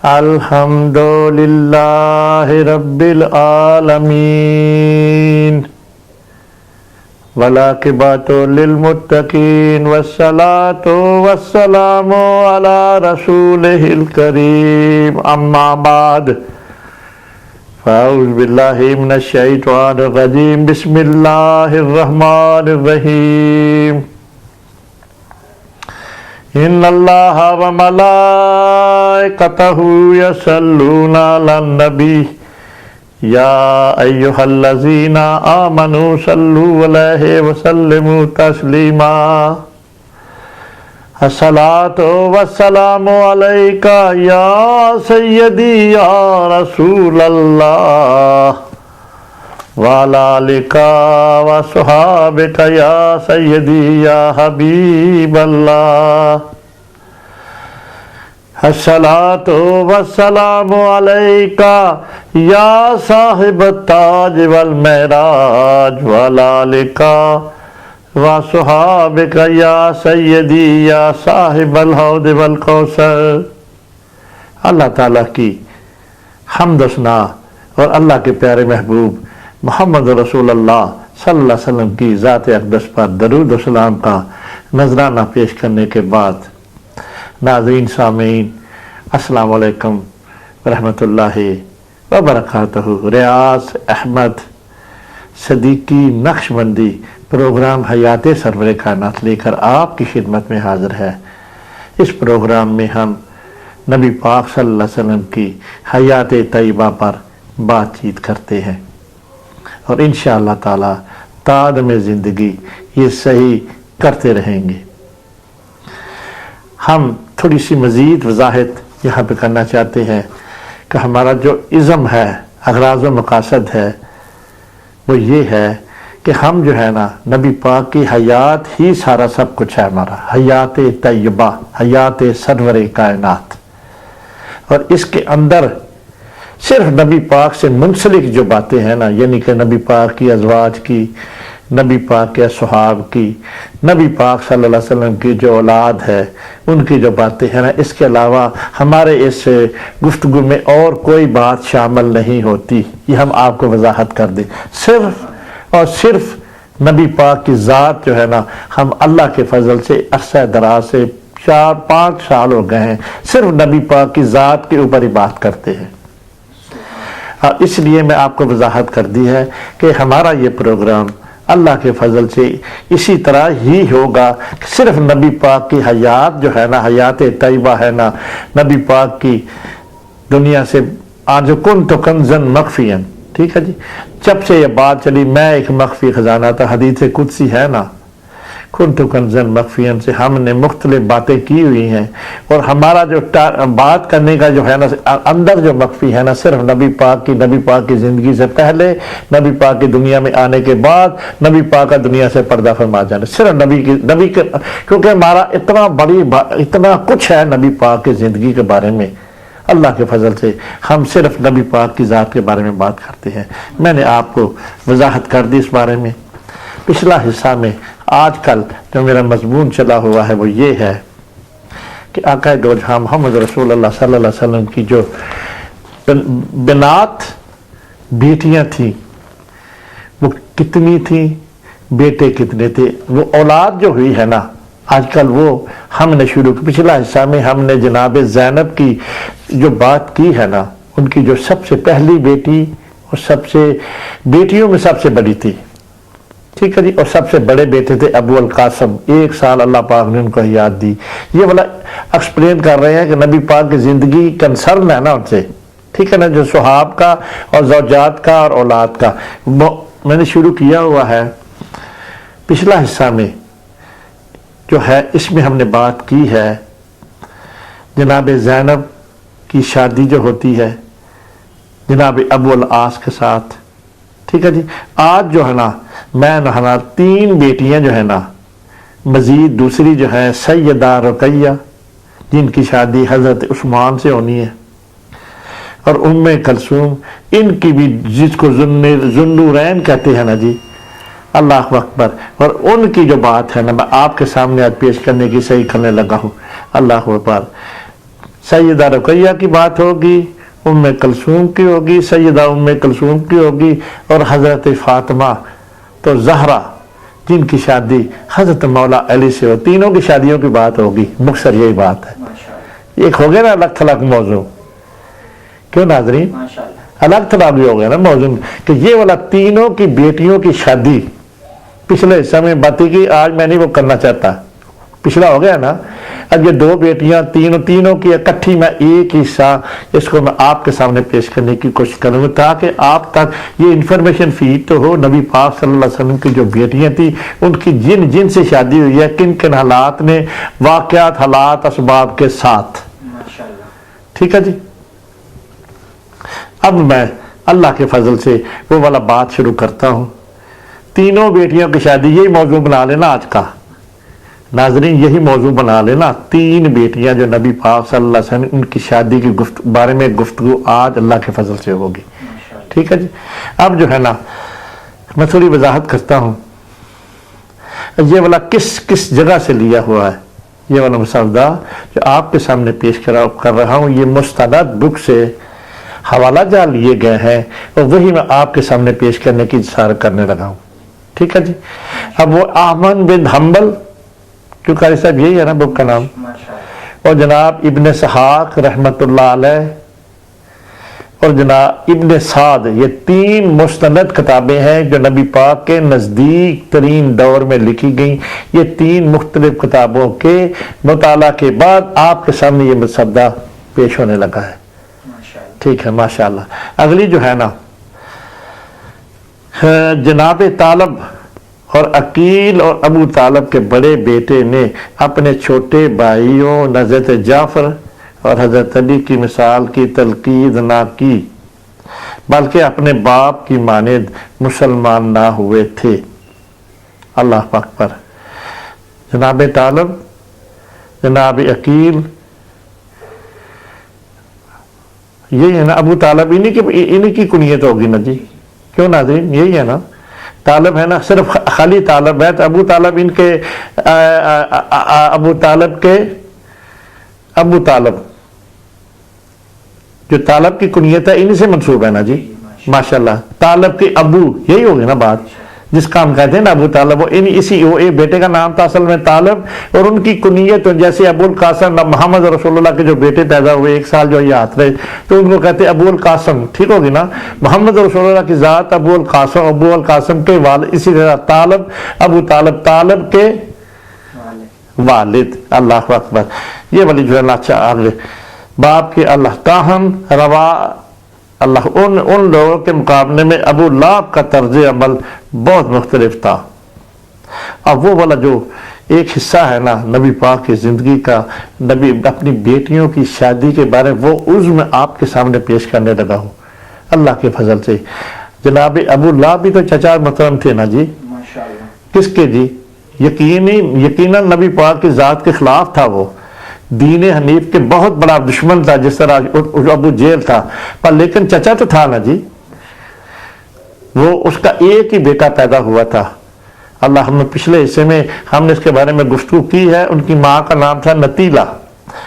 الحمد للہ رب العالمین والعاقبۃ للمتقین والصلاۃ والسلام علی رسولہ الکریم اما بعد فاعوذ باللہ من الشیطان الرجیم بسم اللہ الرحمن الرحیم ان اللہ وملائکتہ یصلون علی النبی یا ایہا الذین آمنوا صلوا علیہ وسلموا تسلیما الصلاۃ والسلام علیک یا سیدی یا رسول اللہ وعلی آلک وصحابک یا سیدی یا حبیب اللہ الصلاۃ والسلام علیک یا صاحب التاج والمعراج وعلی آلک وصحابک یا سیدی یا صاحب الحوض والکوثر۔ اللہ تعالیٰ کی حمد و ثنا اور اللہ کے پیارے محبوب محمد رسول اللہ صلی اللہ علیہ وسلم کی ذات اقدس پر درود و سلام کا نذرانہ پیش کرنے کے بعد، ناظرین سامعین، السلام علیکم ورحمۃ اللہ وبرکاتہ۔ ریاض احمد صدیقی نقشبندی پروگرام حیات سرور کائنات لے کر آپ کی خدمت میں حاضر ہے۔ اس پروگرام میں ہم نبی پاک صلی اللہ علیہ وسلم کی حیات طیبہ پر بات چیت کرتے ہیں اور انشاءاللہ تعالی تعدم زندگی یہ صحیح کرتے رہیں گے۔ ہم تھوڑی سی مزید وضاحت یہاں پہ کرنا چاہتے ہیں کہ ہمارا جو عزم ہے، اغراض و مقاصد ہے، وہ یہ ہے کہ ہم جو ہے نا نبی پاک کی حیات ہی سارا سب کچھ ہے ہمارا، حیات طیبہ، حیات سرور کائنات، اور اس کے اندر صرف نبی پاک سے منسلک جو باتیں ہیں نا، یعنی کہ نبی پاک کی ازواج کی، نبی پاک کے صحاب کی، نبی پاک صلی اللہ علیہ وسلم کی جو اولاد ہے ان کی جو باتیں ہیں نا، اس کے علاوہ ہمارے اس گفتگو میں اور کوئی بات شامل نہیں ہوتی۔ یہ ہم آپ کو وضاحت کر دیں، صرف اور صرف نبی پاک کی ذات جو ہے نا، ہم اللہ کے فضل سے عرصہ دراز سے 4-5 سال ہو گئے ہیں صرف نبی پاک کی ذات کے اوپر ہی بات کرتے ہیں۔ اس لیے میں آپ کو وضاحت کر دی ہے کہ ہمارا یہ پروگرام اللہ کے فضل سے اسی طرح ہی ہوگا کہ صرف نبی پاک کی حیات جو ہے نا، حیات طیبہ ہے نا، نبی پاک کی دنیا سے آج کنت کنزا مخفیا، ٹھیک ہے جی، جب سے یہ بات چلی میں ایک مخفی خزانہ تھا، حدیث قدسی ہے نا، کنت کنزا مخفیا سے ہم نے مختلف باتیں کی ہوئی ہیں، اور ہمارا جو بات کرنے کا جو ہے نا اندر جو مخفی ہے نا، صرف نبی پاک کی زندگی سے پہلے، نبی پاک کی دنیا میں آنے کے بعد، نبی پاک کا دنیا سے پردہ فرما جانا، صرف نبی کے کیونکہ ہمارا اتنا کچھ ہے نبی پاک کی زندگی کے بارے میں، اللہ کے فضل سے ہم صرف نبی پاک کی ذات کے بارے میں بات کرتے ہیں۔ میں نے آپ کو وضاحت کر دی اس بارے میں۔ پچھلا حصہ میں آج کل جو میرا مضمون چلا ہوا ہے وہ یہ ہے کہ آقا دو جہاں محمد رسول اللہ صلی اللہ علیہ وسلم کی جو بنات بیٹیاں تھیں وہ کتنی تھیں، بیٹے کتنے تھے، وہ اولاد جو ہوئی ہے نا آج کل وہ ہم نے شروع کی۔ پچھلا حصہ میں ہم نے جناب زینب کی جو بات کی ہے نا، ان کی جو سب سے پہلی بیٹی اور سب سے بیٹیوں میں سب سے بڑی تھی، ٹھیک ہے جی، اور سب سے بڑے بیٹے تھے ابو القاسم، 1 سال اللہ پاک نے ان کو حیات دی۔ یہ والا ایکسپلین کر رہے ہیں کہ نبی پاک کی زندگی کنسرن ہے نا ان سے، ٹھیک ہے نا، جو صحاب کا اور زوجات کا اور اولاد کا میں نے شروع کیا ہوا ہے۔ پچھلا حصہ میں جو ہے اس میں ہم نے بات کی ہے جناب زینب کی شادی جو ہوتی ہے جناب ابو العاص کے ساتھ، ٹھیک ہے جی۔ آج جو ہے نا میں ہے نا 3 بیٹیاں جو ہے نا، مزید دوسری جو ہے سیدہ رقیہ جن کی شادی حضرت عثمان سے ہونی ہے، اور ام کلثوم، ان کی بھی جس کو ذوالنورین کہتے ہیں نا جی، اللہ اکبر، اور ان کی جو بات ہے نا میں آپ کے سامنے آج پیش کرنے کی صحیح کرنے لگا ہوں۔ اللہ اکبر، سیدہ رقیہ کی بات ہوگی، ام کلثوم کی ہوگی، سیدہ ام کلثوم کی ہوگی، اور حضرت فاطمہ تو زہرا جن کی شادی حضرت مولا علی سے ہو، تینوں کی شادیوں کی بات ہوگی، مختصر یہی بات ہے۔ ایک ہو گیا نا الگ تھلگ موضوع، کیوں ناظرین؟ الگ تھلگ ہو گیا نا موضوع کہ یہ والا تینوں کی بیٹیوں کی شادی پچھلے حصہ میں باتیں کی، آج میں نہیں وہ کرنا چاہتا، پچھلا ہو گیا نا۔ اب یہ دو بیٹیاں تینوں کی اکٹھی میں ایک حصہ اس کو میں آپ کے سامنے پیش کرنے کی کوشش کروں گا، تاکہ آپ تک یہ انفارمیشن فیڈ تو ہو نبی پاک صلی اللہ علیہ وسلم کی جو بیٹیاں تھیں ان کی جن سے شادی ہوئی ہے، کن کن حالات میں، واقعات، حالات، اسباب کے ساتھ۔ ٹھیک ہے جی۔ اب میں اللہ کے فضل سے وہ والا بات شروع کرتا ہوں۔ تینوں بیٹیوں کی شادی، یہی موضوع بنا لینا آج کا ناظرین، یہی موضوع بنا لینا، تین بیٹیاں جو نبی پاک صلی اللہ علیہ وسلم ان کی شادی کی بارے میں گفتگو آج اللہ کے فضل سے ہوگی۔ ٹھیک ہے جی۔ اب جو ہے نا میں تھوڑی وضاحت کرتا ہوں، یہ والا کس جگہ سے لیا ہوا ہے، یہ والا مسودہ جو آپ کے سامنے پیش کر رہا ہوں، یہ مستند بک سے حوالہ جات لیے گئے ہیں اور وہی میں آپ کے سامنے پیش کرنے کی اصرار کرنے لگا ہوں۔ ٹھیک ہے جی۔ اب وہ احمد بن حنبل، کیوں قاری صاحب یہی ہے نا بک کا نام، اور جناب ابن اسحاق رحمت اللہ علیہ اور جناب ابن سعد، یہ تین مستند کتابیں ہیں جو نبی پاک کے نزدیک ترین دور میں لکھی گئیں۔ یہ تین مختلف کتابوں کے مطالعہ کے بعد آپ کے سامنے یہ مسودہ پیش ہونے لگا ہے۔ ٹھیک ہے، ماشاءاللہ۔ اگلی جو ہے نا جناب طالب اور عقیل اور ابو طالب کے بڑے بیٹے نے اپنے چھوٹے بھائیوں حضرت جعفر اور حضرت علی کی مثال کی تلقین نہ کی، بلکہ اپنے باپ کی مانند مسلمان نہ ہوئے تھے۔ اللہ اکبر۔ جناب طالب، جناب عقیل، یہی ہے نا ابو طالب، انہی کی کنیت ہوگی نا جی، کیوں ناظرین؟ یہی ہے نا، طالب ہے نا، صرف خالی طالب ہے تو ابو طالب ان کے ابو طالب جو طالب کی کنیت ہے انہی سے منسوب ہے نا جی، ماشاءاللہ۔ طالب کے ابو، یہی ہوگی نا بات، جس کا ہم کہتے ہیں نا ابو طالب، وہ بیٹے کا نام تھا اصل میں طالب، اور ان کی کنیت جیسے ابو القاسم، محمد رسول اللہ کے جو بیٹے پیدا ہوئے ایک سال جو یاد رہے تو ان کو کہتے ہیں ابو القاسم، ٹھیک ہوگی نا۔ محمد رسول اللہ کی ذات ابو القاسم کے والد، اسی طرح طالب ابو طالب، طالب کے والد۔ اللہ اکبر۔ یہ والی جو ہے نا، اچھا آگے باپ کے اللہ تاہم روا اللہ ان لوگوں کے مقابلے میں ابو لہب کا طرز عمل بہت مختلف تھا۔ اب وہ والا جو ایک حصہ ہے نا نبی پاک کی زندگی کا، نبی اپنی بیٹیوں کی شادی کے بارے وہ عزم میں آپ کے سامنے پیش کرنے لگا ہوں اللہ کے فضل سے۔ جناب ابو لہب بھی تو چچا محترم تھے نا جی، کس کے جی؟ یقیناً نبی پاک کی ذات کے خلاف تھا، وہ دین حنیف کے بہت بڑا دشمن تھا، جس طرح ابو جہل تھا، پر لیکن چچا تو تھا نا جی، وہ اس کا ایک ہی بیٹا پیدا ہوا تھا۔ اللہ، ہم نے پچھلے حصے میں ہم نے اس کے بارے میں گفتگو کی ہے، ان کی ماں کا نام تھا نتیلا،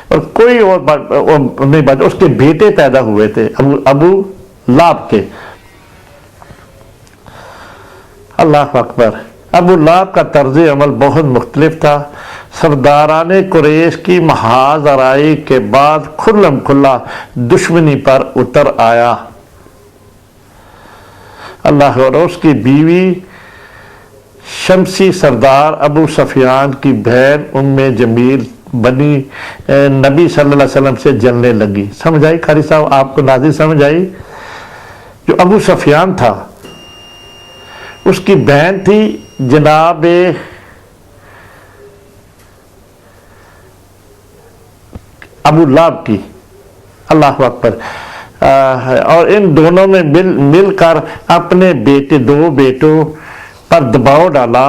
اور کوئی اور نہیں بات، اس کے بیٹے پیدا ہوئے تھے ابو لہب کے۔ اللہ اکبر۔ ابو لہب کا طرز عمل بہت مختلف تھا۔ سرداران قریش کی محاذ آرائی کے بعد کھلم کھلا دشمنی پر اتر آیا۔ اللہ، اور اس کی بیوی شمسی سردار ابو سفیان کی بہن ام جمیل بنی نبی صلی اللہ علیہ وسلم سے جلنے لگی۔ سمجھ آئی قاری صاحب آپ کو ناظرین؟ سمجھ آئی؟ جو ابو سفیان تھا اس کی بہن تھی جناب ابو لہب کی۔ اللہ اکبر۔ اور ان دونوں میں مل کر اپنے دو بیٹوں پر دباؤ ڈالا،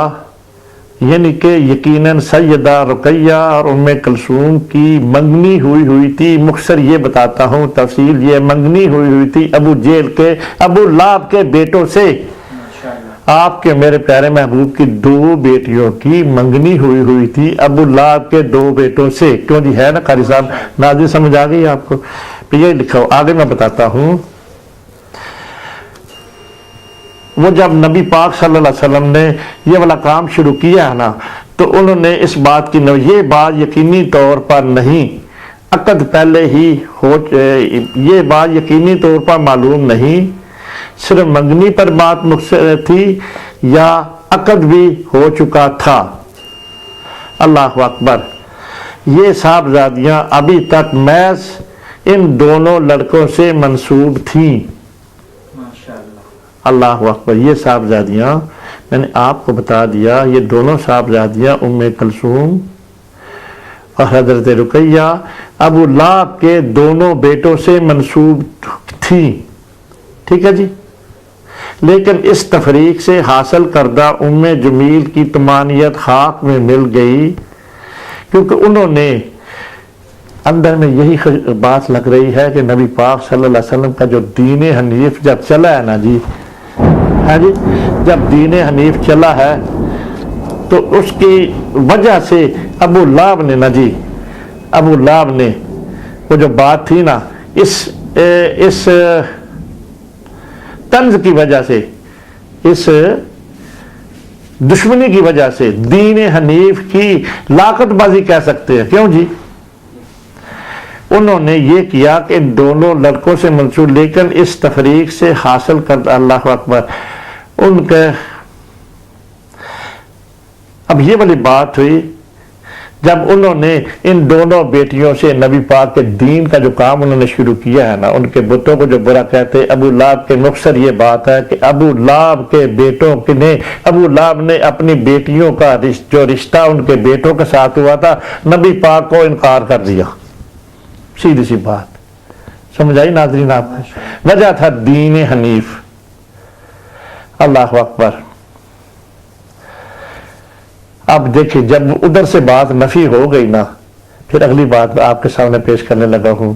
یعنی کہ یقیناً سیدہ رقیہ اور ام کلثوم کی منگنی ہوئی تھی۔ مختصر یہ بتاتا ہوں تفصیل، یہ منگنی ہوئی تھی ابو جہل کے، ابو لہب کے بیٹوں سے۔ آپ کے میرے پیارے محبوب کی 2 بیٹیوں کی منگنی ہوئی تھی ابو لہب کے 2 بیٹوں سے. کیوں جی ہے نا قاری صاحب؟ ناظرین سمجھ آ گئی آپ کو؟ یہ لکھا آگے میں بتاتا ہوں. وہ جب نبی پاک صلی اللہ علیہ وسلم نے یہ والا کام شروع کیا ہے نا تو انہوں نے اس بات کی یہ بات یقینی طور پر نہیں، عقد پہلے ہی ہو، یہ بات یقینی طور پر معلوم نہیں صرف منگنی پر بات مقصر تھی یا عقد بھی ہو چکا تھا. اللہ اکبر. یہ صاحبزادیاں ابھی تک محض ان دونوں لڑکوں سے منسوب تھیں. اللہ اکبر. یہ صاحبزادیاں میں نے آپ کو بتا دیا، یہ دونوں صاحبزادیاں ام کلثوم اور حضرت رقیہ ابو لہب کے دونوں بیٹوں سے منسوب تھیں. ٹھیک ہے جی. لیکن اس تفریق سے حاصل کردہ ام جمیل کی طمانینت خاک میں مل گئی، کیونکہ انہوں نے اندر میں یہی بات لگ رہی ہے کہ نبی پاک صلی اللہ علیہ وسلم کا جو دین حنیف جب چلا ہے نا جی، ہاں جی، جب دین حنیف چلا ہے تو اس کی وجہ سے ابو لہب نے نا جی، ابو لہب نے وہ جو بات تھی نا اس طنز کی وجہ سے، اس دشمنی کی وجہ سے دین حنیف کی لاقت بازی کہہ سکتے ہیں. کیوں جی؟ انہوں نے یہ کیا کہ ان دونوں لڑکوں سے منسوب، لیکن اس تفریق سے حاصل کر، اللہ اکبر، ان کے اب یہ والی بات ہوئی جب انہوں نے ان دونوں بیٹیوں سے نبی پاک کے دین کا جو کام انہوں نے شروع کیا ہے نا، ان کے بتوں کو جو برا کہتے. ابو لہب کے مختصر یہ بات ہے کہ ابو لہب کے بیٹوں نے، ابو لہب نے اپنی بیٹیوں کا جو رشتہ ان کے بیٹوں کے ساتھ ہوا تھا، نبی پاک کو انکار کر دیا. سیدھی سی بات سمجھ آئی ناظرین آپ کو؟ وجہ تھا دین حنیف. اللہ اکبر. اب دیکھیں جب ادھر سے بات نفی ہو گئی نا، پھر اگلی بات میں آپ کے سامنے پیش کرنے لگا ہوں.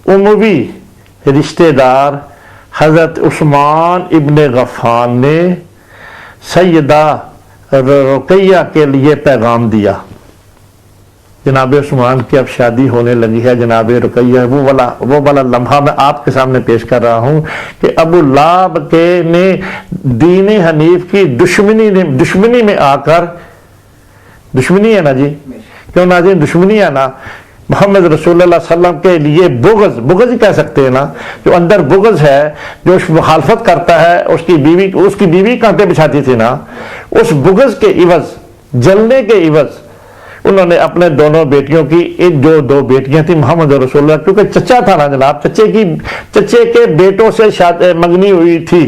اموی رشتہ دار حضرت عثمان ابن غفان نے سیدہ رقیہ کے لیے پیغام دیا. جناب عثمان کی اب شادی ہونے لگی ہے، جناب رقیہ وہ والا لمحہ میں آپ کے سامنے پیش کر رہا ہوں کہ ابو لہب کے نے دین حنیف کی دشمنی میں آ کر، دشمنی ہے نا جی، کیوں ناظرین دشمنی ہے نا، محمد رسول اللہ صلی اللہ علیہ وسلم کے لیے بغض ہی کہہ سکتے ہیں نا، جو اندر بغض ہے، جو مخالفت کرتا ہے، اس کی بیوی کانٹے بچھاتی تھی نا، اس بغض کے عوض، جلنے کے عوض انہوں نے اپنے دونوں بیٹیوں کی، جو 2 بیٹیاں تھیں محمد رسول اللہ، کیونکہ چچا تھا نا جناب، چچے کے بیٹوں سے منگنی ہوئی تھی.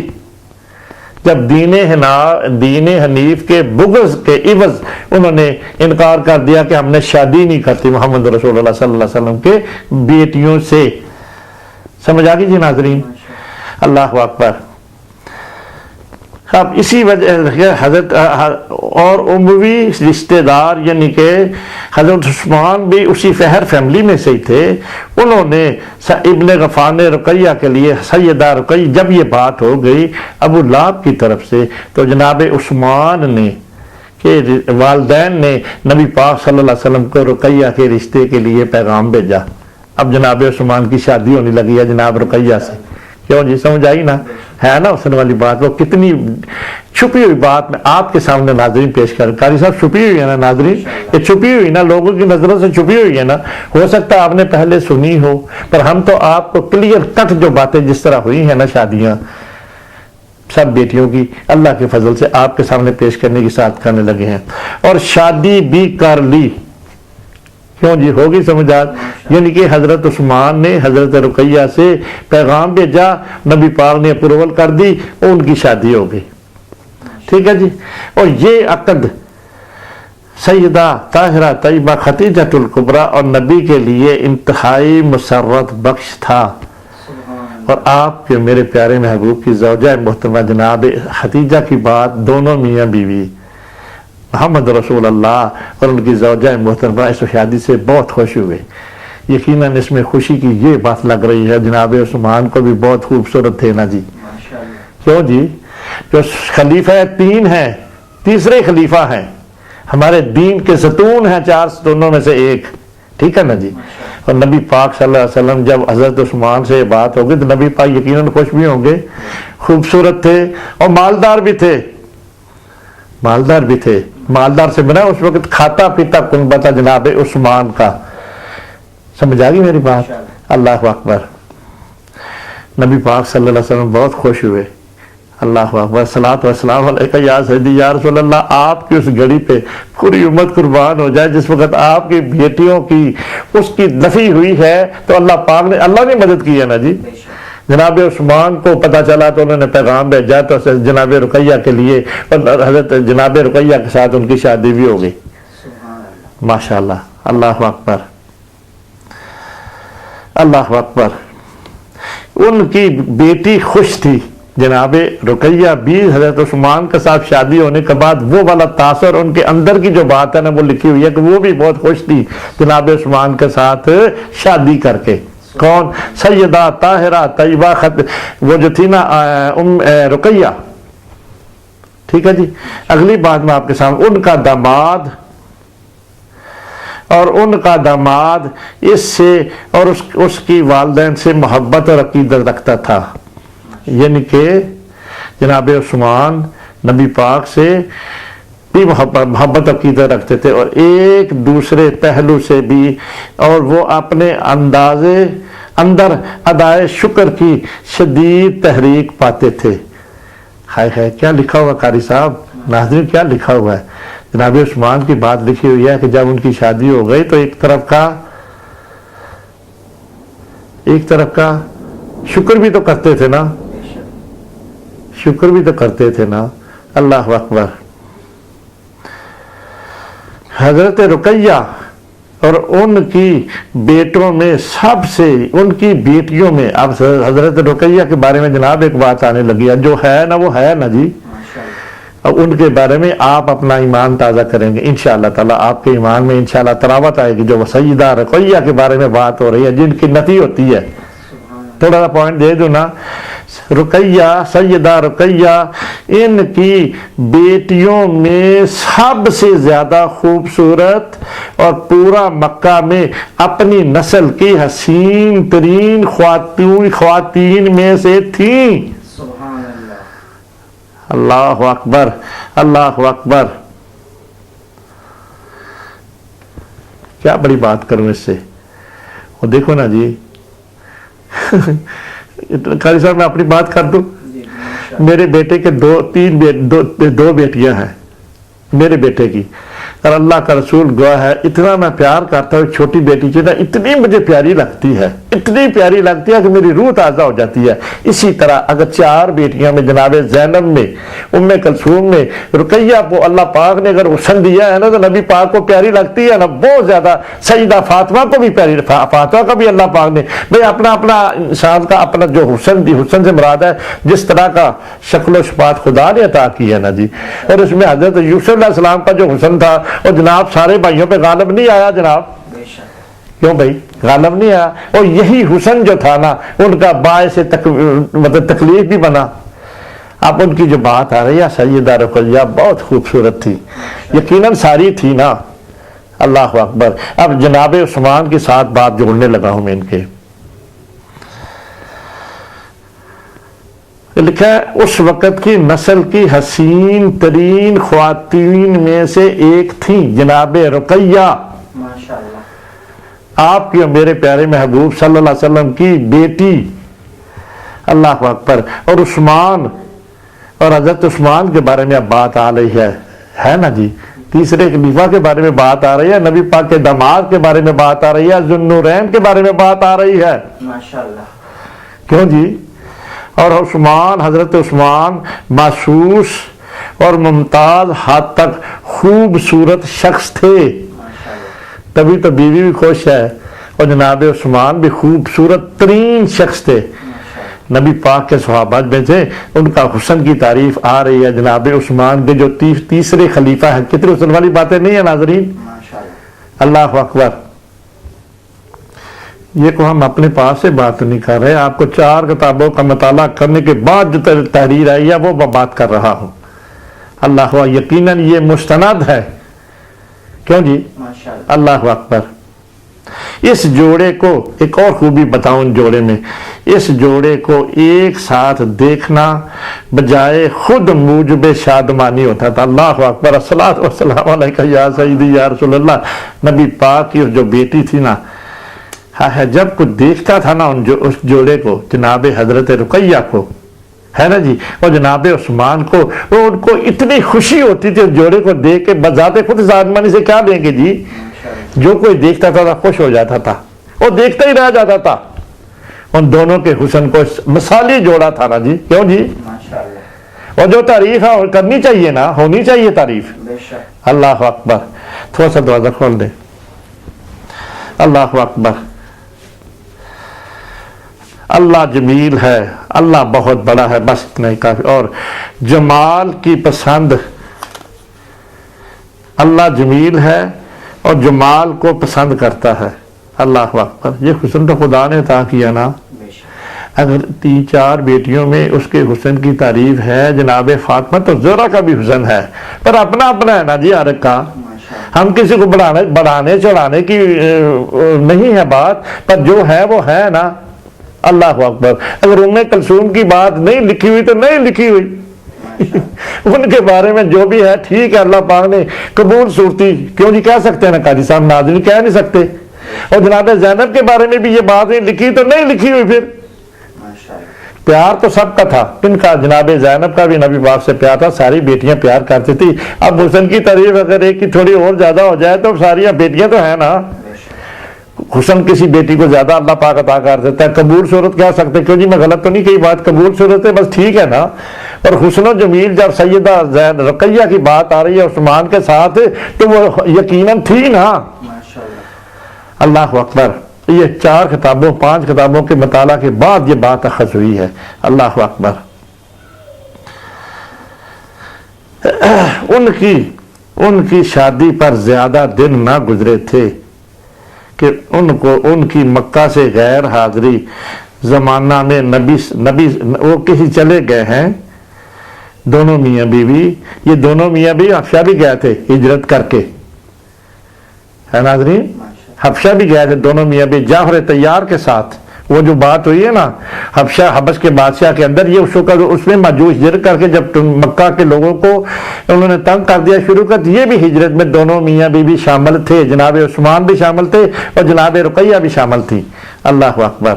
جب دین حنیف کے بغض کے عوض انہوں نے انکار کر دیا کہ ہم نے شادی نہیں کرتی محمد رسول اللہ صلی اللہ علیہ وسلم کے بیٹیوں سے. سمجھ آ گئی جی ناظرین؟ اللہ اکبر. اب اسی وجہ حضرت اور اموی رشتہ دار یعنی کہ حضرت عثمان بھی اسی فہر فیملی میں سے ہی تھے. انہوں نے ابن غفان رقیہ کے لیے سیدہ رقیہ، جب یہ بات ہو گئی ابو لہب کی طرف سے، تو جناب عثمان نے کہ والدین نے نبی پاک صلی اللہ علیہ وسلم کو رقیہ کے رشتے کے لیے پیغام بھیجا. اب جناب عثمان کی شادی ہونے لگی ہے جناب رقیہ سے. کیوں جی؟ سمجھ آئی نا؟ ہے نا حسن والی بات. وہ کتنی چھپی ہوئی بات میں آپ کے سامنے ناظرین پیش کر، قاری صاحب چھپی ہوئی ہے نا ناظرین، یہ چھپی ہوئی نا، لوگوں کی نظروں سے چھپی ہوئی ہے نا. ہو سکتا ہے آپ نے پہلے سنی ہو، پر ہم تو آپ کو کلیئر کٹ جو باتیں جس طرح ہوئی ہیں نا، شادیاں سب بیٹیوں کی اللہ کے فضل سے آپ کے سامنے پیش کرنے کی ساتھ کرنے لگے ہیں. اور شادی بھی کر لی. کیوں جی؟ ہوگی سمجھات. یعنی کہ حضرت عثمان نے حضرت رقیہ سے پیغام بھیجا، نبی پاک نے اپروول کر دی، ان کی شادی ہو گئی. ٹھیک ہے جی. اور یہ عقد سیدہ طاہرہ طیبہ خدیجۃ الکبریٰ اور نبی کے لیے انتہائی مسرت بخش تھا. اور آپ کے میرے پیارے محبوب کی زوجہ محترمہ جناب خدیجہ کی بات، دونوں میاں بیوی محمد رسول اللہ اور ان کی زوجہ محترمہ اس شادی سے بہت خوش ہوئے. یقیناً اس میں خوشی کی یہ بات لگ رہی ہے جناب عثمان کو بھی بہت خوبصورت تھے نا جی. کیوں جی؟ جو خلیفہ 3 ہیں، تیسرے خلیفہ ہیں، ہمارے دین کے ستون ہیں، 4 ستونوں میں سے ایک، ٹھیک ہے نا جی۔ اور نبی پاک صلی اللہ علیہ وسلم جب حضرت عثمان سے یہ بات ہوگی تو نبی پاک یقیناً خوش بھی ہوں گے، خوبصورت تھے اور مالدار بھی تھے، مالدار بھی تھے، مالدار سے بنا اس وقت کھاتا پیتا کنبہ تھا جناب عثمان کا، سمجھ آگئی میری بات؟ اللہ اکبر۔ نبی پاک صلی اللہ علیہ وسلم بہت خوش ہوئے، اللہ اکبر، صلاۃ والسلام علیکہ یا سیدی یا رسول اللہ، آپ کی اس گھڑی پہ پوری امت قربان ہو جائے جس وقت آپ کی بیٹیوں کی اس کی دفی ہوئی ہے تو اللہ نے مدد کی ہے نا جی۔ جناب عثمان کو پتہ چلا تو انہوں نے پیغام بھیجا تو جناب رقیہ کے لیے، اور حضرت جناب رقیہ کے ساتھ ان کی شادی بھی ہو گئی، ماشاءاللہ، اللہ اکبر، اللہ اکبر۔ ان کی بیٹی خوش تھی، جناب رقیہ بھی حضرت عثمان کے ساتھ شادی ہونے کے بعد وہ والا تاثر ان کے اندر کی جو بات ہے نا وہ لکھی ہوئی ہے کہ وہ بھی بہت خوش تھی جناب عثمان کے ساتھ شادی کر کے۔ کون؟ سیدہ طاہرہ طیبہ وہ جو تھی نا رقیہ، ٹھیک ہے جی۔ اگلی بات میں آپ کے سامنے، ان کا داماد اور ان کا داماد اس سے اور اس کی والدین سے محبت اور عقیدت رکھتا تھا، یعنی کہ جناب عثمان نبی پاک سے بھی محبت عقیدت رکھتے تھے اور ایک دوسرے پہلو سے بھی، اور وہ اپنے اندر ادائے شکر کی شدید تحریک پاتے تھے۔ ہائے ہائے، کیا لکھا ہوا قاری صاحب، ناظرین کیا لکھا ہوا ہے۔ جناب عثمان کی بات لکھی ہوئی ہے کہ جب ان کی شادی ہو گئی تو ایک طرف کا شکر بھی تو کرتے تھے نا، شکر بھی تو کرتے تھے نا، اللہ اکبر۔ حضرت رقیہ اور ان کی بیٹوں میں سب سے، ان کی بیٹیوں میں، اب حضرت رقیہ کے بارے میں جناب ایک بات آنے لگی ہے، جو ہے نا وہ ہے نا جی، اب ان کے بارے میں آپ اپنا ایمان تازہ کریں گے انشاءاللہ تعالیٰ، آپ کے ایمان میں انشاءاللہ تراوت آئے گی۔ جو سیدہ رقیہ کے بارے میں بات ہو رہی ہے جن کی نفی ہوتی ہے، تھوڑا سا پوائنٹ دے دوں نا، رقیہ، سیدہ رقیہ ان کی بیٹیوں میں سب سے زیادہ خوبصورت اور پورا مکہ میں اپنی نسل کی حسین ترین خواتین میں سے تھیں۔ اللہ اکبر، اللہ اکبر، کیا بڑی بات کروں اس سے۔ اور دیکھو نا جی، قاری صاحب میں اپنی بات کر دوں، میرے بیٹے کے دو بیٹیاں ہیں میرے بیٹے کی، اور اللہ کا رسول گواہ ہے اتنا میں پیار کرتا ہوں، چھوٹی بیٹی جو نا اتنی مجھے پیاری لگتی ہے، اتنی پیاری لگتی ہے کہ میری روح تازہ ہو جاتی ہے۔ اسی طرح اگر 4 بیٹیاں میں جناب زینب میں، ام کلثوم میں، رقیہ کو اللہ پاک نے اگر حسن دیا ہے نا تو نبی پاک کو پیاری لگتی ہے نا بہت زیادہ، سیدہ فاطمہ کو بھی پیاری، فاطمہ کا بھی اللہ پاک نے بھئی اپنا انسان کا اپنا جو حسن دی، حسن سے مراد ہے جس طرح کا شکل و صفات خدا نے عطا کی ہے نا جی۔ اور اس میں حضرت یوسف علیہ السلام کا جو حسن تھا اور جناب سارے بھائیوں پہ غالب نہیں آیا جناب، کیوں بھائی غالب نہیں آیا، اور یہی حسن جو تھا نا ان کا باعث مطلب تکلیف بھی بنا۔ اب ان کی جو بات آ رہی ہے سیدہ رقیہ بہت خوبصورت تھی، یقیناً ساری تھی نا، اللہ اکبر۔ اب جناب عثمان کے ساتھ بات جوڑنے لگا ہوں میں ان کے، لکھا ہے اس وقت کی نسل کی حسین ترین خواتین میں سے ایک تھی جناب رقیہ، آپ کی اور میرے پیارے محبوب صلی اللہ علیہ وسلم کی بیٹی، اللہ اکبر۔ اور عثمان اور حضرت عثمان کے بارے میں اب بات آ رہی ہے نا جی، تیسرے خلیفہ کے بارے میں بات آ رہی ہے، نبی پاک کے داماد کے بارے میں بات آ رہی ہے، ذوالنورین کے بارے میں بات آ رہی ہے، ماشاءاللہ، کیوں جی؟ اور عثمان، حضرت عثمان محسوس اور ممتاز حد تک خوبصورت شخص تھے، تبھی تو بیوی بھی خوش ہے، اور جناب عثمان بھی خوبصورت ترین شخص تھے، نبی پاک کے صحابہ میں سے ان کا حسن کی تعریف آ رہی ہے۔ جناب عثمان کے جو تیسرے خلیفہ ہیں، کتنے حسن والی باتیں نہیں ہیں ناظرین، اللہ اکبر۔ یہ کو ہم اپنے پاس سے بات نہیں کر رہے، آپ کو 4 کتابوں کا مطالعہ کرنے کے بعد جو تحریر آئی ہے وہ بات کر رہا ہوں۔ اللہ یقیناً یہ مستند ہے، کیوں جی؟ اللہ اکبر۔ اس جوڑے کو ایک اور خوبی بتاؤں، جوڑے میں اس جوڑے کو ایک ساتھ دیکھنا بجائے خود موجب شادمانی ہوتا تھا۔ اللہ اکبر، الصلاۃ والسلام علیکہ یا سیدی یا رسول اللہ۔ نبی پاک کی جو بیٹی تھی نا، جب کچھ دیکھتا تھا نا اس جوڑے کو، جناب حضرت رقیہ کو، ہے نا جی، اور جناب عثمان کو، وہ ان کو اتنی خوشی ہوتی تھی اس جوڑے کو دیکھ کے، بذات خود شادمانی سے کیا دیں گے جی، جو کوئی دیکھتا تھا خوش ہو جاتا تھا، وہ دیکھتا ہی رہ جاتا تھا۔ ان دونوں کے حسن کو مثالی جوڑا تھا نا جی، کیوں جی؟ اور جو تعریف ہے کرنی چاہیے نا، ہونی چاہیے تعریف۔ اللہ اکبر۔ تھوڑا سا دروازہ کھول دیں۔ اللہ اکبر۔ اللہ جمیل ہے، اللہ بہت بڑا ہے، بس اتنا ہی کافی۔ اور جمال کی پسند، اللہ جمیل ہے اور جمال کو پسند کرتا ہے۔ اللہ اکبر۔ یہ حسن تو خدا نے عطا کیا نا، اگر 3-4 بیٹیوں میں اس کے حسن کی تعریف ہے، جناب فاطمہ تو زہرا کا بھی حسن ہے، پر اپنا اپنا ہے نا جی ہر ایک کا۔ ہم کسی کو بڑھانے چڑھانے کی نہیں ہے بات، پر جو ہے وہ ہے نا۔ اللہ اکبر۔ اگر ام کلثوم کی بات نہیں لکھی ہوئی تو نہیں لکھی ہوئی، ان کے بارے میں جو بھی ہے ٹھیک ہے، اللہ پاک نے قبول صورتی، کیوں جی کہہ سکتے ہیں نا قاضی صاحب، ناظرین کہہ نہیں سکتے۔ اور جناب زینب کے بارے میں بھی یہ بات نہیں لکھی تو نہیں لکھی ہوئی، پھر پیار تو سب کا تھا۔ کن کا؟ جناب زینب کا بھی نبی پاک سے پیار تھا، ساری بیٹیاں پیار کرتی تھی۔ اب حسن کی تعریف اگر ایک کی تھوڑی اور زیادہ ہو جائے تو ساری بیٹیاں تو ہیں نا۔ حسن کسی بیٹی کو زیادہ اللہ پاک عطا کر دیتا ہے، قبول صورت کہہ سکتے، کیوں جی میں غلط تو نہیں کہی بات، قبول صورت ہے، بس ٹھیک ہے نا۔ اور حسن و جمیل جب سیدہ رقیہ کی بات آ رہی ہے عثمان کے ساتھ تو وہ یقیناً تھی نا۔ اللہ اکبر۔ یہ 4 کتابوں 5 کتابوں کے مطالعہ کے بعد یہ بات اخذ ہوئی ہے۔ اللہ اکبر۔ ان کی شادی پر زیادہ دن نہ گزرے تھے کہ ان کی مکہ سے غیر حاضری زمانہ میں نبی وہ کسی چلے گئے ہیں، دونوں میاں بیوی، یہ دونوں میاں بیوی حبشہ بھی گئے تھے ہجرت کر کے، ہے ناظرین، حبشہ بھی گئے تھے دونوں میاں بیوی جعفر طیار کے ساتھ۔ وہ جو بات ہوئی ہے نا حبش کے بادشاہ کے اندر، یہ اس میں مجوس ہجرت کر کے جب مکہ کے لوگوں کو انہوں نے تنگ کر دیا شروع کر، یہ بھی ہجرت میں دونوں میاں بیوی شامل تھے، جناب عثمان بھی شامل تھے اور جناب رقیہ بھی شامل تھی۔ اللہ اکبر۔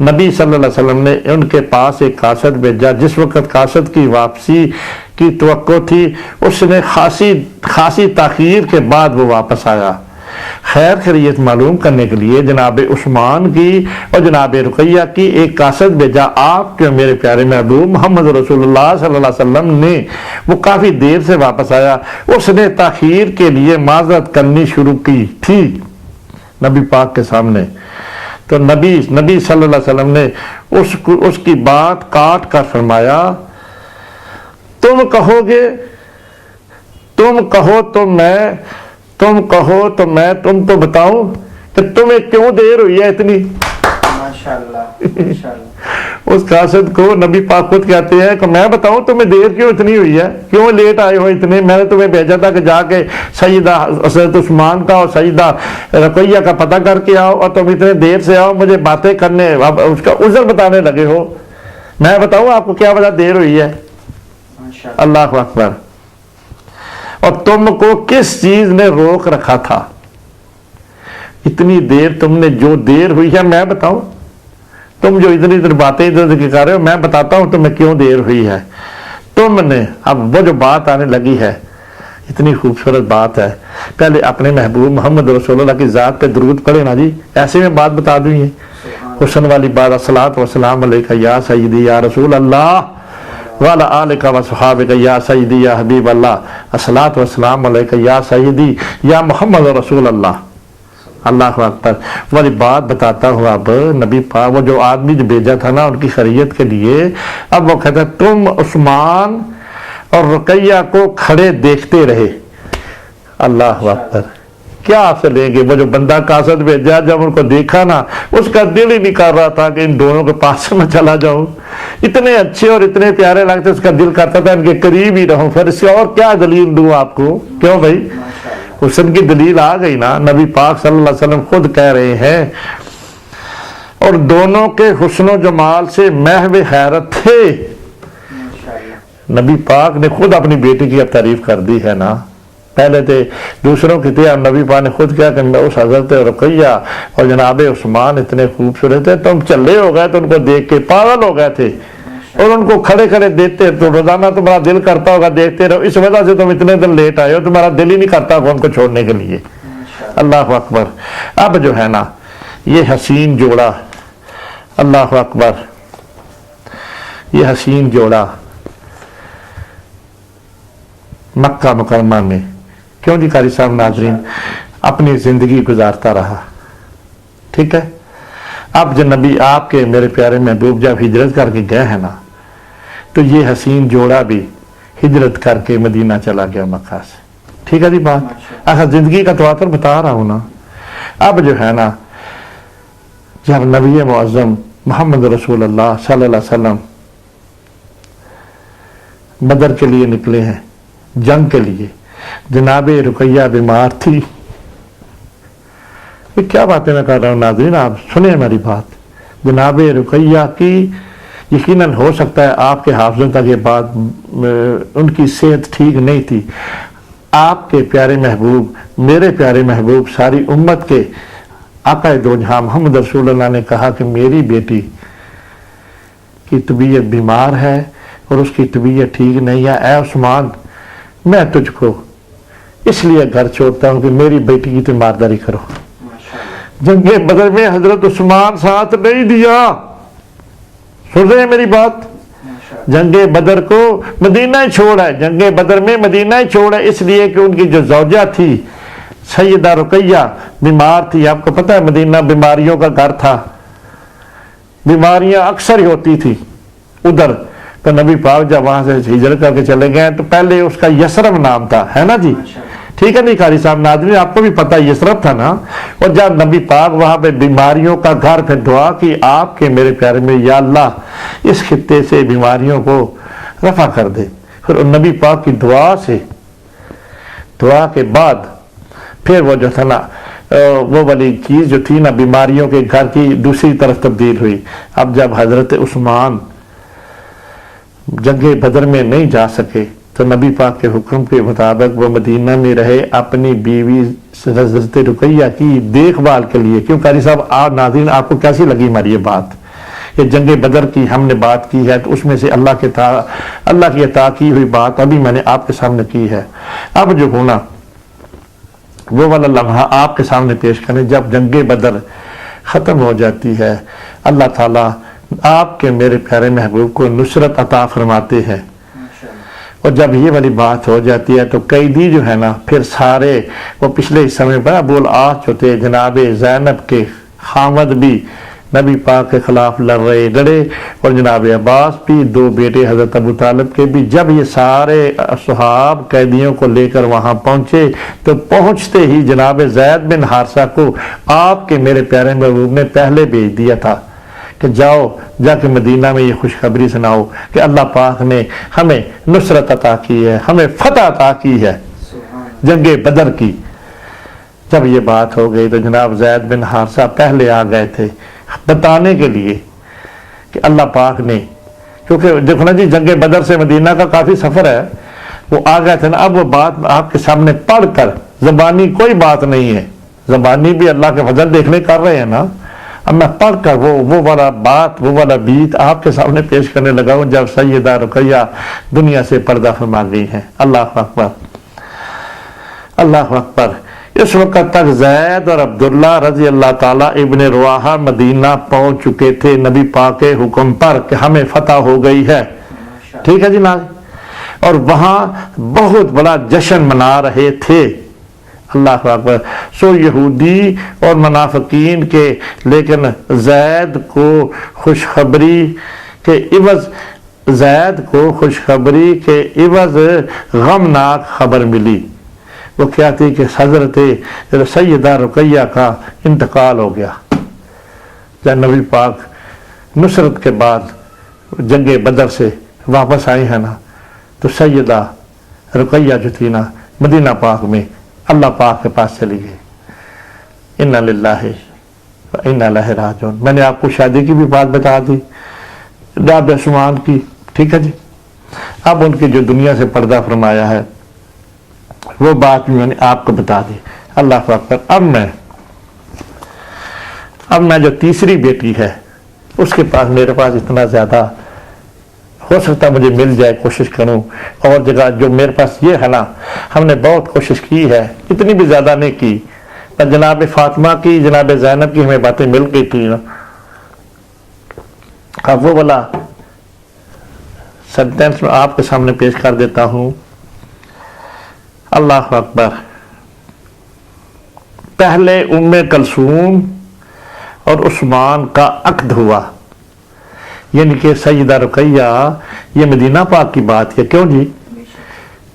نبی صلی اللہ علیہ وسلم نے ان کے پاس ایک قاصد بھیجا، جس وقت قاصد کی واپسی کی توقع تھی اس نے خاصی تاخیر کے بعد وہ واپس آیا، خیر خیریت معلوم کرنے کے لیے جناب عثمان کی اور جناب رقیہ کی ایک قاصد بھیجا۔ آپ کے میرے پیارے محبوب محمد رسول اللہ صلی اللہ علیہ وسلم نے، وہ کافی دیر سے واپس آیا، اس نے تاخیر کے لیے معذرت کرنی شروع کی تھی نبی پاک کے سامنے، تو نبی صلی اللہ علیہ وسلم نے اس کی بات کاٹ کر فرمایا، تم کہو تم تو بتاؤں کہ تمہیں کیوں دیر ہوئی ہے اتنی۔ اس قاصد کو نبی پاک خود کہتے ہیں کہ میں بتاؤں تمہیں دیر کیوں اتنی ہوئی ہے، کیوں لیٹ آئے ہو اتنے، میں نے تمہیں بھیجا تھا کہ جا کے سیدہ حضرت عثمان کا اور سیدہ رقیہ کا پتہ کر کے آؤ، اور تم اتنے دیر سے آؤ مجھے باتیں کرنے، اب اس کا عذر بتانے لگے ہو۔ میں بتاؤں آپ کو کیا وجہ دیر ہوئی ہے؟ اللہ اکبر۔ اور تم کو کس چیز نے روک رکھا تھا؟ اتنی دیر تم نے جو دیر ہوئی ہے میں بتاؤں؟ تم جو ادھر ادھر باتیں ادھر ادھر کر رہے ہو، میں بتاتا ہوں تمہیں کیوں دیر ہوئی ہے۔ تم نے، اب وہ جو بات آنے لگی ہے اتنی خوبصورت بات ہے، پہلے اپنے محبوب محمد رسول اللہ کی ذات پہ درود پڑھے نا جی، ایسے میں بات بتا دوں، یہ حسن والی بات، الصلاۃ والسلام علیکہ یا سیدی یا رسول اللہ وعلی آلکہ وصحابکہ یا سیدی یا حبیب اللہ، الصلاۃ والسلام علیکہ یا سیدی یا محمد رسول اللہ۔ اللہ اکبر۔ والی بات بتاتا ہوں اب نبی پاک، وہ جو آدمی جو بھیجا تھا نا ان کی خیریت کے لیے، اب وہ کہتا ہے تم عثمان اور رقیہ کو کھڑے دیکھتے رہے۔ اللہ اکبر۔ کیا حاصل لیں گے؟ وہ جو بندہ قاصد بھیجا جب ان کو دیکھا نا اس کا دل ہی نہیں کر رہا تھا کہ ان دونوں کے پاس سے میں چلا جاؤں، اتنے اچھے اور اتنے پیارے لگتے، اس کا دل کرتا تھا ان کے قریب ہی رہوں۔ پھر اس سے اور کیا دلیل دوں آپ کو؟ کیوں بھائی؟ حسن کی دلیل آ گئی نا، نبی پاک صلی اللہ علیہ وسلم خود کہہ رہے ہیں، اور دونوں کے حسن و جمال سے محو حیرت تھے۔ نبی پاک نے خود اپنی بیٹی کی اب تعریف کر دی ہے نا، پہلے تھے دوسروں کی تھے، اور نبی پاک نے خود کہا کہ اس حضرت رقیہ اور جناب عثمان اتنے خوبصورت تھے، تم چلے ہو گئے تو ان کو دیکھ کے پاگل ہو گئے تھے، اور ان کو کھڑے کھڑے دیکھتے تو روزانہ تمہارا دل کرتا ہوگا دیکھتے رہو، اس وجہ سے تم اتنے دن لیٹ آئے ہو، تمہارا دل ہی نہیں کرتا ان کو چھوڑنے کے لیے۔ اللہ اکبر۔ اب جو ہے نا یہ حسین جوڑا، اللہ اکبر، یہ حسین جوڑا مکہ مکرمہ میں کیوں جی قاری صاحب ناظرین اپنی زندگی گزارتا رہا، ٹھیک ہے؟ اب جو نبی آپ کے میرے پیارے محبوب جب ہجرت کر کے گئے ہیں نا تو یہ حسین جوڑا بھی ہجرت کر کے مدینہ چلا گیا مکہ سے، ٹھیک ہے جی بات؟ اگر زندگی کا تواتر بتا رہا ہوں نا۔ اب جو ہے نا جب نبی معظم محمد رسول اللہ صلی اللہ علیہ وسلم بدر کے لیے نکلے ہیں، جنگ کے لیے، جناب رقیہ بیمار تھی۔ یہ کیا باتیں میں کر رہا ہوں ناظرین، آپ سنیں ہماری بات۔ جناب رقیہ کی یقیناً ہو سکتا ہے آپ کے حافظوں تک یہ بات، ان کی صحت ٹھیک نہیں تھی۔ آپ کے پیارے محبوب، میرے پیارے محبوب، ساری امت کے آقا دو جہاں محمد رسول اللہ نے کہا کہ میری بیٹی کی طبیعت بیمار ہے اور اس کی طبیعت ٹھیک نہیں ہے، اے عثمان میں تجھ کو اس لیے گھر چھوڑتا ہوں کہ میری بیٹی کی تیمارداری کرو۔ جنگ بدر میں حضرت عثمان ساتھ نہیں دیا، سن رہے ہیں میری بات؟ جنگ بدر کو مدینہ ہی چھوڑا ہے، جنگ بدر میں مدینہ ہی چھوڑا ہے، اس لیے کہ ان کی جو زوجہ تھی سیدہ رقیہ بیمار تھی۔ آپ کو پتہ ہے مدینہ بیماریوں کا گھر تھا، بیماریاں اکثر ہی ہوتی تھی ادھر، تو نبی پاک جب وہاں سے ہجرت کر کے چلے گئے تو پہلے اس کا یسرب نام تھا، ہے نا جی؟ ٹھیک ہے نہیں قاری صاحب ناظرین، آپ کو بھی پتہ یسرب تھا نا۔ اور جب نبی پاک وہاں پہ بیماریوں کا گھر، پھر دعا کی آپ کے میرے پیارے میں، یا اللہ اس خطے سے بیماریوں کو رفع کر دے۔ پھر نبی پاک کی دعا سے، دعا کے بعد پھر وہ جو تھا نا وہ والی چیز جو تھی نا بیماریوں کے گھر کی دوسری طرف تبدیل ہوئی۔ اب جب حضرت عثمان جنگ بدر میں نہیں جا سکے تو نبی پاک کے حکم کے مطابق وہ مدینہ میں رہے اپنی بیوی حضرت رقیہ کی دیکھ بھال کے لیے۔ کیوں قاری صاحب آپ ناظرین آپ کو کیسی لگی ہماری یہ بات؟ یہ جنگ بدر کی ہم نے بات کی ہے تو اس میں سے اللہ کی عطا کی ہوئی بات ابھی میں نے آپ کے سامنے کی ہے۔ اب جو ہونا وہ والا لمحہ آپ کے سامنے پیش کریں جب جنگ بدر ختم ہو جاتی ہے، اللہ تعالیٰ آپ کے میرے پیارے محبوب کو نصرت عطا فرماتے ہیں، اور جب یہ والی بات ہو جاتی ہے تو قیدی جو ہے نا پھر سارے وہ پچھلے سمے پر ابو العاص جو تھے جناب زینب کے خامد بھی نبی پاک کے خلاف لڑے، اور جناب عباس بھی، دو بیٹے حضرت ابو طالب کے بھی، جب یہ سارے صحاب قیدیوں کو لے کر وہاں پہنچے تو پہنچتے ہی جناب زید بن حارثہ کو آپ کے میرے پیارے محبوب نے پہلے بھیج دیا تھا کہ جاؤ جا کے مدینہ میں یہ خوشخبری سناؤ کہ اللہ پاک نے ہمیں نصرت عطا کی ہے، ہمیں فتح عطا کی ہے جنگ بدر کی۔ جب یہ بات ہو گئی تو جناب زید بن حارثہ پہلے آ گئے تھے بتانے کے لیے کہ اللہ پاک نے، کیونکہ دیکھو نا جی جنگ بدر سے مدینہ کا کافی سفر ہے، وہ آ گئے تھے نا، اب وہ بات آپ کے سامنے پڑھ کر، زبانی کوئی بات نہیں ہے، زبانی بھی اللہ کے فضل دیکھنے کر رہے ہیں نا، اب میں پڑھ کر وہ والا بات، وہ والا بیت آپ کے سامنے پیش کرنے لگا ہوں جب سیدہ رقیہ دنیا سے پردہ فرما گئی ہیں۔ اللہ اکبر، اللہ اکبر۔ اس وقت تک زید اور عبداللہ رضی اللہ تعالیٰ ابن رواحہ مدینہ پہنچ چکے تھے نبی پاک کے حکم پر کہ ہمیں فتح ہو گئی ہے، ٹھیک ہے جی ناظرین، اور وہاں بہت بڑا جشن منا رہے تھے۔ اللہ اکبر۔ سو یہودی اور منافقین کے، لیکن زید کو خوشخبری کے عوض غمناک خبر ملی۔ وہ کیا تھی کہ حضرت سیدہ رقیہ کا انتقال ہو گیا جب نبی پاک نصرت کے بعد جنگ بدر سے واپس آئے ہیں نا، تو سیدہ رقیہ جو تھی نا مدینہ پاک میں اللہ پاک کے پاس چلی گئی. انا للہ و انا الیہ راجعون. میں نے آپ کو شادی کی بھی بات بتا دی، رابعہ عثمان کی، ٹھیک ہے جی. اب ان کی جو دنیا سے پردہ فرمایا ہے وہ بات بھی میں نے آپ کو بتا دی. اللہ اکبر. اب میں جو تیسری بیٹی ہے اس کے پاس میرے پاس اتنا زیادہ ہو سکتا مجھے مل جائے، کوشش کروں. اور جگہ جو میرے پاس یہ ہے نا، ہم نے بہت کوشش کی ہے، اتنی بھی زیادہ نہیں کی. جناب فاطمہ کی، جناب زینب کی ہمیں باتیں مل گئی تھی نا. اب وہ والا سینٹینس میں آپ کے سامنے پیش کر دیتا ہوں. اللہ اکبر. پہلے ام کلثوم اور عثمان کا عقد ہوا، یعنی کہ سیدہ رقیہ، یہ مدینہ پاک کی بات ہے. کیوں جی؟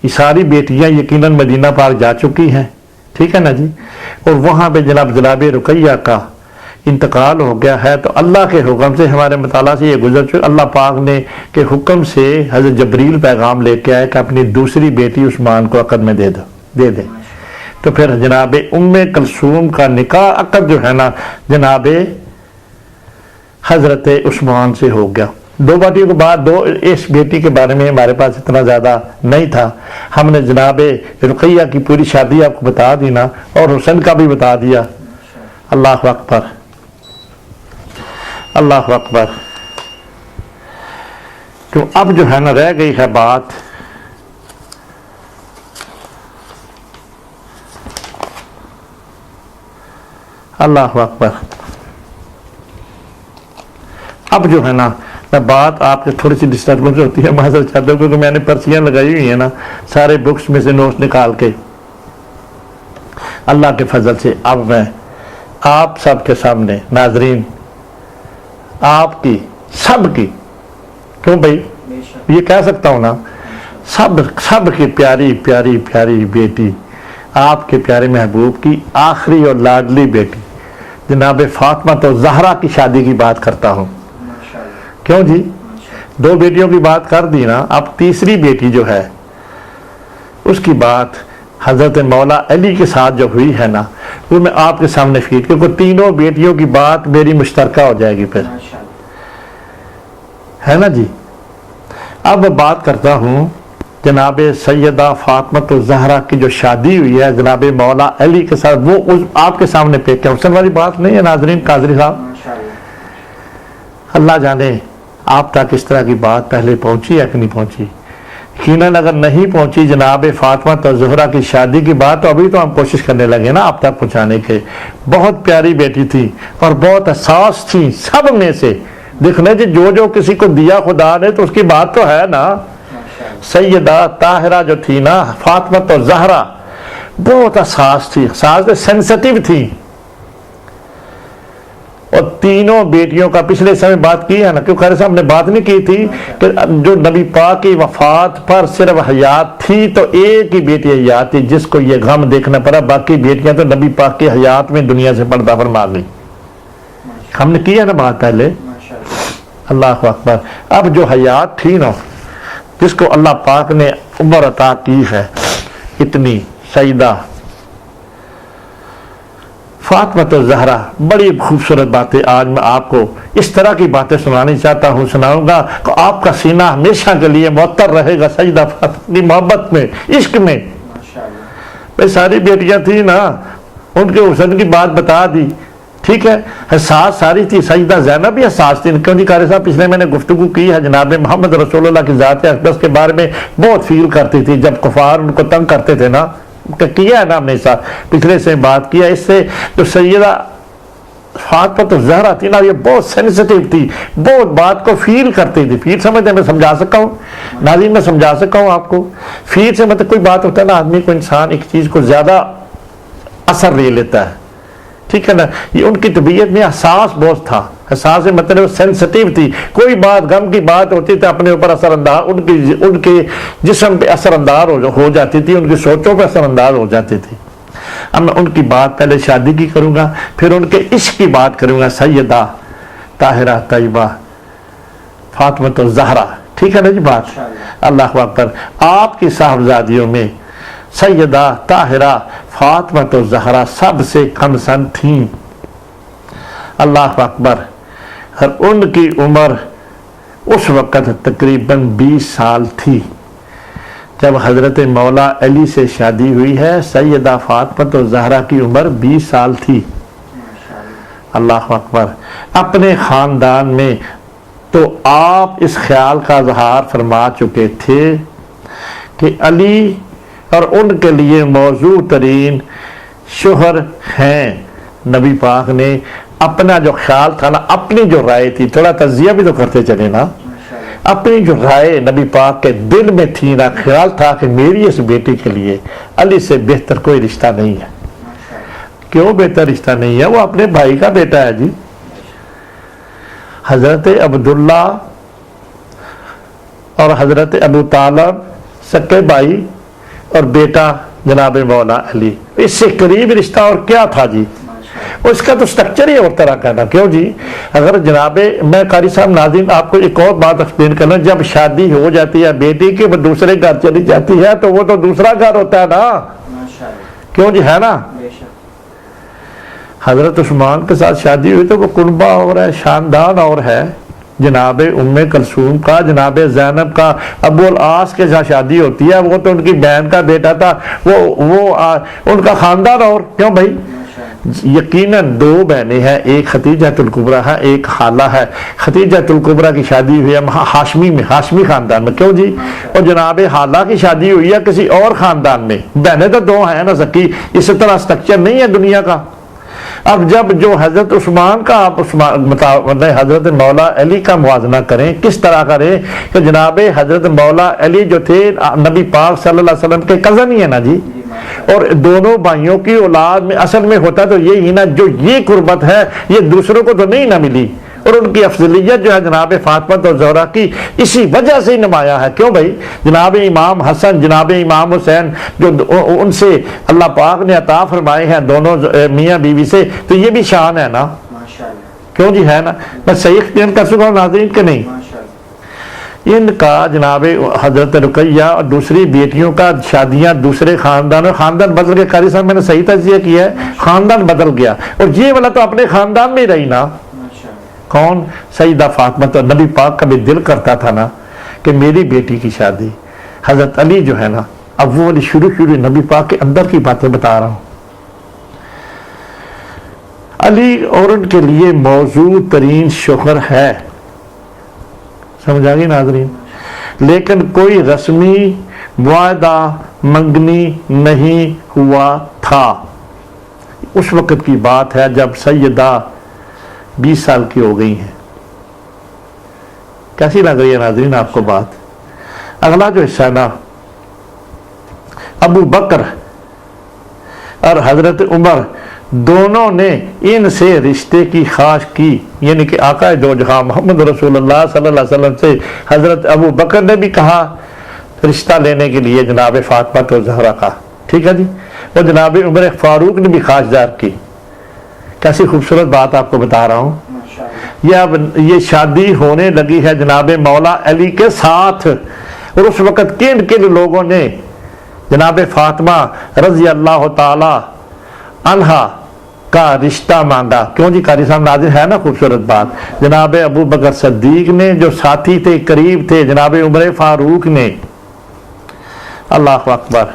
یہ ساری بیٹیاں یقیناً مدینہ پاک جا چکی ہیں، ٹھیک ہے نا جی. اور وہاں پہ جناب رقیہ کا انتقال ہو گیا ہے. تو اللہ کے حکم سے، ہمارے مطالعہ سے یہ گزر چکا، اللہ پاک نے کے حکم سے حضرت جبریل پیغام لے کے آئے کہ اپنی دوسری بیٹی عثمان کو عقد میں دے دے. تو پھر جناب ام کلثوم کا نکاح عقد جو ہے نا جناب حضرت عثمان سے ہو گیا. دو بیٹیوں کے بعد اس بیٹی کے بارے میں ہمارے پاس اتنا زیادہ نہیں تھا. ہم نے جناب رقیہ کی پوری شادی آپ کو بتا دی نا، اور حسن کا بھی بتا دیا. اللہ اکبر. اللہ اکبر. تو اب جو ہے نا رہ گئی ہے بات اللہ اکبر. اب جو ہے نا میں بات آپ کے تھوڑی سی ڈسٹربنس ہوتی ہے، معذرت چاہتا ہوں، کیونکہ میں نے پرچیاں لگائی ہوئی ہیں نا سارے بکس میں سے نوٹس نکال کے. اللہ کے فضل سے اب میں آپ سب کے سامنے ناظرین، آپ کی سب کی، کیوں بھائی یہ کہہ سکتا ہوں نا، سب کی پیاری پیاری پیاری بیٹی، آپ کے پیارے محبوب کی آخری اور لاڈلی بیٹی جناب فاطمہ تو زہرا کی شادی کی بات کرتا ہوں. کیوں جی؟ دو بیٹیوں کی بات کر دی نا، اب تیسری بیٹی جو ہے اس کی بات حضرت مولا علی کے ساتھ جو ہوئی ہے نا، وہ میں آپ کے سامنے کیونکہ تینوں بیٹیوں کی بات میری مشترکہ ہو جائے گی پھر، ہے نا جی. اب بات کرتا ہوں جناب سیدہ فاطمہ الزہرا کی جو شادی ہوئی ہے جناب مولا علی کے ساتھ، وہ آپ کے سامنے پیش کیا. حسن والی بات نہیں ہے ناظرین قادری صاحب. اللہ جانے آپ تک اس طرح کی بات پہلے پہنچی ہے کہ نہیں پہنچی. یقیناً اگر نہیں پہنچی جناب فاطمہ الزہرا کی شادی کی بات، تو ابھی تو ہم کوشش کرنے لگے نا آپ تک پہنچانے کے. بہت پیاری بیٹی تھی اور بہت حساس تھی سب میں سے. دیکھنے جی جو کسی کو دیا خدا نے تو اس کی بات تو ہے نا. سیدہ طاہرہ جو تھی نا فاطمہ الزہرا بہت حساس تھی، سینسٹیو تھی. اور تینوں بیٹیوں کا پچھلے سمے بات کی ہے نا، کیوں خیر صاحب نے بات نہیں کی تھی کہ جو نبی پاک کی وفات پر صرف حیات تھی تو ایک ہی بیٹی حیات تھی جس کو یہ غم دیکھنا پڑا، باقی بیٹیاں تو نبی پاک کی حیات میں دنیا سے پردہ فرما گئی. ہم نے کی ہے نا بات پہلے. اللہ اکبر. اب جو حیات تھی نا، جس کو اللہ پاک نے عمر عطا کی ہے اتنی، سیدہ فاطمہ الزہرا. بڑی خوبصورت باتیں آج میں آپ کو اس طرح کی باتیں سنانی چاہتا ہوں، سناؤں گا کہ آپ کا سینہ ہمیشہ کے لیے معطر رہے گا سیدہ فاطمہ کی محبت میں، عشق میں. بھائی ساری بیٹیاں تھیں نا، ان کے حسن کی بات بتا دی، ٹھیک ہے. حساس ساری تھی. سیدہ زینب بھی حساس تھی. کیوں جی قاری صاحب پچھلے میں نے گفتگو کی ہے جناب محمد رسول اللہ کی ذات اقدس کے بارے میں بہت فیل کرتی تھی جب کفار ان کو تنگ کرتے تھے نا، کیا ہے نا ہم نے ساتھ پچھلے سے بات کیا. اس سے جو سیدہ فاطمہ الزہرا تھی نا، یہ بہت سینسٹیو تھی، بہت بات کو فیل کرتی تھی. فیل سمجھتے میں سمجھا سکتا ہوں ناظرین، میں سمجھا سکتا ہوں آپ کو. فیل سے مطلب کوئی بات ہوتا ہے نا، آدمی کو انسان ایک چیز کو زیادہ اثر لے لیتا ہے، ٹھیک ہے نا. یہ ان کی طبیعت میں احساس بہت تھا. حساس مطلب سینسٹیو تھی، کوئی بات غم کی بات ہوتی تو اپنے اوپر اثر انداز، ان کے جسم پہ اثر انداز ہو جاتی تھی، ان کی سوچوں پہ اثر انداز ہو جاتی تھی۔ اب میں ان کی بات پہلے شادی کی کروں گا، پھر ان کے عشق کی بات کروں گا، سیدہ طاہرہ طیبہ فاطمہ الزہرا، ٹھیک ہے نا جی بات؟ اللہ اکبر۔ آپ کی صاحبزادیوں میں سیدہ طاہرہ فاطمہ الزہرا سب سے کم سن تھیں، اللہ اکبر، اور ان کی عمر اس وقت تقریباً 20 سال تھی جب حضرت مولا علی سے شادی ہوئی ہے۔ سیدہ فاطمہ الزہرا کی عمر 20 سال تھی، اللہ اکبر۔ اپنے خاندان میں تو آپ اس خیال کا اظہار فرما چکے تھے کہ علی اور ان کے لیے موضوع ترین شوہر ہیں۔ نبی پاک نے اپنا جو خیال تھا نا، اپنی جو رائے تھی، تھوڑا تجزیہ بھی تو کرتے چلے نا، اپنی جو رائے نبی پاک کے دل میں تھی نا، خیال تھا کہ میری اس بیٹی کے لیے علی سے بہتر کوئی رشتہ نہیں ہے۔ کیوں بہتر رشتہ نہیں ہے؟ وہ اپنے بھائی کا بیٹا ہے جی، حضرت عبداللہ اور حضرت ابو طالب سکے بھائی اور بیٹا جناب مولا علی، اس سے قریب رشتہ اور کیا تھا جی؟ اس کا تو سٹرکچر ہی اور طرح کا نا، کیوں جی؟ اگر جناب میں قاری صاحب ناظرین آپ کو ایک اور بات ایکسپلین کرنا، جب شادی ہو جاتی ہے بیٹی کی، وہ دوسرے گھر چلی جاتی ہے تو وہ تو دوسرا گھر ہوتا ہے نا، کیوں جی؟ ہے نا؟ حضرت عثمان کے ساتھ شادی ہوئی تو وہ کنبہ اور ہے، خاندان اور ہے، جناب ام کلثوم کا، جناب زینب کا، ابو العاص کے ساتھ شادی ہوتی ہے، وہ تو ان کی بہن کا بیٹا تھا، وہ ان کا خاندان اور، کیوں بھائی؟ یقیناً 2 بہنیں ہیں، ایک ختیجہ الکبریٰ ہے، ایک خالہ ہے۔ ختیجہ الکبریٰ کی شادی ہوئی ہے ہاشمی میں، ہاشمی خاندان میں، کیوں جی؟ اور جناب خالہ کی شادی ہوئی ہے کسی اور خاندان میں، بہنیں تو 2 ہیں نا سکی، اس طرح سٹرکچر نہیں ہے دنیا کا۔ اب جب جو حضرت عثمان کا آپ حضرت مولا علی کا موازنہ کریں، کس طرح کریں کہ جناب حضرت مولا علی جو تھے نبی پاک صلی اللہ علیہ وسلم کے کزن ہی ہے نا جی، اور دونوں بھائیوں کی اولاد میں اصل میں ہوتا تو یہی نا، جو یہ قربت ہے یہ دوسروں کو تو نہیں نہ ملی، اور ان کی افضلیت جو ہے جناب فاطمہ الزہرا کی اسی وجہ سے نمایاں ہے، کیوں بھائی؟ جناب امام حسن، جناب امام حسین جو ان سے اللہ پاک نے عطا فرمائے ہیں دونوں میاں بیوی سے، تو یہ بھی شان ہے نا، کیوں جی؟ ہے نا؟ میں صحیح ایکسپلین کر سکا ہوں ناظرین کہ نہیں؟ ان کا جناب حضرت رقیہ اور دوسری بیٹیوں کا شادیاں دوسرے خاندان، اور خاندان بدل گیا، قاری صاحب میں نے صحیح تجزیہ کیا ہے، خاندان بدل گیا، اور یہ والا تو اپنے خاندان میں رہی نا، کون؟ سیدہ فاطمہ۔ تو نبی پاک کا بھی دل کرتا تھا نا کہ میری بیٹی کی شادی حضرت علی جو ہے نا، اب وہ والی شروع نبی پاک کے اندر کی باتیں بتا رہا ہوں، علی اور ان کے لیے موضوع ترین شوہر ہے، سمجھ آگئی ناظرین؟ لیکن کوئی رسمی معاہدہ منگنی نہیں ہوا تھا۔ اس وقت کی بات ہے جب سیدہ 20 سال کی ہو گئی ہیں۔ کیسی لگ رہی ہے ناظرین آپ کو بات؟ اگلا جو حصہ نا، ابو بکر اور حضرت عمر دونوں نے ان سے رشتے کی خواہش کی، یعنی کہ آقا دو جہاں محمد رسول اللہ صلی اللہ علیہ وسلم سے حضرت ابو بکر نے بھی کہا رشتہ لینے کے لیے جناب فاطمہ الزہرا کا، ٹھیک ہے جی، اور جناب عمر فاروق نے بھی خواہش ظاہر کی۔ کیسی خوبصورت بات آپ کو بتا رہا ہوں۔ یہ شادی ہونے لگی ہے جناب مولا علی کے ساتھ، اور اس وقت کن لوگوں نے جناب فاطمہ رضی اللہ تعالی عنہا کا رشتہ مانگا، کیوں جی؟ قاری صاحب ناظر ہے نا خوبصورت بات، جناب ابو بکر صدیق نے جو ساتھی تھے، قریب تھے، جناب عمر فاروق نے، اللہ اکبر،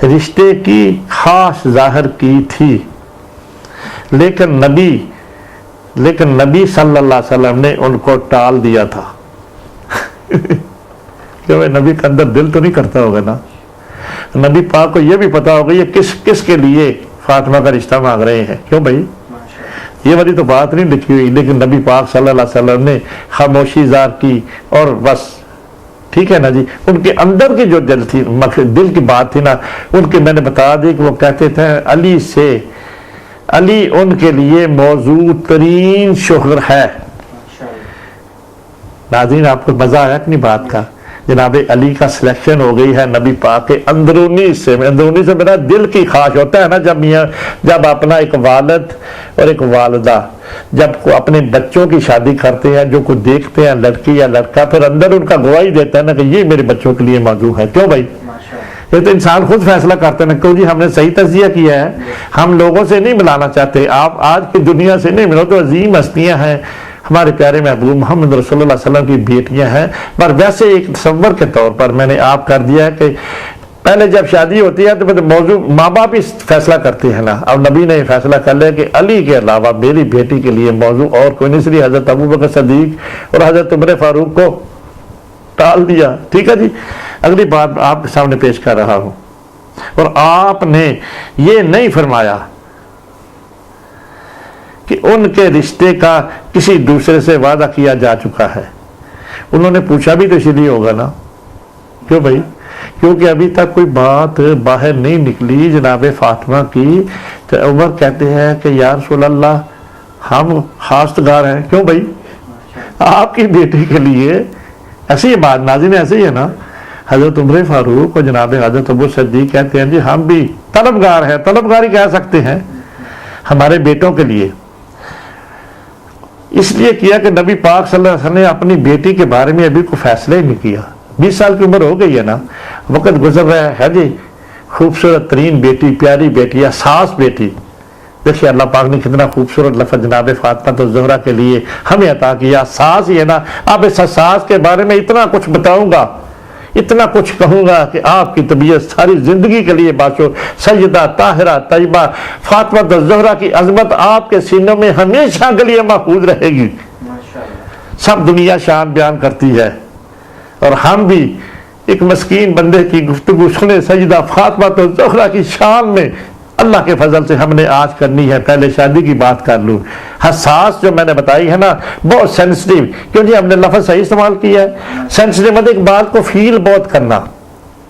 رشتے کی خواہش ظاہر کی تھی، لیکن نبی صلی اللہ علیہ وسلم نے ان کو ٹال دیا تھا۔ کیوں؟ نبی کے اندر دل تو نہیں کرتا ہوگا نا، نبی پاک کو یہ بھی پتا ہوگا یہ کس کے لیے فاطمہ کا رشتہ مانگ رہے ہیں، کیوں بھائی؟ یہ والی تو بات نہیں لکھی ہوئی، لیکن نبی پاک صلی اللہ علیہ وسلم نے خاموشی ظاہر کی، اور بس ٹھیک ہے نا جی۔ ان کے اندر کی جو دل کی بات تھی نا، ان کے میں نے بتا دی کہ وہ کہتے تھے علی سے علی ان کے لیے موضوع ترین شوہر ہے۔ ناظرین آپ کو مزہ آیا کہ نہیں بات کا؟ جناب علی کا سلیکشن ہو گئی ہے نبی پاک کے اندرونی حصے میں۔ اندرونی سے میرا دل کی خواہش ہوتا ہے نا، جب اپنا ایک والد اور ایک والدہ جب کو اپنے بچوں کی شادی کرتے ہیں، جو کو دیکھتے ہیں لڑکی یا لڑکا، پھر اندر ان کا گواہی دیتا ہے نا کہ یہ میرے بچوں کے لیے موضوع ہے۔ کیوں بھائی؟ یہ تو انسان خود فیصلہ کرتے ہیں کیوں جی ہم نے صحیح تجزیہ کیا ہے، ہم لوگوں سے نہیں ملانا چاہتے، آپ آج کی دنیا سے نہیں ملو تو عظیم ہستیاں ہیں، ہمارے پیارے محبوب محمد رسول اللہ صلی اللہ علیہ وسلم کی بیٹیاں ہیں۔ پر ویسے ایک تصور کے طور پر میں نے آپ کر دیا ہے کہ پہلے جب شادی ہوتی ہے تو موضوع ماں باپ ہی فیصلہ کرتے ہیں نا، اب نبی نے فیصلہ کر لیا کہ علی کے علاوہ میری بیٹی کے لیے موضوع اور کوئی نہیں، اس لیے حضرت ابوبکر صدیق اور حضرت عمر فاروق کو ٹال دیا۔ ٹھیک ہے جی، اگلی بات آپ کے سامنے پیش کر رہا ہوں، اور آپ نے یہ نہیں فرمایا کہ ان کے رشتے کا کسی دوسرے سے وعدہ کیا جا چکا ہے۔ انہوں نے پوچھا بھی تو اسی لیے ہوگا نا، کیوں بھائی؟ کیونکہ ابھی تک کوئی بات باہر نہیں نکلی جناب فاطمہ کی، تو عمر کہتے ہیں کہ یا رسول اللہ ہم خواستگار ہیں۔ کیوں بھائی؟ آپ کی بیٹی کے لیے ایسی ہی بات ناظرین ایسے ہی ہے نا، حضرت عمر فاروق اور جناب حضرت ابو صدیق کہتے ہیں جی ہم بھی طلبگار ہیں، طلبگار ہی کہہ سکتے ہیں ہمارے بیٹوں کے لیے۔ اس لیے کیا کہ نبی پاک صلی اللہ علیہ وسلم نے اپنی بیٹی کے بارے میں ابھی کوئی فیصلہ ہی نہیں کیا، 20 سال کی عمر ہو گئی ہے نا، وقت گزر رہا ہے جی، خوبصورت ترین بیٹی، پیاری بیٹی، حساس بیٹی۔ دیکھیے اللہ پاک نے کتنا خوبصورت لفظ جناب فاطمہ الزہرا کے لیے ہمیں عطا کیا، حساس ہی ہے نا۔ اب اس حساس کے بارے میں اتنا کچھ بتاؤں گا، اتنا کچھ کہوں گا کہ آپ کی طبیعت ساری زندگی کے لیے باشو سیدہ طاہرہ طیبہ فاطمہ الزہرا کی عظمت آپ کے سینوں میں ہمیشہ کے لیے محفوظ رہے گی۔ سب دنیا شان بیان کرتی ہے، اور ہم بھی ایک مسکین بندے کی گفتگو سنے سیدہ فاطمہ الزہرا کی شان میں اللہ کے فضل سے ہم نے آج کرنی ہے۔ پہلے شادی کی بات کر لوں، حساس جو میں نے بتائی ہے نا، بہت سینسٹیو، کیوں جی ہم نے لفظ صحیح استعمال کیا ہے۔ سینسٹیو مطلب ایک بات کو فیل بہت کرنا،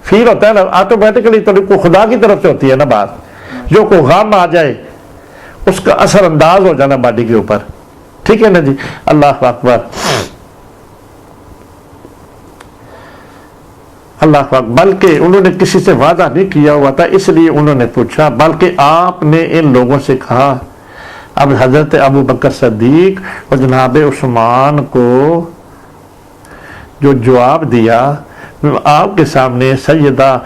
فیل ہوتا ہے نا آٹومیٹکلی، تو خدا کی طرف سے ہوتی ہے نا بات، جو کو غم آ جائے اس کا اثر انداز ہو جانا باڈی کے اوپر۔ ٹھیک ہے نا جی، اللہ اکبر، اللہ اکبر۔ بلکہ انہوں نے کسی سے وعدہ نہیں کیا ہوا تھا، اس لیے انہوں نے پوچھا، بلکہ آپ نے ان لوگوں سے کہا۔ اب حضرت ابو بکر صدیق اور جناب عثمان کو جو جواب دیا آپ کے سامنے، سیدہ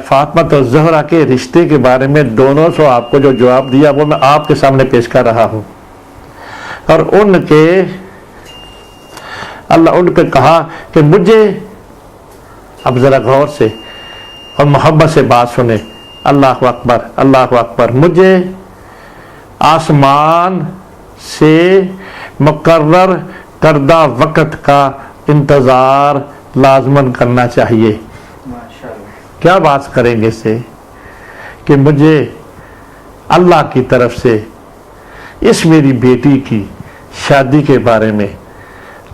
فاطمہ الزہرا کے رشتے کے بارے میں دونوں سو آپ کو جو جواب دیا وہ میں آپ کے سامنے پیش کر رہا ہوں۔ اور ان پہ کہا کہ مجھے، اب ذرا غور سے اور محبت سے بات سنیں، اللہ اکبر، اللہ اکبر، مجھے آسمان سے مقرر کردہ وقت کا انتظار لازماً کرنا چاہیے۔ کیا بات کریں گے سے کہ مجھے اللہ کی طرف سے اس میری بیٹی کی شادی کے بارے میں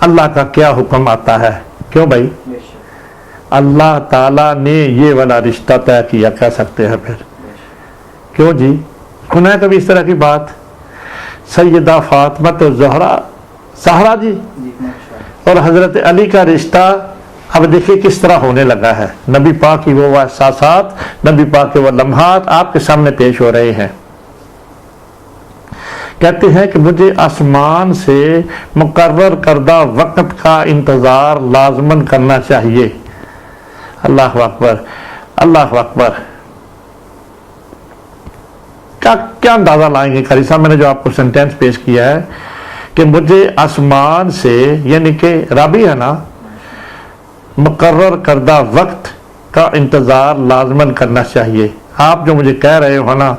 اللہ کا کیا حکم آتا ہے۔ کیوں بھائی؟ اللہ تعالیٰ نے یہ والا رشتہ طے کیا، کہہ سکتے ہیں پھر۔ کیوں جی؟ سنا ہے کبھی اس طرح کی بات؟ سیدہ فاطمہ الزہرا جی اور حضرت علی کا رشتہ اب دیکھیں کس طرح ہونے لگا ہے۔ نبی پاک کی وہ احساسات، نبی پاک کے وہ لمحات آپ کے سامنے پیش ہو رہے ہیں۔ کہتے ہیں کہ مجھے آسمان سے مقرر کردہ وقت کا انتظار لازماً کرنا چاہیے۔ اللہ اکبر، اللہ اکبر۔ کیا اندازہ لائیں گے قاری صاحب؟ میں نے جو آپ کو سینٹینس پیش کیا ہے کہ مجھے آسمان سے، یعنی کہ رابی ہے نا، مقرر کردہ وقت کا انتظار لازماً کرنا چاہیے۔ آپ جو مجھے کہہ رہے ہو نا،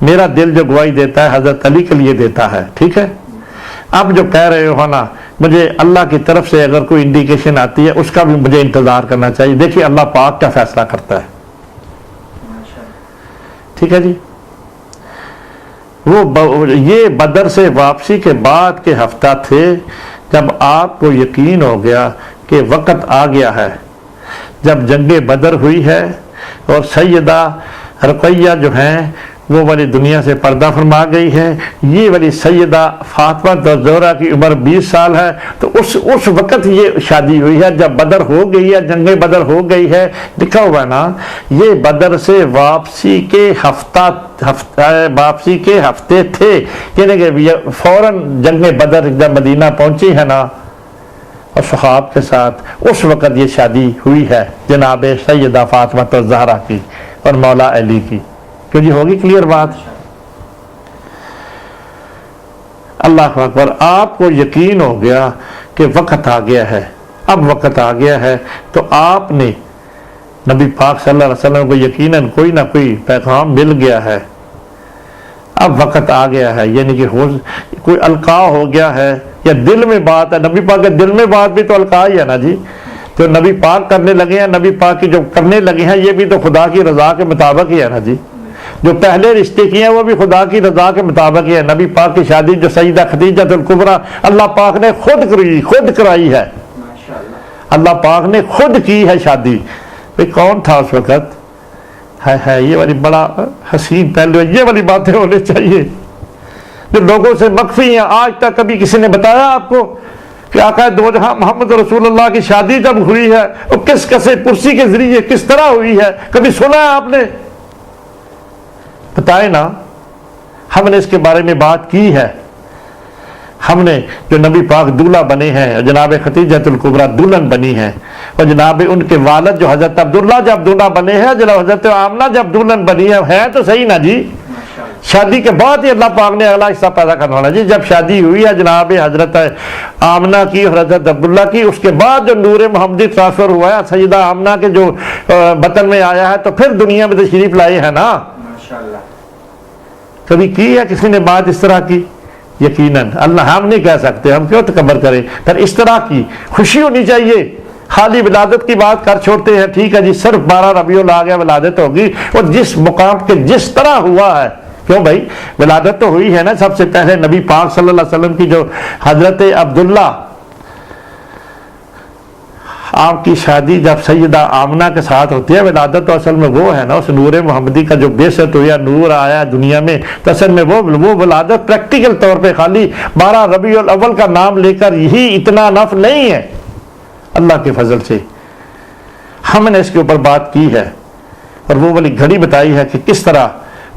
میرا دل جو گواہی دیتا ہے حضرت علی کے لیے دیتا ہے، ٹھیک ہے؟ اب جو کہہ رہے ہو نا، مجھے اللہ کی طرف سے اگر کوئی انڈیکیشن آتی ہے اس کا بھی مجھے انتظار کرنا چاہیے۔ دیکھیے اللہ پاک کیا فیصلہ کرتا ہے، ٹھیک ہے جی؟ یہ بدر سے واپسی کے بعد کے ہفتہ تھے جب آپ کو یقین ہو گیا کہ وقت آ گیا ہے، جب جنگ بدر ہوئی ہے اور سیدہ رقیہ جو ہیں وہ والی دنیا سے پردہ فرما گئی ہے. یہ والی سیدہ فاطمہ زہرا کی عمر 20 سال ہے. تو اس وقت یہ شادی ہوئی ہے جب بدر ہو گئی ہے, جنگ بدر ہو گئی ہے. لکھا ہوا نا, یہ بدر سے واپسی کے ہفتے تھے, یعنی کہ فوراً جنگ بدر جب مدینہ پہنچی ہے نا اور صحاب کے ساتھ, اس وقت یہ شادی ہوئی ہے جناب سیدہ فاطمہ زہرا کی اور مولا علی کی. کیوں جی, ہوگی کلیئر بات؟ اللہ اکبر. آپ کو یقین ہو گیا کہ وقت آ گیا ہے, اب وقت آ گیا ہے. تو آپ نے نبی پاک صلی اللہ علیہ وسلم کو یقیناً کوئی نہ کوئی پیغام مل گیا ہے. اب وقت آ گیا ہے, یعنی کہ کوئی القاء ہو گیا ہے یا دل میں بات ہے. نبی پاک کے دل میں بات بھی تو القاء ہی ہے نا جی. جو نبی پاک کرنے لگے ہیں, نبی پاک کی جو کرنے لگے ہیں, یہ بھی تو خدا کی رضا کے مطابق ہی ہے نا جی. جو پہلے رشتے کیے ہیں وہ بھی خدا کی رضا کے مطابق ہی ہے. نبی پاک کی شادی جو سیدہ خدیجہ الکبریٰ اللہ پاک نے خود کرائی ہے, اللہ پاک نے خود کی ہے شادی. کون تھا اس وقت؟ ہے یہ والی بڑا حسین پہلو, یہ والی باتیں ہونے چاہیے جو لوگوں سے مخفی ہیں. آج تک کبھی کسی نے بتایا آپ کو کہ آقا دو جہاں محمد رسول اللہ کی شادی جب ہوئی ہے وہ کس کسے پرسی کے ذریعے کس طرح ہوئی ہے؟ کبھی سنا ہے آپ نے؟ بتائے نا. ہم نے اس کے بارے میں بات کی ہے. ہم نے جو نبی پاک دولہا بنے ہیں, جناب خدیجہ الکبریٰ دلہن بنی ہیں, اور جناب ان کے والد جو حضرت عبداللہ جب دولہا بنے ہیں, جناب حضرت آمنہ جب دلہن بنی ہے تو صحیح نا جی. شادی کے بعد ہی اللہ پاک نے اگلا حصہ پیدا کرنا ہونا جی. جب شادی ہوئی ہے جناب حضرت آمنہ کی اور حضرت عبداللہ کی, اس کے بعد جو نور محمدی ٹرانسفر ہوا ہے, سیدہ آمنہ کے جو بطن میں آیا ہے, تو پھر دنیا میں تشریف لائے ہیں نا. کبھی کی ہے کسی نے بات اس طرح کی؟ یقیناً اللہ ہم نہیں کہہ سکتے, ہم کیوں تکبر کریں, پر اس طرح کی خوشی ہونی چاہیے. خالی ولادت کی بات کر چھوڑتے ہیں, ٹھیک ہے جی, صرف 12 ربیع الاول گیا ولادت ہوگی, اور جس مقام کے جس طرح ہوا ہے. کیوں بھائی, ولادت تو ہوئی ہے نا. سب سے پہلے نبی پاک صلی اللہ علیہ وسلم کی جو حضرت عبداللہ, آپ کی شادی جب سیدہ آمنہ کے ساتھ ہوتی ہے, ولادت تو اصل میں وہ ہے نا, اس نور محمدی کا جو بیست ہوا, نور آیا دنیا میں, تو اصل میں وہ ولادت پریکٹیکل طور پہ خالی 12 ربیع الاول کا نام لے کر یہی اتنا نفع نہیں ہے. اللہ کے فضل سے ہم نے اس کے اوپر بات کی ہے, اور وہ والی گھڑی بتائی ہے کہ کس طرح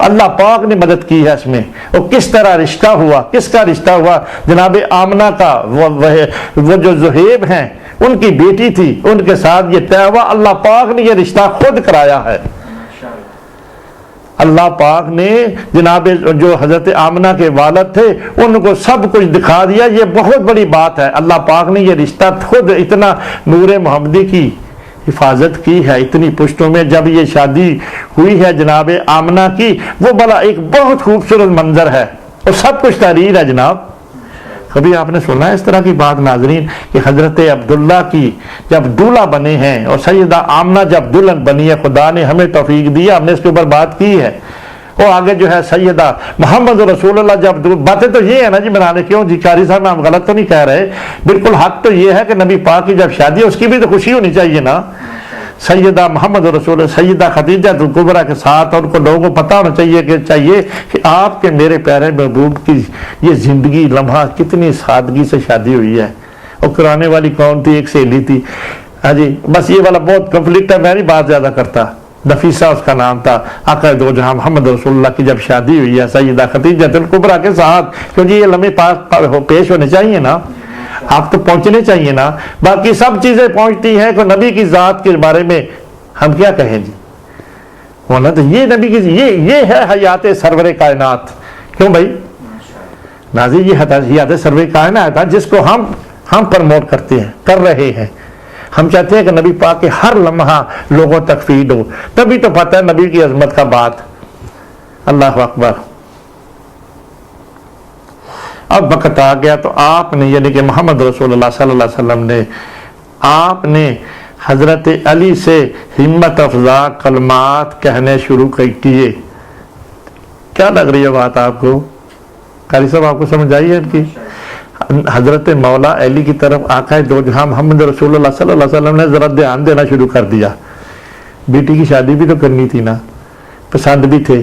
اللہ پاک نے مدد کی ہے اس میں, اور کس طرح رشتہ ہوا. کس کا رشتہ ہوا؟ جناب آمنہ کا. وہ جو زہیب ہیں ان کی بیٹی تھی, ان کے ساتھ یہ طے ہوا. اللہ پاک نے یہ رشتہ خود کرایا ہے. اللہ پاک نے جناب جو حضرت آمنہ کے والد تھے ان کو سب کچھ دکھا دیا. یہ بہت بڑی بات ہے. اللہ پاک نے یہ رشتہ خود, اتنا نور محمدی کی حفاظت کی ہے اتنی پشتوں میں. جب یہ شادی ہوئی ہے جناب آمنہ کی, وہ بڑا ایک بہت خوبصورت منظر ہے, اور سب کچھ تحریر ہے جناب. کبھی آپ نے سنا ہے اس طرح کی بات ناظرین کہ حضرت عبداللہ کی جب دولہا بنے ہیں اور سیدہ آمنہ جب دلہن بنی ہے, خدا نے ہمیں توفیق دیا, ہم نے اس کے اوپر بات کی ہے. اور آگے جو ہے سیدہ محمد رسول اللہ جب باتیں تو یہ ہے نا جی بنانے. کیوں جی قاری صاحب ہم غلط تو نہیں کہہ رہے, بالکل حق تو یہ ہے کہ نبی پاک کی جب شادی ہے اس کی بھی تو خوشی ہونی چاہیے نا. سیدہ محمد رسول سیدہ خدیجہ الکبریٰ کے ساتھ, اور ان کو لوگوں کو پتہ ہونا چاہیے کہ آپ کے میرے پیارے محبوب کی یہ زندگی لمحہ کتنی سادگی سے شادی ہوئی ہے. اور کرانے والی کون تھی؟ ایک سہیلی تھی. ہاں جی, بس یہ والا بہت کنفلکٹ ہے, میں نہیں بات زیادہ کرتا. نفیسہ اس کا نام تھا. آقا دو جہاں محمد رسول اللہ کی جب شادی ہوئی ہے سیدہ خدیجہ الکبریٰ کے ساتھ, کیونکہ یہ لمحے پاس پیش ہونے چاہیے نا, آپ تو پہنچنے چاہیے نا. باقی سب چیزیں پہنچتی ہیں کہ نبی کی ذات کے بارے میں ہم کیا کہیں جی, ہونا تو یہ نبی کی یہ ہے حیات سرور کائنات. کیوں بھائی ناظرین, یہ حیات سرور کائنات ہے جس کو ہم پروموٹ کرتے ہیں, کر رہے ہیں. ہم چاہتے ہیں کہ نبی پاک کے ہر لمحہ لوگوں تک فیڈ ہو, تبھی تو پتہ ہے نبی کی عظمت کا بات. اللہ اکبر. اب وقت آ گیا تو آپ نے, یعنی کہ محمد رسول اللہ صلی اللہ علیہ وسلم نے, آپ نے حضرت علی سے ہمت افزا کلمات کہنے شروع کیے. کیا لگ رہی ہے بات آپ کو؟ قاری صاحب آپ کو سمجھ آئی ہے ان کی؟ حضرت مولا علی کی طرف آقا دو جہاں محمد رسول اللہ صلی اللہ علیہ وسلم نے ذرا دھیان دینا شروع کر دیا. بیٹی کی شادی بھی تو کرنی تھی نا, پسند بھی تھے,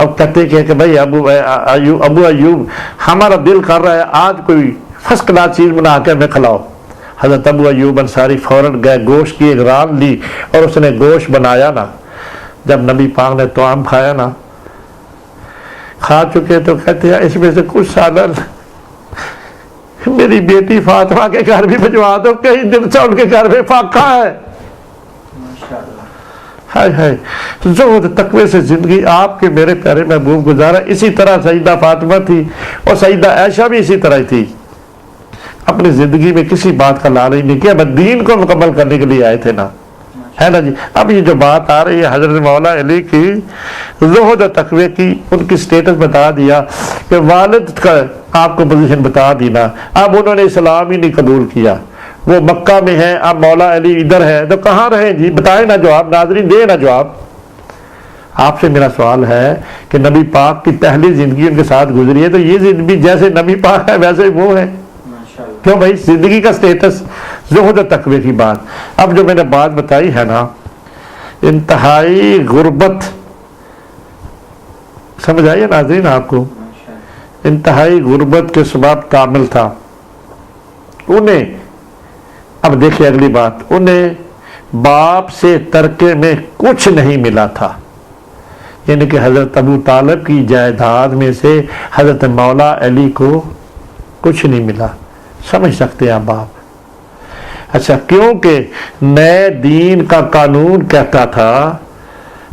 اب کہتے ہیں کہ بھائی ابو ایوب ہمارا دل کر رہا ہے آج کوئی فرسٹ کلاس چیز بنا کے ہمیں کھلاؤ. حضرت ابو ایوب انصاری فوراً گئے, گوشت کی ایک ران لی اور اس نے گوشت بنایا نا. جب نبی پاک نے طعام کھایا نا, کھا چکے تو کہتے ہیں اس میں سے کچھ سالن میری بیٹی فاطمہ کے گھر بھی بھجوا دو, کئی دن سے ان کے گھر میں فاقہ ہے. ہائے ہائے, زہد تقوی سے زندگی آپ کے میرے پیارے محبوب گزارا. اسی طرح سیدہ فاطمہ تھی اور سیدہ عائشہ بھی اسی طرح تھی. اپنی زندگی میں کسی بات کا لالچ نہیں کیا, بس دین کو مکمل کرنے کے لیے آئے تھے نا, ہے نا جی. اب یہ جو بات آ رہی ہے حضرت مولا علی کی زہد و تقوی کی, ان کی سٹیٹس بتا دیا کہ والد کا آپ کو پوزیشن بتا دی نا. اب انہوں نے اسلام ہی نہیں قبول کیا, وہ مکہ میں ہیں, اب مولا علی ادھر ہے, تو کہاں رہیں جی؟ بتائیں نا جواب, ناظرین دے نا جواب. آپ سے میرا سوال ہے کہ نبی پاک کی پہلی زندگی ان کے ساتھ گزری ہے, تو یہ زندگی جیسے نبی پاک ہے ویسے وہ ہے. کیوں بھائی؟ زندگی کا سٹیٹس, زہد و تقوی کی بات. اب جو میں نے بات بتائی ہے نا, انتہائی غربت, سمجھ آئیے ناظرین آپ کو, انتہائی غربت کے سبب کامل تھا انہیں. اب دیکھیں اگلی بات, انہیں باپ سے ترکے میں کچھ نہیں ملا تھا, یعنی کہ حضرت ابو طالب کی جائیداد میں سے حضرت مولا علی کو کچھ نہیں ملا. سمجھ سکتے ہیں آپ باپ. اچھا, کیونکہ نئے دین کا قانون کہتا تھا,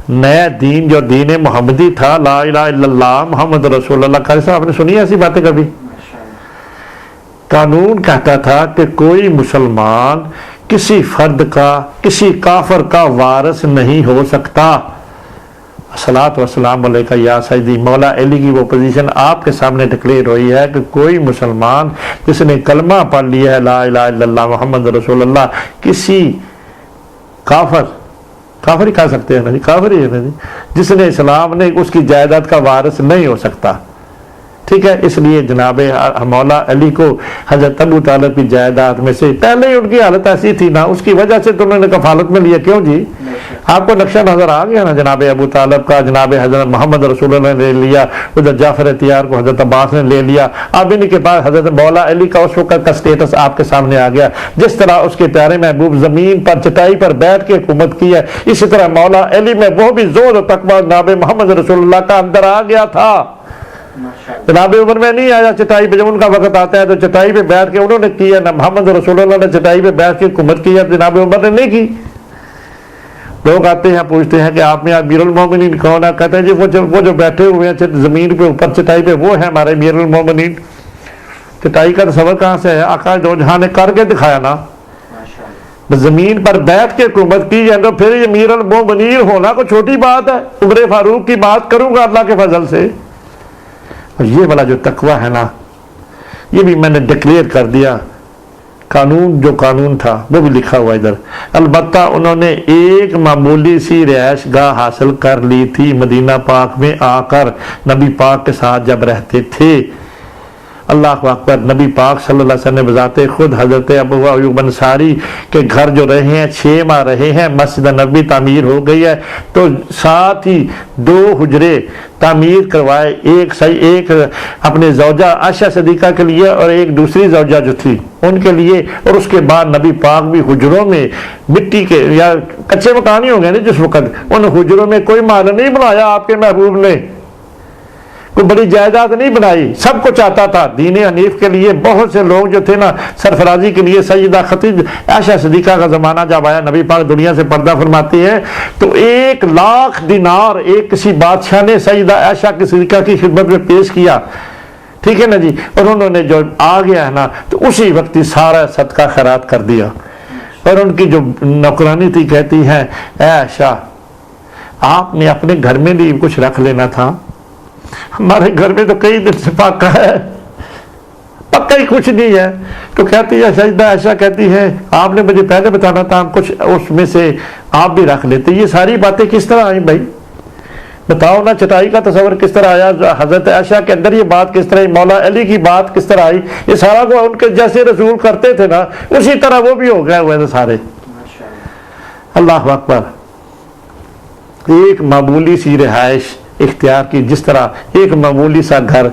نئے دین جو دین محمدی تھا, لا الہ الا اللہ محمد رسول اللہ, قاری صاحب آپ نے سنی ایسی باتیں کبھی؟ قانون کہتا تھا کہ کوئی مسلمان کسی فرد کا, کسی کافر کا وارث نہیں ہو سکتا. الصلاۃ والسلام علیکہ یا سیدی. مولا علی کی وہ پوزیشن آپ کے سامنے ڈکلیئر ہوئی ہے کہ کوئی مسلمان جس نے کلمہ پڑھ لیا ہے لا الہ الا اللہ محمد رسول اللہ, کسی کافر ہی کہہ سکتے ہیں نا جی, کافر ہی ہے نا جی, جس نے اسلام نے اس کی جائیداد کا وارث نہیں ہو سکتا. ٹھیک ہے, اس لیے جناب مولا علی کو حضرت ابو طالب کی جائیداد میں سے, پہلے ہی ان کی حالت ایسی تھی نا, اس کی وجہ سے تو انہوں نے کفالت میں لیا. کیوں جی؟ آپ کو نقشہ نظر آ گیا نا جناب ابو طالب کا, جناب حضرت محمد رسول اللہ نے لے لیا, حضرت جعفر تیار کو حضرت عباس نے لے لیا. اب ان کے بعد حضرت مولا علی کا اس وقت کا سٹیٹس آپ کے سامنے آ گیا. جس طرح اس کے پیارے محبوب زمین پر چٹائی پر بیٹھ کے حکومت کی ہے, اسی طرح مولا علی میں وہ بھی زہد و تقویٰ جناب محمد رسول اللہ کا اندر آ گیا تھا. جناب عمر میں نہیں آیا چٹائی پہ, جب ان کا وقت آتا ہے تو چٹائی پہ بیٹھ کے انہوں نے کیا نا, محمد رسول اللہ نے چٹائی پہ بیٹھ کے حکومت کی ہے, جناب عمر نے نہیں کی. لوگ آتے ہیں پوچھتے ہیں کہ آپ میں امیر المومنین کون ہے؟ کہتے ہیں جی وہ جو بیٹھے ہوئے ہیں زمین پہ اوپر چٹائی پہ, وہ ہے ہمارے امیر المومنین. چٹائی کا تصور کہاں سے ہے؟ آقا دو جہاں نے کر کے دکھایا نا, زمین پر بیٹھ کے حکومت کی ہے, تو پھر امیر المومنین ہونا کوئی چھوٹی بات ہے؟ عمر فاروق کی بات کروں گا اللہ کے فضل سے. اور یہ والا جو تقوی ہے نا, یہ بھی میں نے ڈکلیئر کر دیا. قانون جو قانون تھا وہ بھی لکھا ہوا ادھر. البتہ انہوں نے ایک معمولی سی رہائش گاہ حاصل کر لی تھی مدینہ پاک میں آ کر, نبی پاک کے ساتھ جب رہتے تھے. اللہ اکبر. نبی پاک صلی اللہ علیہ وسلم بذات خود حضرت ابو ایوب انصاری کے گھر جو رہے ہیں 6 ماہ رہے ہیں, مسجد نبوی تعمیر ہو گئی ہے, تو ساتھ ہی 2 حجرے تعمیر کروائے, ایک اپنے زوجہ عائشہ صدیقہ کے لیے اور ایک دوسری زوجہ جو تھی ان کے لیے. اور اس کے بعد نبی پاک بھی حجروں میں مٹی کے یا کچے مکان ہی ہو گئے نا جس وقت, ان حجروں میں کوئی مال نہیں بنایا آپ کے محبوب نے, کوئی بڑی جائیداد نہیں بنائی. سب کو چاہتا تھا دین حنیف کے لیے. بہت سے لوگ جو تھے نا سرفرازی کے لیے, سیدہ خدیجہ عائشہ صدیقہ کا زمانہ جب آیا, نبی پاک دنیا سے پردہ فرماتی ہے, تو 1 لاکھ دینار ایک کسی بادشاہ نے سیدہ عائشہ کی صدیقہ کی خدمت میں پیش کیا. ٹھیک ہے نا جی. اور انہوں نے جو آ گیا ہے نا, تو اسی وقت ہی سارا صدقہ خیرات کر دیا. اور ان کی جو نوکرانی تھی کہتی ہے, اے عائشہ آپ نے اپنے گھر میں بھی کچھ رکھ لینا تھا, ہمارے گھر میں تو کئی دن سے پکا ہے, پکا ہی کچھ نہیں ہے. تو کہتی ہے سیدہ عائشہ کہتی ہے آپ نے مجھے پہلے بتانا تھا, کچھ اس میں سے آپ بھی رکھ لیتے. یہ ساری باتیں کس طرح آئیں بھائی؟ بتاؤ نا, چٹائی کا تصور کس طرح آیا, حضرت عائشہ کے اندر یہ بات کس طرح, مولا علی کی بات کس طرح آئی؟ یہ سارا کو ان کے جیسے رسول کرتے تھے نا, اسی طرح وہ بھی ہو گئے ہوئے تھے سارے. اللہ اکبر. ایک معمولی سی رہائش اختیار کی، جس طرح ایک معمولی سا گھر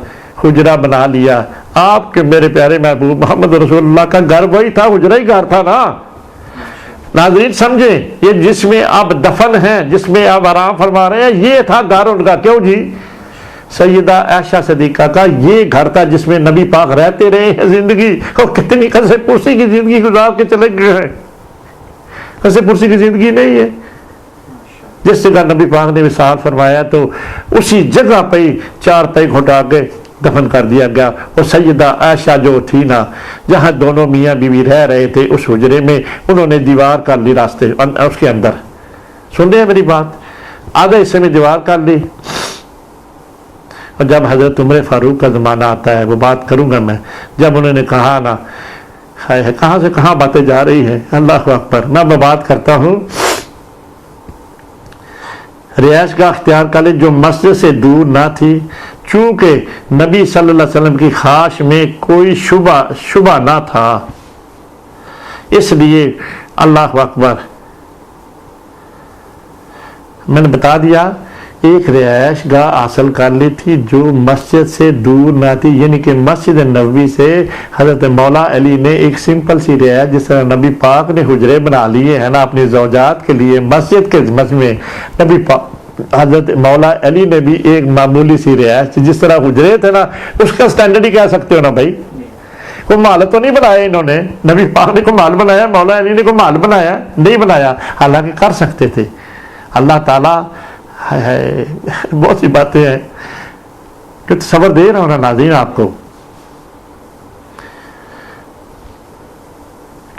حجرہ بنا لیا. آپ کے میرے پیارے محبوب محمد رسول اللہ کا گھر وہی تھا، حجرہ ہی گھر تھا نا. ناظرین سمجھیں، یہ جس میں آپ دفن ہیں، جس میں آپ آرام فرما رہے ہیں، یہ تھا گھر ان کا. کیوں جی؟ سیدہ عائشہ صدیقہ کا یہ گھر تھا جس میں نبی پاک رہتے رہے ہیں زندگی. اور کتنی قصے پرسی کی زندگی گزار کے چلے گئے ہیں. قصے پرسی کی زندگی نہیں ہے. جس جگہ نبی پاک نے وصال فرمایا تو اسی جگہ پہ ہی چار پہ گھٹا کے دفن کر دیا گیا. اور سیدہ عائشہ جو تھی نا، جہاں دونوں میاں بیوی رہ رہے تھے اس حجرے میں، انہوں نے دیوار کر لی راستے اس کے اندر. سن رہے ہیں میری بات؟ آدھے حصے میں دیوار کر لی. اور جب حضرت عمر فاروق کا زمانہ آتا ہے، وہ بات کروں گا میں، جب انہوں نے کہا نا، کہاں سے کہاں باتیں جا رہی ہیں، اللہ اکبر. میں بات کرتا ہوں رہائش گاہ اختیار کر لی جو مسجد سے دور نہ تھی، چونکہ نبی صلی اللہ علیہ وسلم کی خواہش میں کوئی شبہ نہ تھا، اس لیے اللہ اکبر میں نے بتا دیا ایک رہائش گاہ حاصل کر لی تھی جو مسجد سے دور نہ تھی. یعنی کہ مسجد نبوی سے حضرت مولا علی نے ایک سمپل سی رہائش، جس طرح نبی پاک نے حجرے بنا لیے ہیں نا اپنی زوجات کے لیے، مسجد کے میں نبی پاک حضرت مولا علی نے بھی ایک معمولی سی رہائش، جس طرح حجرے تھے نا، اس کا سٹینڈرڈ ہی کہہ سکتے ہو نا بھائی. کوئی محل تو نہیں بنایا انہوں نے، نبی پاک نے کوئی محل بنایا، مولا علی نے کوئی محل بنایا نہیں بنایا، حالانکہ کر سکتے تھے. اللہ تعالیٰ بہت سی باتیں ہیں کہ صبر دے رہا ہوں نا ناظرین آپ کو.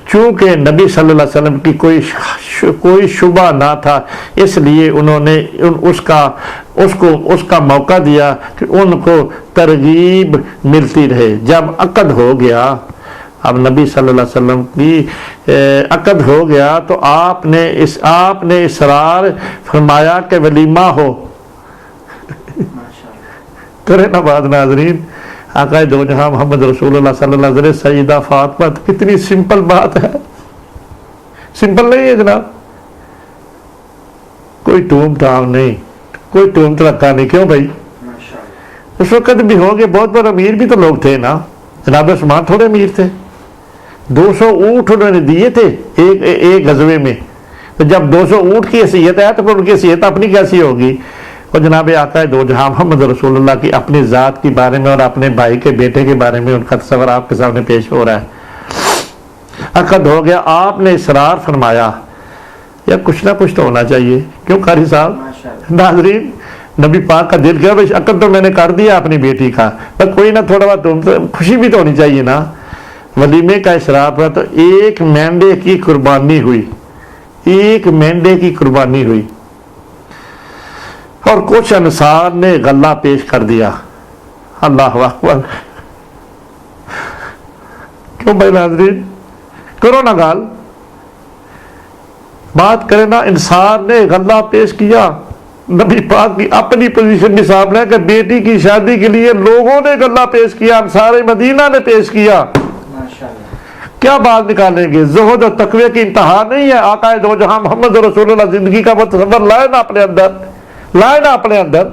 چونکہ نبی صلی اللہ علیہ وسلم کی کوئی شبہ نہ تھا، اس لیے انہوں نے اس کا موقع دیا کہ ان کو ترغیب ملتی رہے. جب عقد ہو گیا، اب نبی صلی اللہ علیہ وسلم کی عقد ہو گیا تو آپ نے اصرار فرمایا کہ ولیمہ ہو. کرے نا بات ناظرین، آقا دو جہاں محمد رسول اللہ صلی اللہ علیہ وسلم سیدہ فاطمہ، کتنی سمپل بات ہے. سمپل نہیں ہے جناب، کوئی ٹوم ٹام نہیں، کوئی ٹوم تڑکا نہیں. کیوں بھائی؟ اس وقت بھی ہو گئے بہت بڑے امیر بھی تو لوگ تھے نا. جناب عثمان تھوڑے امیر تھے، 200 اونٹ انہوں نے دیے تھے ایک غزوے میں. تو جب 200 اونٹ کی حیثیت ہے تو پھر ان کی حیثیت اپنی کیسی ہوگی. اور جناب آقا دو جہاں محمد رسول اللہ کی اپنی ذات کے بارے میں اور اپنے بھائی کے بیٹے کے بارے میں ان کا تصور آپ کے سامنے پیش ہو رہا ہے. عقد ہو گیا، آپ نے اصرار فرمایا. یا کچھ نہ کچھ تو ہونا چاہیے. کیوں قاری صاحب؟ ناظرین نبی پاک کا دل کیا بھائی، عقد تو میں نے کر دیا اپنی بیٹی کا، بس کوئی نہ تھوڑا بہت خوشی بھی تو ہونی چاہیے نا. ولیمے کا اصرار پر تو ایک مینڈے کی قربانی ہوئی، ایک مینڈے کی قربانی ہوئی. اور کچھ انصار نے غلہ پیش کر دیا. اللہ اکبر. کیوں بھائی ناظرین؟ کرو نا گال، بات کرے نا. انصار نے غلہ پیش کیا. نبی پاک کی اپنی پوزیشن حساب لے کہ بیٹی کی شادی کے لیے لوگوں نے غلہ پیش کیا، انصار مدینہ نے پیش کیا. کیا بات نکالیں گے؟ زہد اور تقوی کی انتہا نہیں ہے. آقا دو جہاں محمد رسول اللہ زندگی کا وہ تصور لائے نا اپنے اندر، لائے نا اپنے اندر.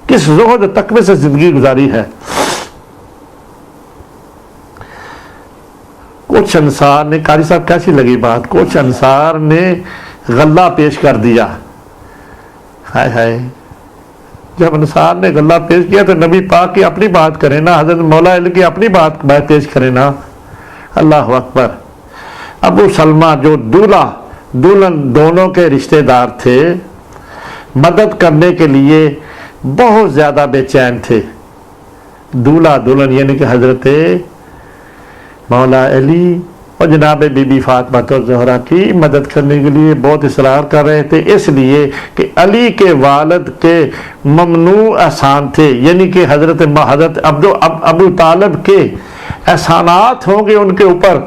کس زہد اور تقوی سے زندگی گزاری ہے. کچھ انصار نے، قاری صاحب کیسی لگی بات، کچھ انصار نے غلہ پیش کر دیا. ہائے ہائے، جب انصار نے غلہ پیش کیا تو نبی پاک کی اپنی بات کریں نا، حضرت مولا علی کی اپنی بات پیش کریں نا. اللہ اکبر. ابو سلمہ جو دلہن دونوں کے رشتہ دار تھے، مدد کرنے کے لیے بہت زیادہ بے چین تھے. دولہا دلہن یعنی کہ حضرت مولا علی اور جناب بی بی فاطمہ الزہرا کی مدد کرنے کے لیے بہت اصرار کر رہے تھے، اس لیے کہ علی کے والد کے ممنوع احسان تھے. یعنی کہ حضرت ابو طالب کے احسانات ہوں گے ان کے اوپر،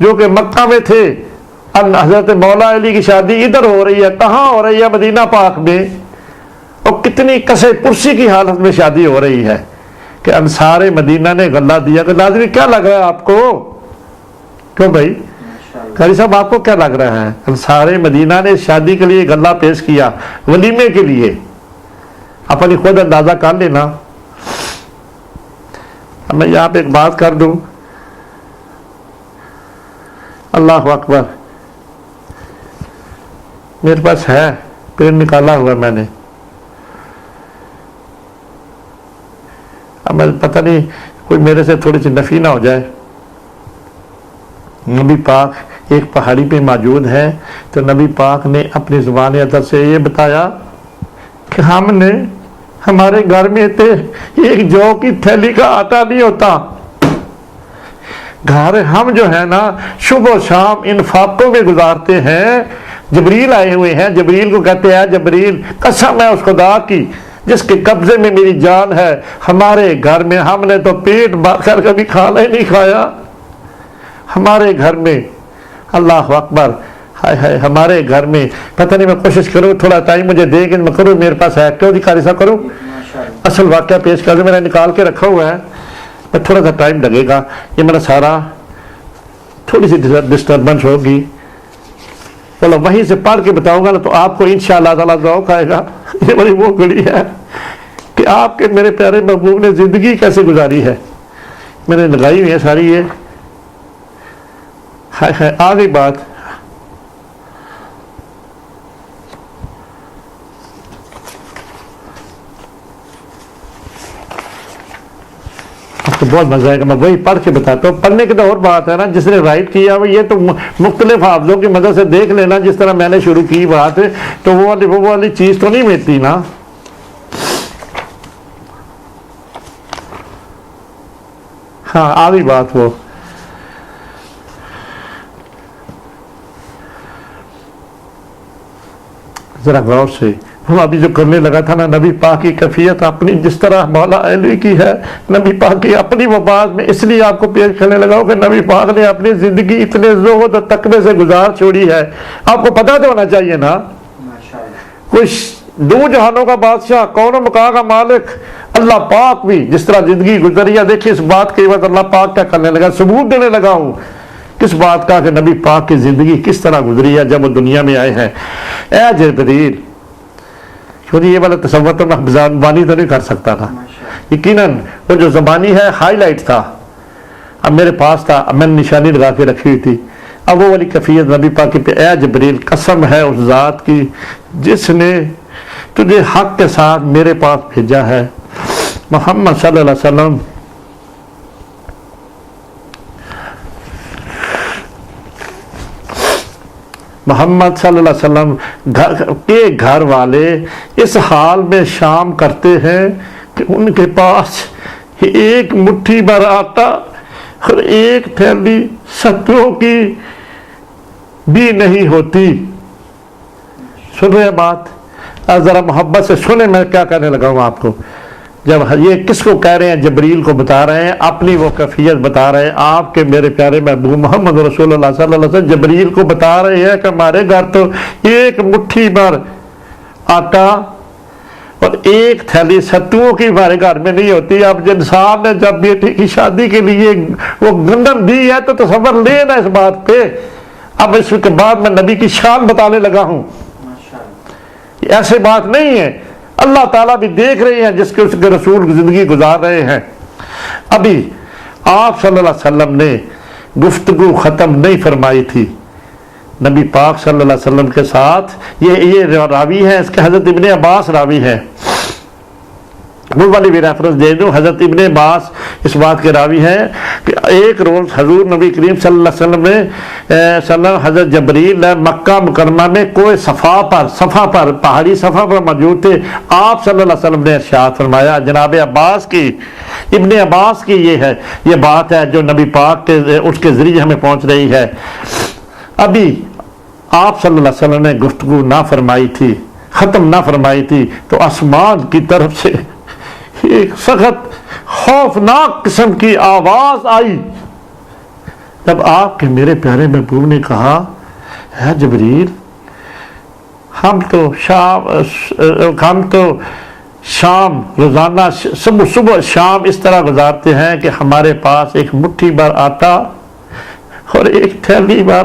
جو کہ مکہ میں تھے. حضرت مولا علی کی شادی ادھر ہو رہی ہے، کہاں ہو رہی ہے؟ مدینہ پاک میں. اور کتنی کسے پرسی کی حالت میں شادی ہو رہی ہے کہ انصار مدینہ نے غلہ دیا. کہ ناظرین کیا لگ رہا ہے آپ کو؟ کیوں بھائی؟ قاری صاحب آپ کو کیا لگ رہا ہے؟ سارے مدینہ نے شادی کے لیے غلہ پیش کیا، ولیمے کے لیے، اپنی خود اندازہ کر لینا۔ اب میں یہاں پہ ایک بات کر دوں، اللہ اکبر، میرے پاس ہے، پھر نکالا ہوا میں نے، اب میں پتہ نہیں کوئی میرے سے تھوڑی سی نفی نہ ہو جائے۔ نبی پاک ایک پہاڑی پہ موجود ہے، تو نبی پاک نے اپنی زبان عطر سے یہ بتایا کہ ہم نے، ہمارے گھر میں تھے ایک جو کی تھیلی کا آٹا نہیں ہوتا، گھر ہم جو ہے نا صبح و شام انفاقوں میں گزارتے ہیں۔ جبریل آئے ہوئے ہیں، جبریل کو کہتے ہیں جبریل قسم ہے اس خدا کی جس کے قبضے میں میری جان ہے، ہمارے گھر میں ہم نے تو پیٹ بھر کر کبھی کھانا ہی نہیں کھایا، ہمارے گھر میں، اللہ اکبر، ہائے ہائے، ہمارے گھر میں، پتہ نہیں میں کوشش کروں تھوڑا ٹائم مجھے دے گا میں کروں، میرے پاس ہے، کیوں جی قاری صاحب کروں، اصل واقعہ پیش کر دوں، میں نے نکال کے رکھا ہوا ہے، میں تھوڑا سا ٹائم لگے گا، یہ میرا سارا تھوڑی سی ڈسٹربنس ہوگی، چلو وہیں سے پڑھ کے بتاؤں گا نا تو آپ کو انشاءاللہ تعالیٰ ذوق آئے گا۔ یہ بڑی وہ گھڑی ہے کہ آپ کے میرے پیارے محبوب نے زندگی کیسے گزاری ہے، میں نے لگائی ہوئی ہے ساری، یہ آ گئی بات۔ تو بہت مزہ آئے گا، میں وہی پڑھ کے بتاتا ہوں، پڑھنے کی تو اور بات ہے نا، جس نے رائٹ کیا وہ یہ تو مختلف حافظوں کی مدد سے دیکھ لینا، جس طرح میں نے شروع کی بات، تو وہ والی چیز تو نہیں ملتی نا۔ ہاں آ گئی بات، وہ ذرا غور سے وہ ابھی جو کرنے لگا تھا نا، نبی پاک کی کیفیت اپنی جس طرح مولا علی کی ہے، نبی پاک کی اپنی وفات میں اس لیے آپ کو پیش کرنے لگا کہ نبی پاک نے اپنی زندگی اتنے زہد اور تقوی سے گزار چھوڑی ہے، آپ کو پتہ تو ہونا چاہیے نا، کوئی دو جہانوں کا بادشاہ، کون و مکان کا مالک اللہ پاک بھی جس طرح زندگی گزری ہے، دیکھیں اس بات کے بعد اللہ پاک کیا کرنے لگا، ثبوت دینے لگا ہوں کس بات کا کہ نبی پاک کی زندگی کس طرح گزری ہے جب وہ دنیا میں آئے ہیں۔ اے جبریل، کیونکہ یہ والا تصور تو میں زبانی تو نہیں کر سکتا تھا، یقیناً وہ جو زبانی ہے ہائی لائٹ تھا، اب میرے پاس تھا، اب میں نے نشانی لگا کے رکھی ہوئی تھی، اب وہ والی کیفیت نبی پاک کی، اے جبریل قسم ہے اس ذات کی جس نے تجھے حق کے ساتھ میرے پاس بھیجا ہے، محمد صلی اللہ علیہ وسلم محمد صلی اللہ علیہ وسلم کے گھر والے اس حال میں شام کرتے ہیں کہ ان کے پاس ایک مٹھی بھر آٹا اور ایک تھیلی ستروں کی بھی نہیں ہوتی۔ سن رہے ہیں بات؟ ذرا محبت سے سنیں میں کیا کہنے لگا ہوں آپ کو، جب یہ کس کو کہہ رہے ہیں، جبریل کو بتا رہے ہیں، اپنی وہ کیفیت بتا رہے ہیں، آپ کے میرے پیارے محبوب محمد رسول اللہ صلی اللہ علیہ وسلم جبریل کو بتا رہے ہیں کہ ہمارے گھر تو ایک مٹھی بھر آٹا اور ایک تھیلی ستوؤں کی ہمارے گھر میں نہیں ہوتی۔ اب جن صاحب نے جب بیٹی کی شادی کے لیے وہ گندم دی ہے تو تصور لینا اس بات پہ۔ اب اس کے بعد میں نبی کی شان بتانے لگا ہوں، ایسے بات نہیں ہے، اللہ تعالیٰ بھی دیکھ رہے ہیں جس کے اس کے رسول زندگی گزار رہے ہیں۔ ابھی آپ صلی اللہ علیہ وسلم نے گفتگو ختم نہیں فرمائی تھی نبی پاک صلی اللہ علیہ وسلم کے ساتھ، یہ راوی ہے، اس کے حضرت ابن عباس راوی ہے، وہ والی بھی ریفرنس دے دوں، حضرت ابن عباس اس بات کے راوی ہیں کہ ایک روز حضور نبی کریم صلی اللہ علیہ وسلم نے حضرت جبریل مکہ مکرمہ میں کوئی صفا پر پہاڑی صفا پر موجود تھے، آپ صلی اللہ علیہ وسلم نے ارشاد فرمایا، جناب عباس کی، ابن عباس کی یہ بات ہے جو نبی پاک کے اس کے ذریعے ہمیں پہنچ رہی ہے، ابھی آپ صلی اللہ علیہ وسلم نے گفتگو نہ فرمائی تھی، ختم نہ فرمائی تھی، تو آسمان کی طرف سے ایک سخت خوفناک قسم کی آواز آئی، جب آپ کے میرے پیارے محبوب نے کہا، اے جبریل، ہم تو شام روزانہ صبح شام اس طرح گزارتے ہیں کہ ہمارے پاس ایک مٹھی بھر آٹا اور ایک تھیلی بھر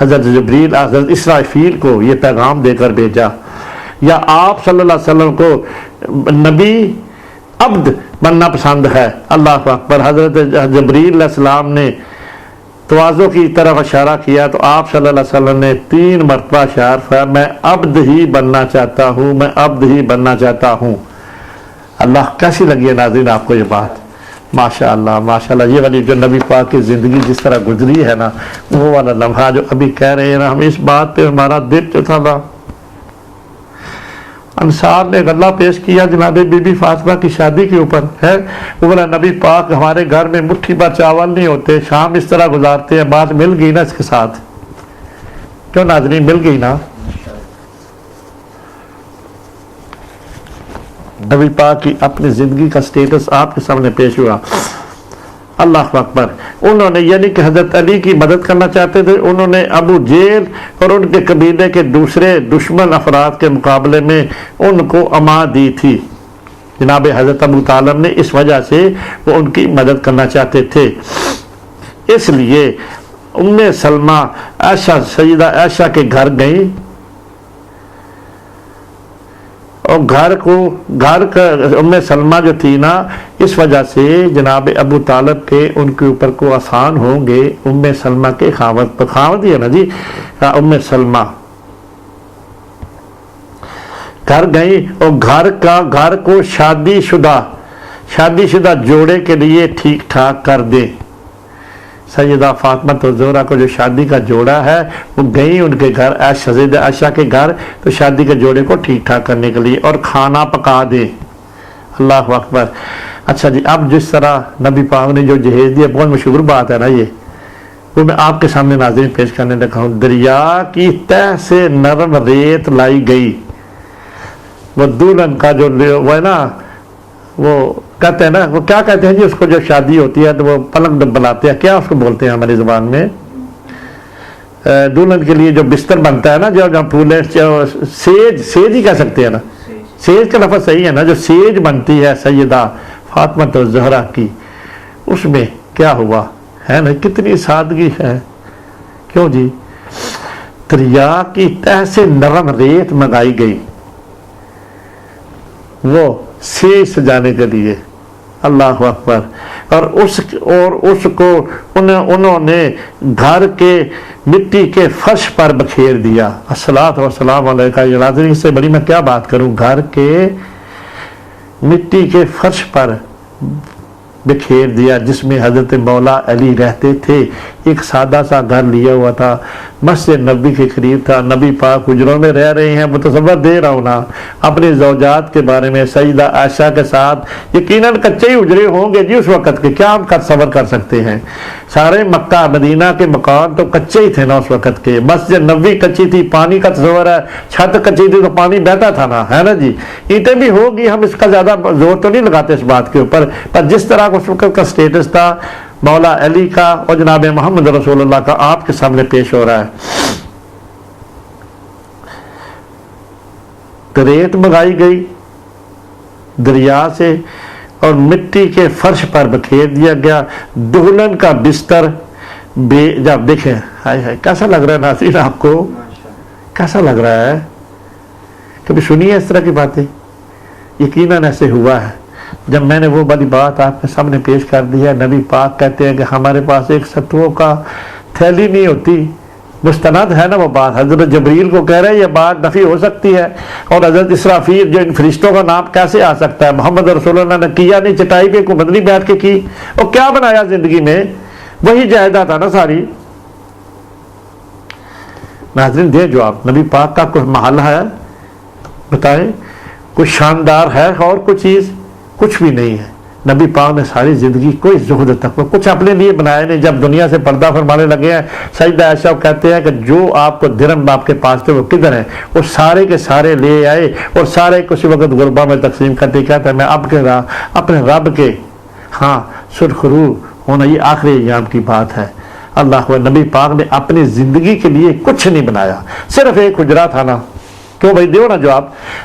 حضرت جبریل حضرت اسرافیل کو یہ پیغام دے کر بھیجا، یا آپ صلی اللہ علیہ وسلم کو نبی عبد بننا پسند ہے؟ اللہ اکبر۔ حضرت جبریل علیہ السلام نے تواضع کی طرف اشارہ کیا تو آپ صلی اللہ علیہ وسلم نے 3 مرتبہ اشارہ فرمایا میں عبد ہی بننا چاہتا ہوں، میں عبد ہی بننا چاہتا ہوں۔ اللہ کیسی لگی ہے ناظرین آپ کو یہ بات؟ ماشاءاللہ ماشاءاللہ۔ یہ والی جو نبی پاک کی زندگی جس طرح گزری ہے نا، وہ والا لمحہ جو ابھی کہہ رہے ہیں نا، ہم اس بات پہ ہمارا دل جو تھا نا، انصار نے غلہ پیش کیا جناب بی بی فاطمہ کی شادی کے اوپر ہے، وہ بولا نبی پاک ہمارے گھر میں مٹھی بھر چاول نہیں ہوتے، شام اس طرح گزارتے ہیں۔ بات مل گئی نا اس کے ساتھ؟ کیوں ناظرین مل گئی نا؟ نبی پاک کی اپنی زندگی کا سٹیٹس آپ کے سامنے پیش ہوا۔ اللہ اکبر۔ انہوں نے یعنی کہ حضرت علی کی مدد کرنا چاہتے تھے، انہوں نے ابو جہل اور ان کے قبیلے کے دوسرے دشمن افراد کے مقابلے میں ان کو امان دی تھی۔ جناب حضرت ابو طالب نے اس وجہ سے وہ ان کی مدد کرنا چاہتے تھے، اس لیے ام سلمہ عائشہ سیدہ عائشہ کے گھر گئیں اور گھر کا ام سلمہ جو تھی نا، اس وجہ سے جناب ابو طالب کے ان کے اوپر کو آسان ہوں گے ام سلمہ کے خاوند ہی ہے نا جی، ام سلمہ گھر گئی اور گھر کو شادی شدہ جوڑے کے لیے ٹھیک ٹھاک کر دے۔ سیدہ فاطمہ الزہرا کو جو شادی کا جوڑا ہے وہ گئی ان کے گھر، سیدہ عائشہ کے گھر، تو شادی کے جوڑے کو ٹھیک ٹھاک کرنے کے لیے اور کھانا پکا دے۔ اللہ اکبر۔ اچھا جی، اب جس طرح نبی پاک نے جو جہیز دیا، بہت مشہور بات ہے نا یہ، وہ میں آپ کے سامنے ناظرین پیش کرنے لگا ہوں۔ دریا کی تہ سے نرم ریت لائی گئی، وہ دلہن کا جو وہ ہے نا، وہ کہتے ہیں نا، وہ کیا کہتے ہیں جی اس کو جو شادی ہوتی ہے تو وہ پلنگ بناتے ہیں، کیا اس کو بولتے ہیں ہماری زبان میں؟ دلہن کے لیے جو بستر بنتا ہے نا، جو پھولے سیج ہی کہہ سکتے ہیں نا، سیج کا لفظ صحیح ہے نا، جو سیج بنتی ہے سیدہ فاطمہ الزہرا کی، اس میں کیا ہوا ہے نا، کتنی سادگی ہے۔ کیوں جی؟ دریا کی تہ سے نرم ریت منگائی گئی وہ سیج سجانے کے لیے۔ اللہ اکبر۔ اور اس کو انہوں نے گھر کے مٹی کے فرش پر بکھیر دیا۔ الصلاۃ والسلام علیکہ۔ یہ ناظرین سے بڑی میں کیا بات کروں، گھر کے مٹی کے فرش پر بکھیر دیا جس میں حضرت مولا علی رہتے تھے۔ ایک سادہ سا گھر لیا ہوا تھا، مسجد نبی کے قریب تھا، نبی پاک حجروں میں رہ رہے ہیں۔ متصور دے رہا ہوں نا اپنی زوجات کے بارے میں، سیدہ عائشہ کے ساتھ یقیناً کچے ہی حجرے ہوں گے جی اس وقت کے، کیا ہم تصور کر سکتے ہیں؟ سارے مکہ مدینہ کے مکان تو کچے ہی تھے نا اس وقت کے، مسجد نبی کچی تھی، پانی کا تصور ہے، چھت کچی تھی تو پانی بہتا تھا نا، ہے نا جی۔ اینٹیں بھی ہوگی، ہم اس کا زیادہ زور تو نہیں لگاتے اس بات کے اوپر، پر جس طرح اس وقت کا سٹیٹس تھا مولا علی کا اور جناب محمد رسول اللہ کا آپ کے سامنے پیش ہو رہا ہے۔ ریت منگائی گئی دریا سے اور مٹی کے فرش پر بکھیر دیا گیا۔ دلہن کا بستر جب دیکھیں، ہائے ہائے کیسا لگ رہا ہے ناظرین آپ کو؟ کیسا لگ رہا ہے؟ کبھی سنی ہے اس طرح کی باتیں؟ یقیناً ایسے ہوا ہے۔ جب میں نے وہ بڑی بات آپ کے سامنے پیش کر دی ہے، نبی پاک کہتے ہیں کہ ہمارے پاس ایک ستوؤں کا تھیلی نہیں ہوتی، مستند ہے نا وہ بات، حضرت جبریل کو کہہ رہے ہیں یہ بات نفی ہو سکتی ہے، اور حضرت اسرافیل جو ان فرشتوں کا نام کیسے آ سکتا ہے؟ محمد رسول اللہ نے کیا نہیں، چٹائی پہ کو مدنی بیٹھ کے کی، اور کیا بنایا زندگی میں؟ وہی جائیداد تھا نا ساری۔ ناظرین دیں جواب، نبی پاک کا کوئی محل ہے بتائیں، کوئی شاندار ہے اور کوئی چیز؟ کچھ بھی نہیں ہے۔ نبی پاک نے ساری زندگی کوئی زہد تک کچھ اپنے لیے بنایا نہیں۔ جب دنیا سے پردہ فرمانے لگے ہیں، سیدہ عائشہ کہتے ہیں کہ جو آپ کو درہم آپ کے پاس تھے وہ کدھر ہیں؟ وہ سارے کے سارے لے آئے اور سارے کسی وقت غربا میں تقسیم کرتے کہتے ہیں میں اپنے رب کے ہاں سرخرو ہونا، یہ آخری ایام کی بات ہے۔ اللہ نبی پاک نے اپنی زندگی کے لیے کچھ نہیں بنایا، صرف ایک حجرہ تھا نا۔ کیوں بھائی دیو نا جواب۔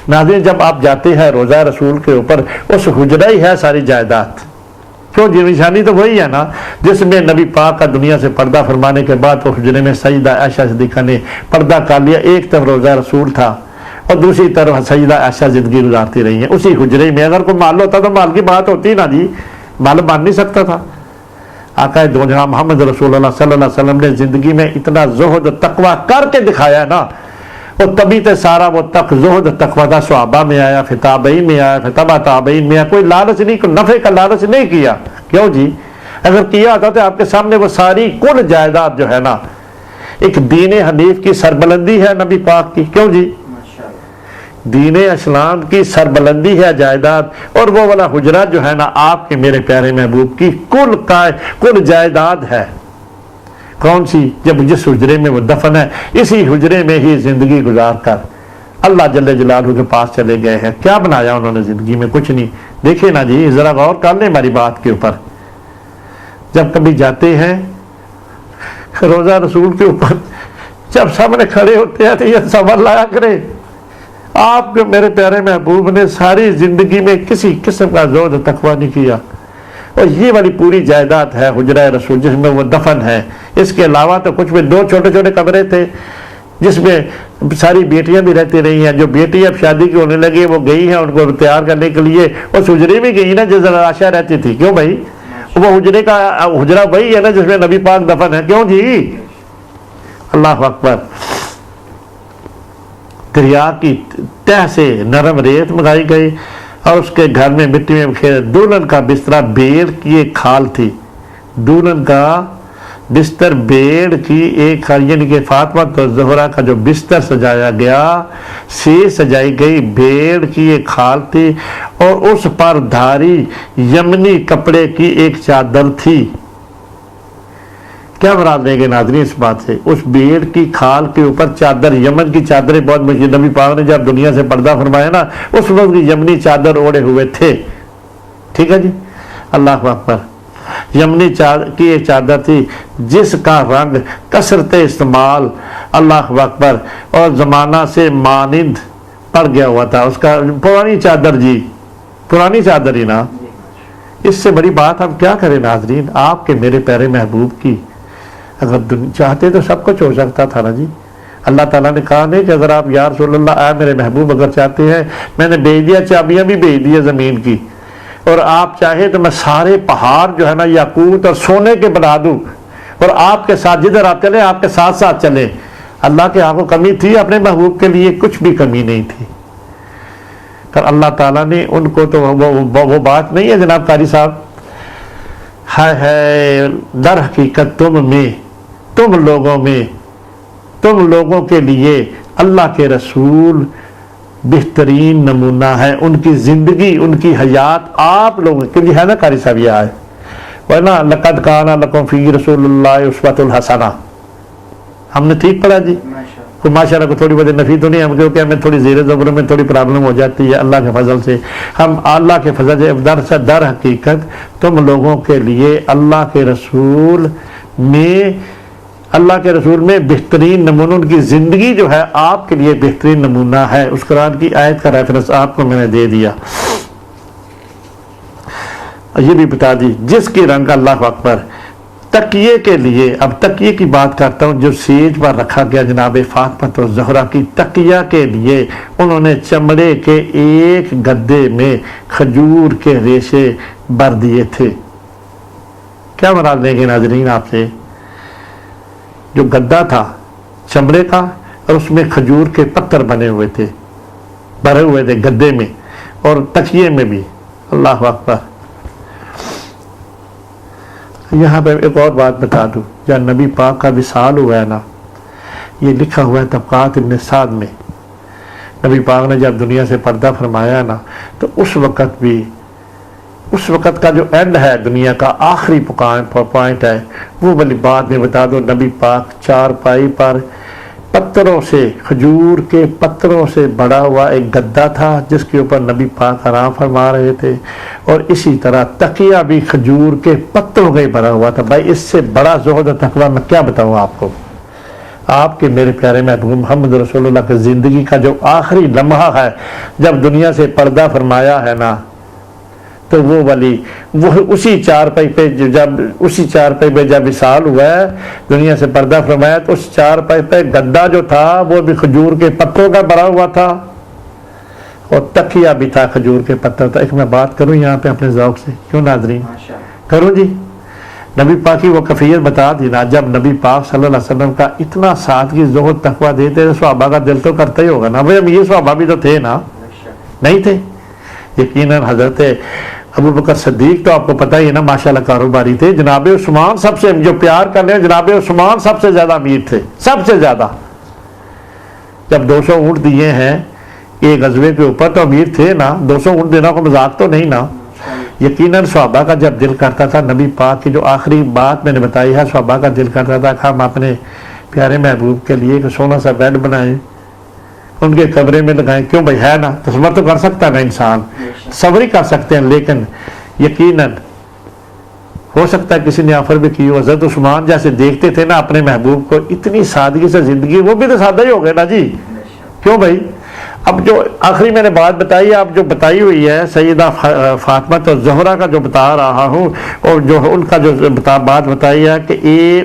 ناظرین جب آپ جاتے ہیں روضہ رسول کے اوپر، اس حجرہ ہی ہے ساری جائیداد، کیوں جی؟ نشانی تو وہی ہے نا جس میں نبی پاک کا دنیا سے پردہ فرمانے کے بعد وہ حجرے میں سیدہ عائشہ صدیقہ نے پردہ کر لیا. ایک طرف روضہ رسول تھا اور دوسری طرف سیدہ عائشہ زندگی گزارتی رہی ہیں اسی حجرے میں. اگر کوئی مال ہوتا تو مال کی بات ہوتی نا جی, مال مان نہیں سکتا تھا. آقا دو جہاں محمد رسول اللہ صلی اللہ علیہ وسلم نے زندگی میں اتنا زہد و تقوی کر کے دکھایا نا, اور تبھی تو سارا وہ زہد و تقوی تھا صحابہ میں آیا, پھر تابعین میں آیا, پھر تبع تابعین میں آیا. کوئی لالچ نہیں, کوئی نفع کا لالچ نہیں کیا. کیوں جی؟ اگر کیا ہوتا تو آپ کے سامنے وہ ساری کل جائیداد جو ہے نا, ایک دین حنیف کی سربلندی ہے نبی پاک کی. کیوں جی؟ دین اسلام کی سربلندی ہے جائیداد, اور وہ والا حجرہ جو ہے نا آپ کے میرے پیارے محبوب کی کل جائیداد ہے. کون سی؟ جب جس حجرے میں وہ دفن ہے اسی حجرے میں ہی زندگی گزار کر اللہ جل جلالہ کے پاس چلے گئے ہیں. کیا بنایا انہوں نے زندگی میں؟ کچھ نہیں. دیکھیں نا جی, ذرا غور کر لیں ہماری بات کے اوپر. جب کبھی جاتے ہیں روضہ رسول کے اوپر, جب سامنے کھڑے ہوتے ہیں تو یہ صبر لایا کرے. آپ کے میرے پیارے محبوب نے ساری زندگی میں کسی قسم کا زہد و تقوی نہیں کیا, اور یہ والی پوری جائیداد ہے حجرہ رسول جس میں وہ دفن ہے. اس کے علاوہ تو کچھ بھی 2 چھوٹے چھوٹے کمرے تھے جس میں ساری بیٹیاں بھی رہتی رہی ہیں. جو بیٹی اب شادی کی ہونے لگی وہ گئی ہیں ان کو تیار کرنے کے لیے, اس حجرے میں گئی نا جس عائشہ رہتی تھی. کیوں بھائی؟ وہ حجرہ وہی ہے نا جس میں نبی پاک دفن ہے. کیوں جی؟ اللہ اکبر. دریا کی تہ سے نرم ریت منگائی گئی اور اس کے گھر میں مٹی میں بکھیرے. دلہن کا بستر بیڑ کی ایک کھال تھی. دلہن کا بستر بیڑ کی ایک کھال, یعنی کہ فاطمہ تو زہرا کا جو بستر سجایا گیا سے سجائی گئی بیڑ کی ایک کھال تھی, اور اس پر دھاری یمنی کپڑے کی ایک چادر تھی. کیا مراد لیں گے ناظرین اس بات سے؟ اس بیڑ کی کھال کے اوپر چادر, یمن کی چادریں بہت مشہور. نبی پاک نے جب دنیا سے پردہ فرمایا نا اس وقت یمنی چادر اوڑے ہوئے تھے. ٹھیک ہے جی, اللہ اکبر. یمنی کی ایک چادر تھی جس کا رنگ کثرت استعمال, اللہ اکبر, اور زمانہ سے مانند پڑ گیا ہوا تھا. اس کا پرانی چادر جی, پرانی چادر ہی نا. اس سے بڑی بات ہم کیا کریں ناظرین؟ آپ کے میرے پیارے محبوب کی اگر چاہتے تو سب کچھ ہو سکتا تھا نا جی. اللہ تعالیٰ نے کہا نہیں کہ اگر آپ یا رسول اللہ اے میرے محبوب اگر چاہتے ہیں میں نے بھیج دیا, چابیاں بھی بھیج دی زمین کی, اور آپ چاہے تو میں سارے پہاڑ جو ہے نا یاقوت اور سونے کے بنا دوں, اور آپ کے ساتھ جدھر آپ چلیں آپ کے ساتھ ساتھ چلیں. اللہ کے آپ کو کمی تھی؟ اپنے محبوب کے لیے کچھ بھی کمی نہیں تھی. پر اللہ تعالیٰ نے ان کو تو وہ بات نہیں ہے جناب قاری صاحب. ہے در حقیقت تم لوگوں کے لیے اللہ کے رسول بہترین نمونہ ہے. ان کی زندگی, ان کی حیات آپ لوگوں کے لیے ہے نا قاری صاحب. یہ آئے ورنہ لقد کان لکم فی رسول اللہ اسوۃ الحسنہ, ہم نے ٹھیک پڑھا جی. کوئی ماشاء اللہ کو تھوڑی بہت نفی تو نہیں ہم, کیونکہ ہمیں تھوڑی زیر زبر میں تھوڑی پرابلم ہو جاتی ہے. اللہ کے فضل سے ہم اللہ کے فضل سے در حقیقت تم لوگوں کے لیے اللہ کے رسول میں بہترین نمونہ, ان کی زندگی جو ہے آپ کے لیے بہترین نمونہ ہے. اس قرآن کی آیت کا ریفرنس آپ کو میں نے دے دیا. یہ بھی بتا دی جس کی رنگ, اللہ اکبر, تکیے کے لیے. اب تکیے کی بات کرتا ہوں جو سیج پر رکھا گیا جناب فاطمہ زہرا کی, تکیہ کے لیے انہوں نے چمڑے کے ایک گدے میں کھجور کے ریشے بھر دیے تھے. کیا مراد لیں گے ناظرین آپ سے؟ جو گدا تھا چمڑے کا اور اس میں کھجور کے پتھر بنے ہوئے تھے, بھرے ہوئے تھے گدے میں اور تکیے میں بھی. اللہ اکبر. یہاں پہ ایک اور بات بتا دوں, جب نبی پاک کا وصال ہوا ہے نا, یہ لکھا ہوا ہے طبقات ابن سعد میں. نبی پاک نے جب دنیا سے پردہ فرمایا نا تو اس وقت کا جو اینڈ ہے دنیا کا آخری پوائنٹ ہے, وہ والی بات میں بتا دو. نبی پاک چارپائی پر پتھروں سے, کھجور کے پتھروں سے بڑا ہوا ایک گدا تھا جس کے اوپر نبی پاک آرام فرما رہے تھے, اور اسی طرح تکیہ بھی کھجور کے پتھروں کا ہی بھرا ہوا تھا. بھائی اس سے بڑا زہد و تقویٰ میں کیا بتاؤں آپ کو؟ آپ کے میرے پیارے محبوب محمد رسول اللہ کی زندگی کا جو آخری لمحہ ہے جب دنیا سے پردہ فرمایا ہے نا, تو وہ ولی وہ اسی چارپائی پہ جب وصال ہوا ہے، دنیا سے پردہ فرمایا، تو اس چارپائی پہ گدا جو تھا وہ بھی کھجور کے پتوں کا بھرا ہوا تھا اور تکیہ بھی تھا کھجور کے پتوں کا۔ ایک میں بات کروں یہاں پہ اپنے ذوق سے، کیوں ناظرین کروں جی؟ نبی پاک کی وہ کیفیت بتا دی نا، جب نبی پاک صلی اللہ علیہ وسلم کا اتنا سادگی زہد تقویٰ دیتے تو صحابہ کا دل تو کرتا ہی ہوگا نا، بھئی ہم یہ صحابہ بھی تو تھے نا، نہیں تھے؟ یقیناً حضرت ابو بکر صدیق تو آپ کو پتہ ہی ہے نا، ماشاءاللہ کاروباری تھے۔ جناب عثمان سب سے جو پیار کرنے ہیں، جناب عثمان سب سے زیادہ امیر تھے، سب سے زیادہ۔ جب 200 اونٹ دیے ہیں ایک غزوے کے اوپر تو امیر تھے نا، 200 اونٹ دینا کو مذاق تو نہیں نا۔ یقیناً صحابہ کا جب دل کرتا تھا، نبی پاک کی جو آخری بات میں نے بتائی ہے، صحابہ کا دل کرتا تھا کہ ہم اپنے پیارے محبوب کے لیے ایک سونا سا بیڈ بنائیں، ان کے کمرے میں لگائیں۔ کیوں بھائی، ہے نا، تصور تو کر سکتا ہے نا انسان، صبر ہی کر سکتے ہیں، لیکن یقیناً ہو سکتا ہے کسی نے آفر بھی کی ہو۔ حضرت عثمان جیسے دیکھتے تھے نا اپنے محبوب کو، اتنی سادگی سے زندگی، وہ بھی تو سادہ ہی ہو گئے نا جی، کیوں بھائی؟ اب جو آخری میں نے بات بتائی، اب جو بتائی ہوئی ہے سیدہ فاطمہ تو زہرا کا جو بتا رہا ہوں، اور جو ان کا جو بات بتائی ہے کہ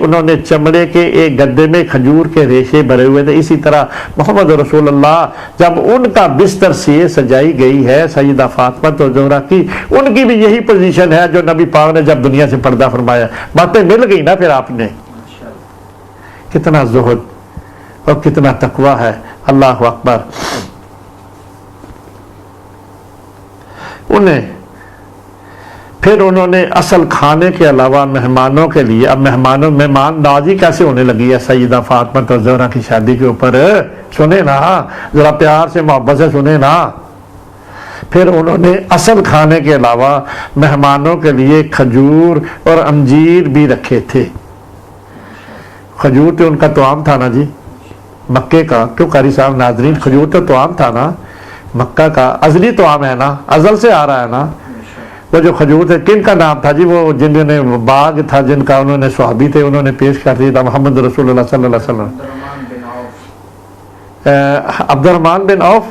انہوں نے چمڑے کے ایک گدے میں کھجور کے ریشے بھرے ہوئے تھے۔ اسی طرح محمد رسول اللہ جب ان کا بستر سے سجائی گئی ہے سیدہ فاطمہ تو زہرا کی، ان کی بھی یہی پوزیشن ہے جو نبی پاک نے جب دنیا سے پردہ فرمایا۔ باتیں مل گئی نا پھر آپ نے، کتنا زہد اور کتنا تقویٰ ہے، اللہ اکبر۔ پھر انہوں نے اصل کھانے کے علاوہ مہمانوں کے لیے، اب مہمان نوازی کیسے ہونے لگی ہے سیدہ فاطمہ زہرا کی شادی کے اوپر، سنے نا ذرا پیار سے محبت سے سنے نا۔ پھر انہوں نے اصل کھانے کے علاوہ مہمانوں کے لیے کھجور اور انجیر بھی رکھے تھے۔ کھجور تو ان کا طعام تھا نا جی، مکے کا، کیوں قاری صاحب ناظرین، کھجور تو طعام تھا نا، مکہ کا ازلی طعام ہے نا، ازل سے آ رہا ہے نا۔ وہ جو کھجور تھے، کن کا نام تھا جی؟ وہ جنہوں نے باغ تھا، جن کا انہوں نے صحابی تھے، انہوں نے پیش کر دیا تھا محمد رسول اللہ صلی اللہ علیہ وسلم۔ عبد الرحمن بن عوف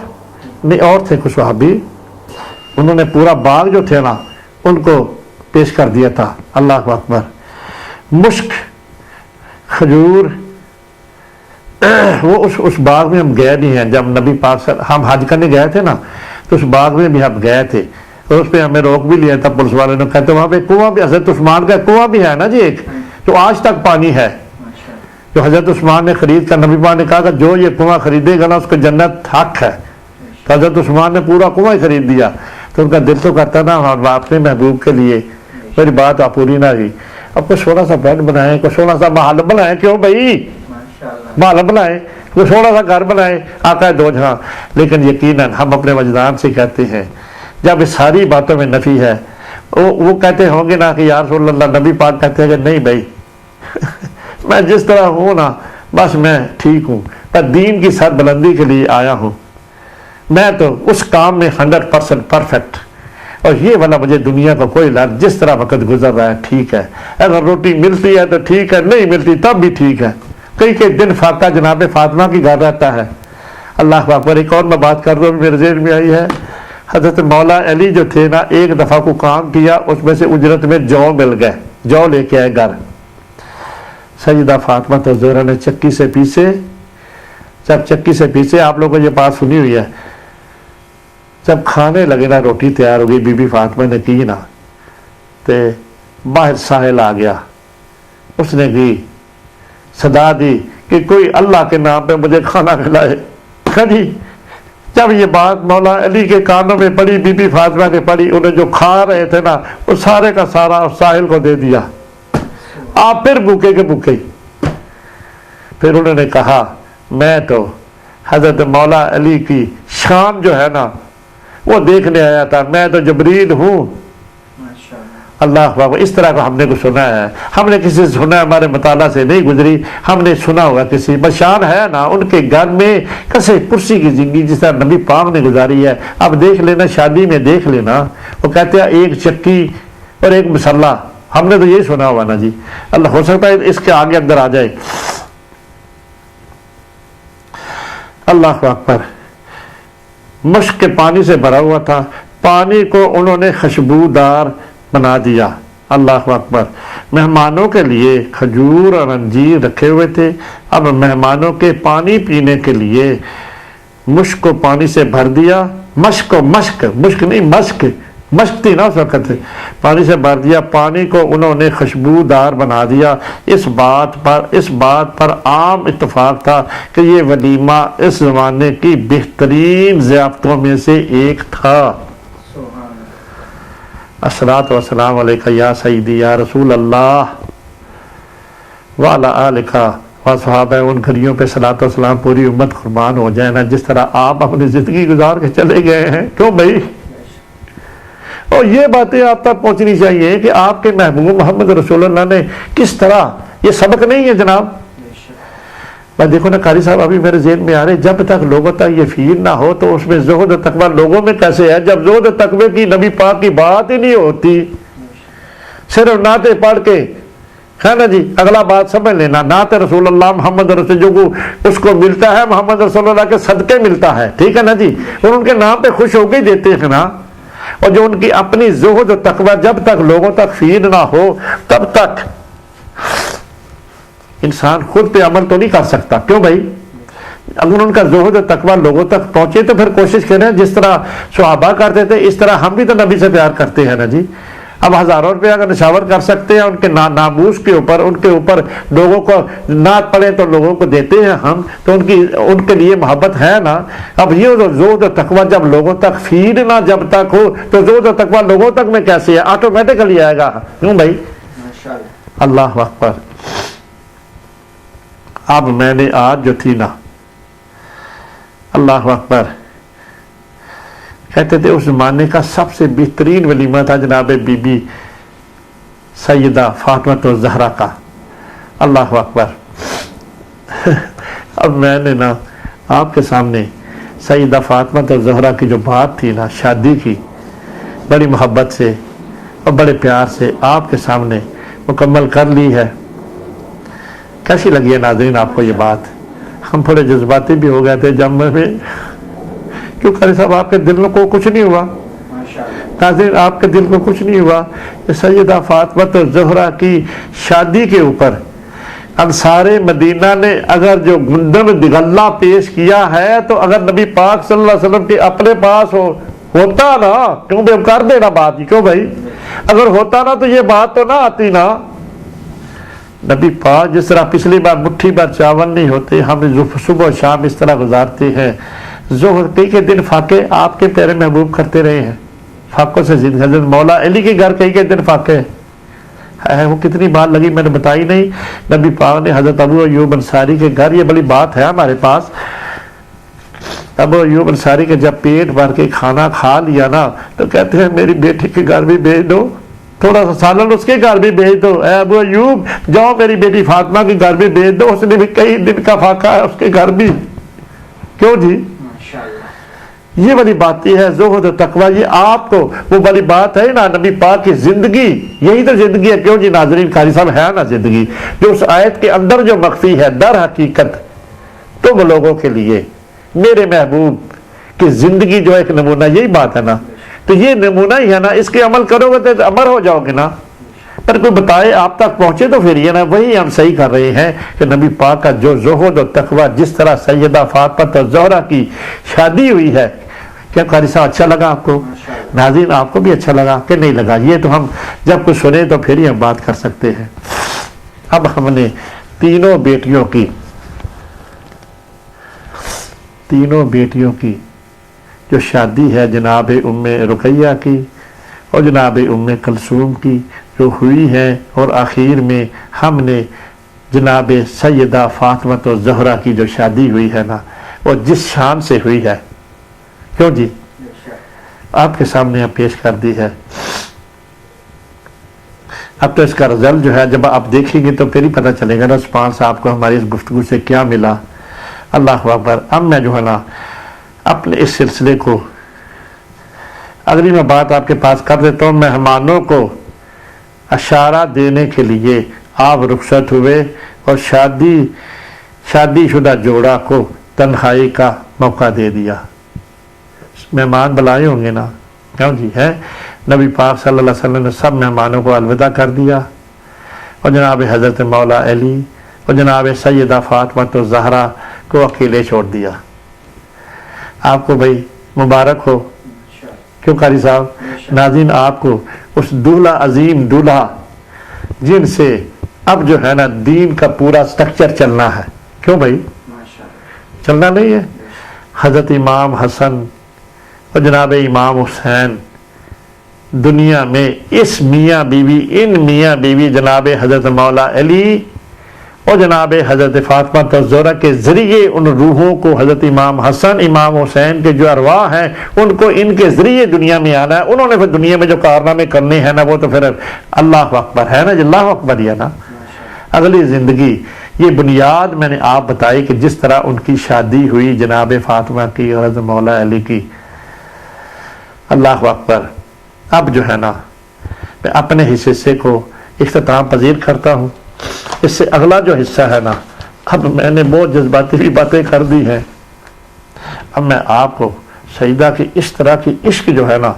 نہیں، اور تھے کچھ صحابی، انہوں نے پورا باغ جو تھے نا ان کو پیش کر دیا تھا، اللہ اکبر۔ مشک، کھجور، وہ اس باغ میں ہم گئے بھی ہیں، جب نبی پاک ہم حج کرنے گئے تھے نا تو اس باغ میں بھی ہم گئے تھے، اور اس پہ ہمیں روک بھی لیا تھا پولیس والے نے، کہتے وہاں پہ کنواں بھی، حضرت عثمان کا کنواں بھی ہے نا جی ایک، جو آج تک پانی ہے، جو حضرت عثمان نے خرید کر، نبی پاک نے کہا کہ جو یہ کنواں خریدے گا نا اس کو جنت حق ہے، تو حضرت عثمان نے پورا کنواں ہی خرید دیا۔ تو ان کا دل تو کرتا نا ہم اپنے محبوب کے لیے، میری بات آپ پوری نہ ہوئی، اب کوئی سونا سا بیڈ بنائیں، کوئی سونا سا محل بنائیں، کیوں بھائی محل بنائیں، کوئی سونا سا گھر بنائیں، آقا دو جہاں۔ لیکن یقیناً ہم اپنے وجدان سے کہتے ہیں، جب اس ساری باتوں میں نفی ہے، وہ کہتے ہوں گے نا کہ یا رسول اللہ، نبی پاک کہتے ہیں کہ نہیں بھائی میں جس طرح ہوں نا بس میں ٹھیک ہوں، میں دین کی سر بلندی کے لیے آیا ہوں، میں تو اس کام میں 100% پرفیکٹ، اور یہ والا مجھے دنیا کا کوئی لڑ، جس طرح وقت گزر رہا ہے ٹھیک ہے، اگر روٹی ملتی ہے تو ٹھیک ہے، نہیں ملتی تب بھی ٹھیک ہے، کئی کئی دن فاقہ جناب فاطمہ کی گھر رہتا ہے، اللہ اکبر۔ ایک اور میں بات کر رہا ہوں، میرے ذہن میں آئی ہے، حضرت مولا علی جو تھے نا، ایک دفعہ کو کام کیا، اس میں سے اجرت میں جو مل گئے، جو لے کے آئے گھر، سیدہ فاطمہ تو زہرا نے چکی سے پیسے، جب چکی سے پیسے، آپ لوگوں کو یہ بات سنی ہوئی ہے، جب کھانے لگے نا، روٹی تیار ہو گئی، بی بی فاطمہ نے کی نا، تے باہر ساحل آ گیا، اس نے کی صدا دی کہ کوئی اللہ کے نام پہ مجھے کھانا کھلائے، کبھی جب یہ بات مولا علی کے کانوں میں پڑی، بی بی فاطمہ کے پڑی، انہیں جو کھا رہے تھے نا وہ سارے کا سارا اس ساحل کو دے دیا، آپ پھر بھوکے کے بھوکے۔ پھر انہوں نے کہا میں تو حضرت مولا علی کی شان جو ہے نا وہ دیکھنے آیا تھا، میں تو جبریل ہوں، اللہ اکبر۔ اس طرح کا ہم نے کو سنا ہے، ہم نے کسی سے سنا ہے، ہمارے مطالعہ سے نہیں گزری، ہم نے سنا ہوگا کسی، بشان ہے نا ان کے گھر میں کسے پرسی کی زندگی جس طرح نبی پاک نے گزاری ہے۔ اب دیکھ لینا، شادی میں دیکھ لینا، وہ کہتے ہیں ایک چکی اور ایک مسلح، ہم نے تو یہ سنا ہوا نا جی، اللہ ہو سکتا ہے اس کے آگے اندر آ جائے، اللہ اکبر۔ مشک کے پانی سے بھرا ہوا تھا، پانی کو انہوں نے خوشبودار بنا دیا۔ اللہ اکبر۔ مہمانوں کے لیے کھجور اور انجیر رکھے ہوئے تھے، اب مہمانوں کے پانی پینے کے لیے مشک کو پانی سے بھر دیا، مشک نہیں مشک تھی نا اس وقت، پانی سے بھر دیا، پانی کو انہوں نے خوشبودار بنا دیا۔ اس بات پر عام اتفاق تھا کہ یہ ولیمہ اس زمانے کی بہترین ضیافتوں میں سے ایک تھا۔ الصلاۃ والسلام علیکہ یا سیدی یا رسول اللہ وعلی آلک و صحابہ، ان گھڑیوں پہ صلاۃ والسلام پوری امت قربان ہو جائے نا جس طرح آپ اپنی زندگی گزار کے چلے گئے ہیں۔ کیوں بھائی؟ اور یہ باتیں آپ تک پہنچنی چاہیے کہ آپ کے محبوب محمد رسول اللہ نے کس طرح، یہ سبق نہیں ہے جناب؟ میں دیکھو نا قاری صاحب، ابھی میرے ذہن میں آ رہے، جب تک لوگوں تک یہ فیل نہ ہو تو اس میں زہد و تقویٰ لوگوں میں کیسے ہے؟ جب زہد و تقوی کی نبی پاک کی بات ہی نہیں ہوتی، صرف نعتیں پڑھ کے ہے نا جی، اگلا بات سمجھ لینا، نعت رسول اللہ محمد رسول جو کو اس کو ملتا ہے محمد رسول اللہ کے صدقے ملتا ہے، ٹھیک ہے نا جی، اور ان کے نام پہ خوش ہو کے ہی دیتے ہیں نا۔ اور جو ان کی اپنی زہد و تقویٰ جب تک لوگوں تک فیل نہ ہو تب تک انسان خود پہ عمل تو نہیں کر سکتا۔ کیوں بھائی؟ اگر ان کا زہد و تقویٰ لوگوں تک پہنچے تو پھر کوشش کریں جس طرح صحابہ کرتے تھے اس طرح ہم بھی تو نبی سے پیار کرتے ہیں نا جی۔ اب ہزاروں روپے اگر نشاور کر سکتے ہیں ان کے ناموس کے اوپر، ان کے اوپر لوگوں کو نعت پڑھے تو لوگوں کو دیتے ہیں ہم، تو ان کے لیے محبت ہے نا۔ اب یہ زہد و تقویٰ جب لوگوں تک فیڈ نہ جب تک ہو تو زہد و تقویٰ لوگوں تک میں کیسے ہے؟ آٹومیٹکلی آئے گا۔ کیوں بھائی؟ اللہ اکبر۔ اب میں نے آج جو تھی نا، اللہ اکبر، کہتے تھے اس زمانے کا سب سے بہترین ولیمہ تھا جناب بی بی سیدہ فاطمہ الزہرا کا۔ اللہ اکبر۔ اب میں نے نا آپ کے سامنے سیدہ فاطمہ الزہرا کی جو بات تھی نا شادی کی، بڑی محبت سے اور بڑے پیار سے آپ کے سامنے مکمل کر لی ہے۔ کیسی لگی ہے ناظرین آپ کو یہ بات؟ ہم تھوڑے جذباتی بھی ہو گئے تھے جب میں، کیوں قاری صاحب آپ کے دل کو کچھ نہیں ہوا؟ ناظرین آپ کے دل کو کچھ نہیں ہوا کہ سیدہ فاطمہ الزہرا کی شادی کے اوپر انصار مدینہ نے اگر جو گندم دگلہ پیش کیا ہے تو اگر نبی پاک صلی اللہ علیہ وسلم کے اپنے پاس ہوتا نا، کیوں بے کر دینا بات؟ کیوں بھائی؟ اگر ہوتا نا تو یہ بات تو نہ آتی نا۔ نبی پاک جس طرح پچھلی بار مٹھی بھر چاول نہیں ہوتے، ہم صبح و شام اس طرح گزارتے ہیں۔ ظہر کئی کے دن فاقے آپ کے پیارے محبوب کرتے رہے ہیں، فاقوں سے حضرت مولا علی کے گھر کئی کے دن فاقے ہے، وہ کتنی بات لگی میں نے بتائی نہیں۔ نبی پاک نے حضرت ابو ایوب انصاری کے گھر، یہ بڑی بات ہے ہمارے پاس، ابو ایوب انصاری کے جب پیٹ بھر کے کھانا کھا لیا نا تو کہتے ہیں میری بیٹی کے گھر بھی بھیج دو، تھوڑا سا سالن اس کے گھر بھی بھیج دو، اے ابو ایوب جاؤ میری بیٹی فاطمہ کے گھر بھی بھیج دو، اس نے بھی کئی دن کا فاقہ ہے اس کے گھر بھی۔ کیوں جی؟ یہ بڑی بات ہے زہد و تقویٰ، یہ آپ کو وہ بڑی بات ہے نا نبی پاک کی زندگی، یہی تو زندگی ہے۔ کیوں جی ناظرین قاری صاحب ہے نا زندگی جو اس آیت کے اندر جو مخفی ہے در حقیقت تم لوگوں کے لیے میرے محبوب کی زندگی جو ایک نمونہ، یہی بات ہے نا، تو یہ نمونہ ہی ہے نا، اس کے عمل کرو گے تو امر ہو جاؤ گے نا۔ پر کوئی بتائے آپ تک پہنچے تو پھر یہ نا وہی ہم صحیح کر رہے ہیں کہ نبی پاک کا جو زہد و تقویٰ، جس طرح سیدہ فاطمہ الزہرا کی شادی ہوئی ہے، کیا قاری صاحب اچھا لگا آپ کو؟ ناظرین آپ کو بھی اچھا لگا کہ نہیں لگا؟ یہ تو ہم جب کچھ سنیں تو پھر ہی ہم بات کر سکتے ہیں۔ اب ہم نے تینوں بیٹیوں کی جو شادی ہے جناب ام رقیہ کی اور جناب ام کلثوم کی جو ہوئی ہے، اور آخر میں ہم نے جناب سیدہ فاطمہ الزہرا کی جو شادی ہوئی ہے نا، وہ جس شان سے ہوئی ہے، کیوں جی، آپ کے سامنے پیش کر دی ہے۔ اب تو اس کا رزلٹ جو ہے جب آپ دیکھیں گے تو پھر ہی پتہ چلے گا رسپانس آپ کو ہماری اس گفتگو سے کیا ملا۔ اللہ اکبر۔ اب میں جو ہے نا اپنے اس سلسلے کو اگلی میں بات آپ کے پاس کر دیتا ہوں۔ مہمانوں کو اشارہ دینے کے لیے آپ رخصت ہوئے اور شادی شدہ جوڑا کو تنہائی کا موقع دے دیا۔ مہمان بلائے ہوں گے نا، کیوں جی ہے نبی پاک صلی اللہ علیہ وسلم نے سب مہمانوں کو الوداع کر دیا اور جناب حضرت مولا علی اور جناب سیدہ فاطمہ الزہرا کو اکیلے چھوڑ دیا. آپ کو بھائی مبارک ہو. کیوں قاری صاحب؟ ناظرین آپ کو اس دولہا عظیم دولہا جن سے اب جو ہے نا دین کا پورا سٹرکچر چلنا ہے. کیوں بھائی چلنا نہیں ہے؟ حضرت امام حسن اور جناب امام حسین دنیا میں اس میاں بیوی ان میاں بیوی جناب حضرت مولا علی اور جناب حضرت فاطمہ الزہرا کے ذریعے ان روحوں کو حضرت امام حسن امام حسین کے جو ارواح ہیں ان کو ان کے ذریعے دنیا میں آنا ہے. انہوں نے پھر دنیا میں جو کارنامے کرنے ہیں نا وہ تو پھر اللہ اکبر ہے نا جی. اللہ اکبر ہے نا. اگلی زندگی یہ بنیاد میں نے آپ بتائی کہ جس طرح ان کی شادی ہوئی جناب فاطمہ کی اور حضرت مولا علی کی. اللہ اکبر. اب جو ہے نا میں اپنے حصے کو اختتام پذیر کرتا ہوں. اس سے اگلا جو حصہ ہے نا اب میں نے بہت جذباتی باتیں کر دی ہیں. اب میں آپ کو سیدہ کی اس طرح کی عشق جو ہے نا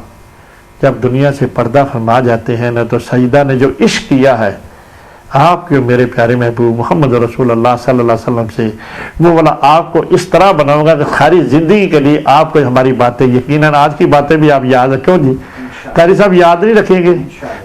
جب دنیا سے پردہ فرما جاتے ہیں نا تو سیدہ نے جو عشق کیا ہے آپ کے میرے پیارے محبوب محمد رسول اللہ صلی اللہ علیہ وسلم سے وہ والا آپ کو اس طرح بناؤں گا کہ ساری زندگی کے لیے آپ کو ہماری باتیں یقیناً آج کی باتیں بھی آپ یاد رکھیں. جی قاری صاحب یاد نہیں رکھیں گے؟